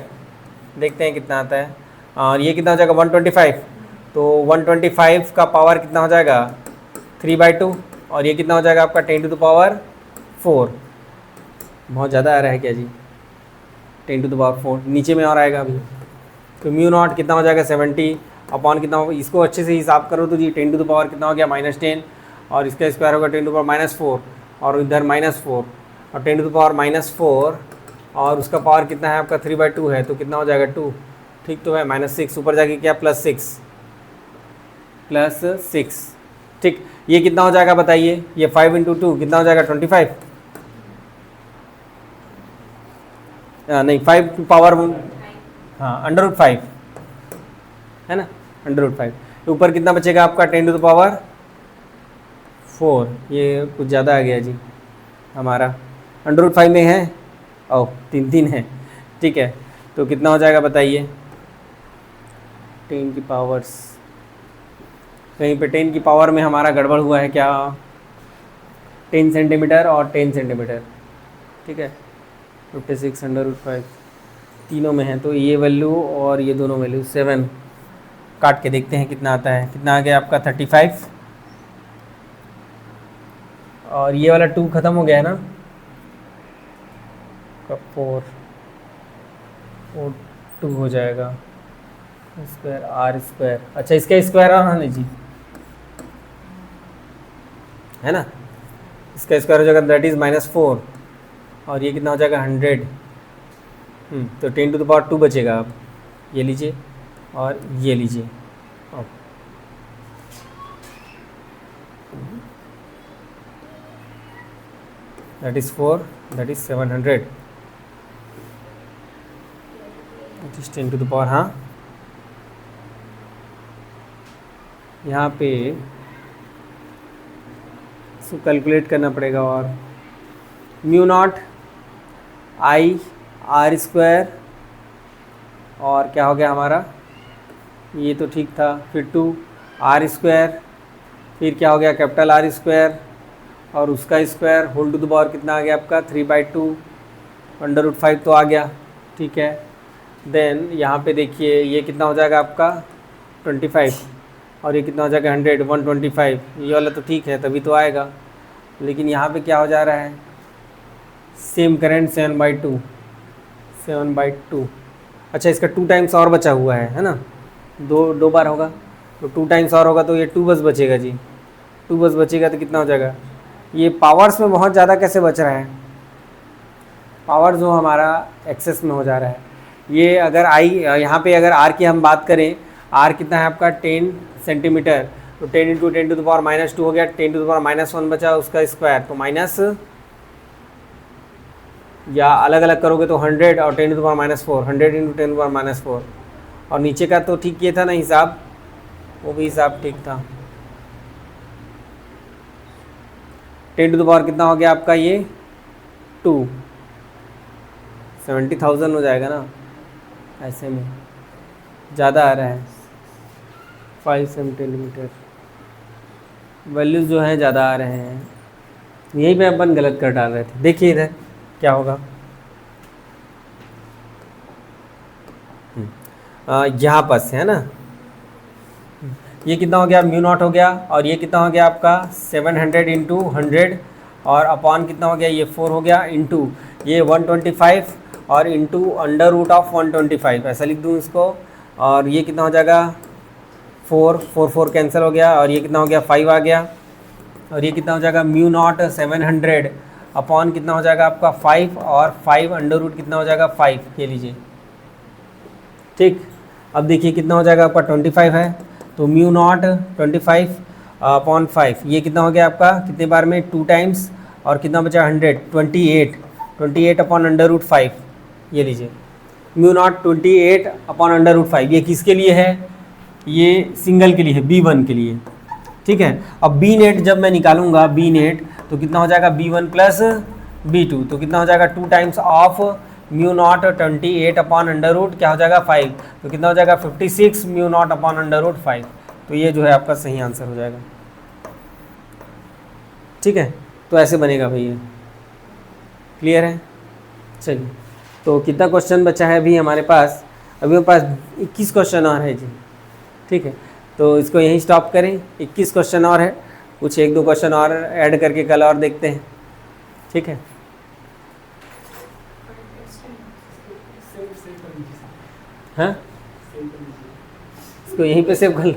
देखते हैं कितना आता है, और ये कितना हो जाएगा 125, तो 125 का पावर कितना हो जाएगा 3/2, और ये कितना हो जाएगा आपका 10 टू द पावर 4, बहुत ज़्यादा आ रहा है क्या जी 10 टू द पावर 4, नीचे में और आएगा अभी। तो म्यू नॉट कितना हो जाएगा 70 अपॉन कितना हो, इसको अच्छे से हिसाब करो तो जी 10 टू द पावर कितना हो गया -10, और इसका स्क्वायर होगा 10 टू द पावर -4, और इधर -4 और 10 टू द पावर -4, और उसका पावर कितना है आपका 3/2 है, तो कितना हो जाएगा 2, ठीक तो है -6, ऊपर जाके क्या +6 +6। ठीक, ये कितना हो जाएगा बताइए, ये 5 इंटू 2 कितना हो जाएगा 25, नहीं 5 पावर हाँ √5 है ना, √5, ऊपर कितना बचेगा आपका 10 टू द पावर 4, ये कुछ ज़्यादा आ गया जी हमारा, √5 में है, ओह 3 है। ठीक है, तो कितना हो जाएगा बताइए 10 की पावर्स, कहीं पे 10 की पावर में हमारा गड़बड़ हुआ है क्या, 10 सेंटीमीटर और 10 सेंटीमीटर। ठीक है, 56 √5 तीनों में है, तो ये वैल्यू और ये दोनों वैल्यू 7 काट के देखते हैं कितना आता है, कितना आ गया आपका 35, और ये वाला 2 ख़त्म हो गया है ना, 4 2 हो जाएगा स्क्वायर आर स्क्वायर। अच्छा इसका स्क्वायर आना जी है ना, इसका स्क्वायर हो जाएगा दैट इज़ -4, और ये कितना हो जाएगा 100, तो 10 टू द पावर 2 बचेगा। अब ये लीजिए और ये लीजिए, that is 4, that is 700, that is 10 to the power, हाँ यहाँ पे इसको कैलकुलेट करना पड़ेगा, और mu naught I R square, और क्या हो गया हमारा, ये तो ठीक था, फिर 2 आर स्क्वायर, फिर क्या हो गया कैपिटल आर स्क्वायर, और उसका square whole to the power कितना आ गया आपका 3/2, √5 तो आ गया। ठीक है, देन यहाँ पे देखिए ये कितना हो जाएगा आपका 25, और ये कितना हो जाएगा 100 125, ये वाला तो ठीक है तभी तो आएगा, लेकिन यहाँ पे क्या हो जा रहा है सेम करंट 7/2। अच्छा इसका 2 टाइम्स और बचा हुआ है ना, दो बार होगा तो 2 टाइम्स और होगा, तो ये 2 बस बचेगा जी, 2 बस बचेगा तो कितना हो जाएगा, ये पावर्स में बहुत ज़्यादा कैसे बच रहा है, पावर जो हमारा एक्सेस में हो जा रहा है। ये अगर आई यहाँ पे अगर आर की हम बात करें, आर कितना है आपका 10 सेंटीमीटर, तो 10 इंटू 10 टू द पावर -2 हो गया, 10 टू द पावर -1 बचा उसका स्क्वायर, तो या अलग अलग करोगे तो 100 और 10⁻⁻4, 100 इंटू 10⁻⁻4। और नीचे का तो ठीक किया था ना हिसाब, वो भी हिसाब ठीक था। 10⁻, कितना हो गया आपका ये 2, 70,000 हो जाएगा ना। ऐसे में ज़्यादा आ रहा है 5 सेंटीमीटर, वैल्यूज़ जो हैं ज़्यादा आ रहे हैं, यहीं पे अपन गलत कर डाल रहे थे। देखिए इधर क्या होगा, यहाँ पर से है ना, ये कितना हो गया μ0 हो गया, और ये कितना हो गया आपका 700 इंटू 100, और अपॉन कितना हो गया ये 4 हो गया, इंटू ये 125 और इंटू √ऑफ 125, ऐसा लिख दूँ इसको। और ये कितना हो जाएगा 4 4 4 कैंसिल हो गया, और ये कितना हो गया 5 आ गया, और ये कितना हो जाएगा μ0 700 अपॉन कितना हो जाएगा आपका 5, और 5 अंडर कितना हो जाएगा 5, ये लीजिए ठीक। अब देखिए कितना हो जाएगा आपका 25 है, तो μ0 25 अपॉन 5, ये कितना हो गया आपका कितने बार में 2 टाइम्स, और कितना बचा 100 28 अपॉन √5, ये लीजिए μ0 28 अपॉन √5। ये किसके लिए है, ये सिंगल के लिए है, B1 के लिए, ठीक है। अब B नेट जब मैं निकालूंगा B नेट, तो कितना हो जाएगा B1 प्लस B2, तो कितना हो जाएगा 2 टाइम्स ऑफ μ0 28 अपॉन क्या हो जाएगा 5, तो कितना हो जाएगा 56 μ0 अपॉन √5। तो ये जो है आपका सही आंसर हो जाएगा, ठीक है। तो ऐसे बनेगा भैया, क्लियर है। चलिए, तो कितना क्वेश्चन बचा है अभी हमारे पास, अभी हमारे पास 21 क्वेश्चन और है जी, ठीक है। तो इसको यहीं स्टॉप करें, 21 क्वेश्चन और है, कुछ 1-2 क्वेश्चन और ऐड करके कल और देखते हैं, ठीक है। हाँ, इसको यहीं पे सेव कर लो।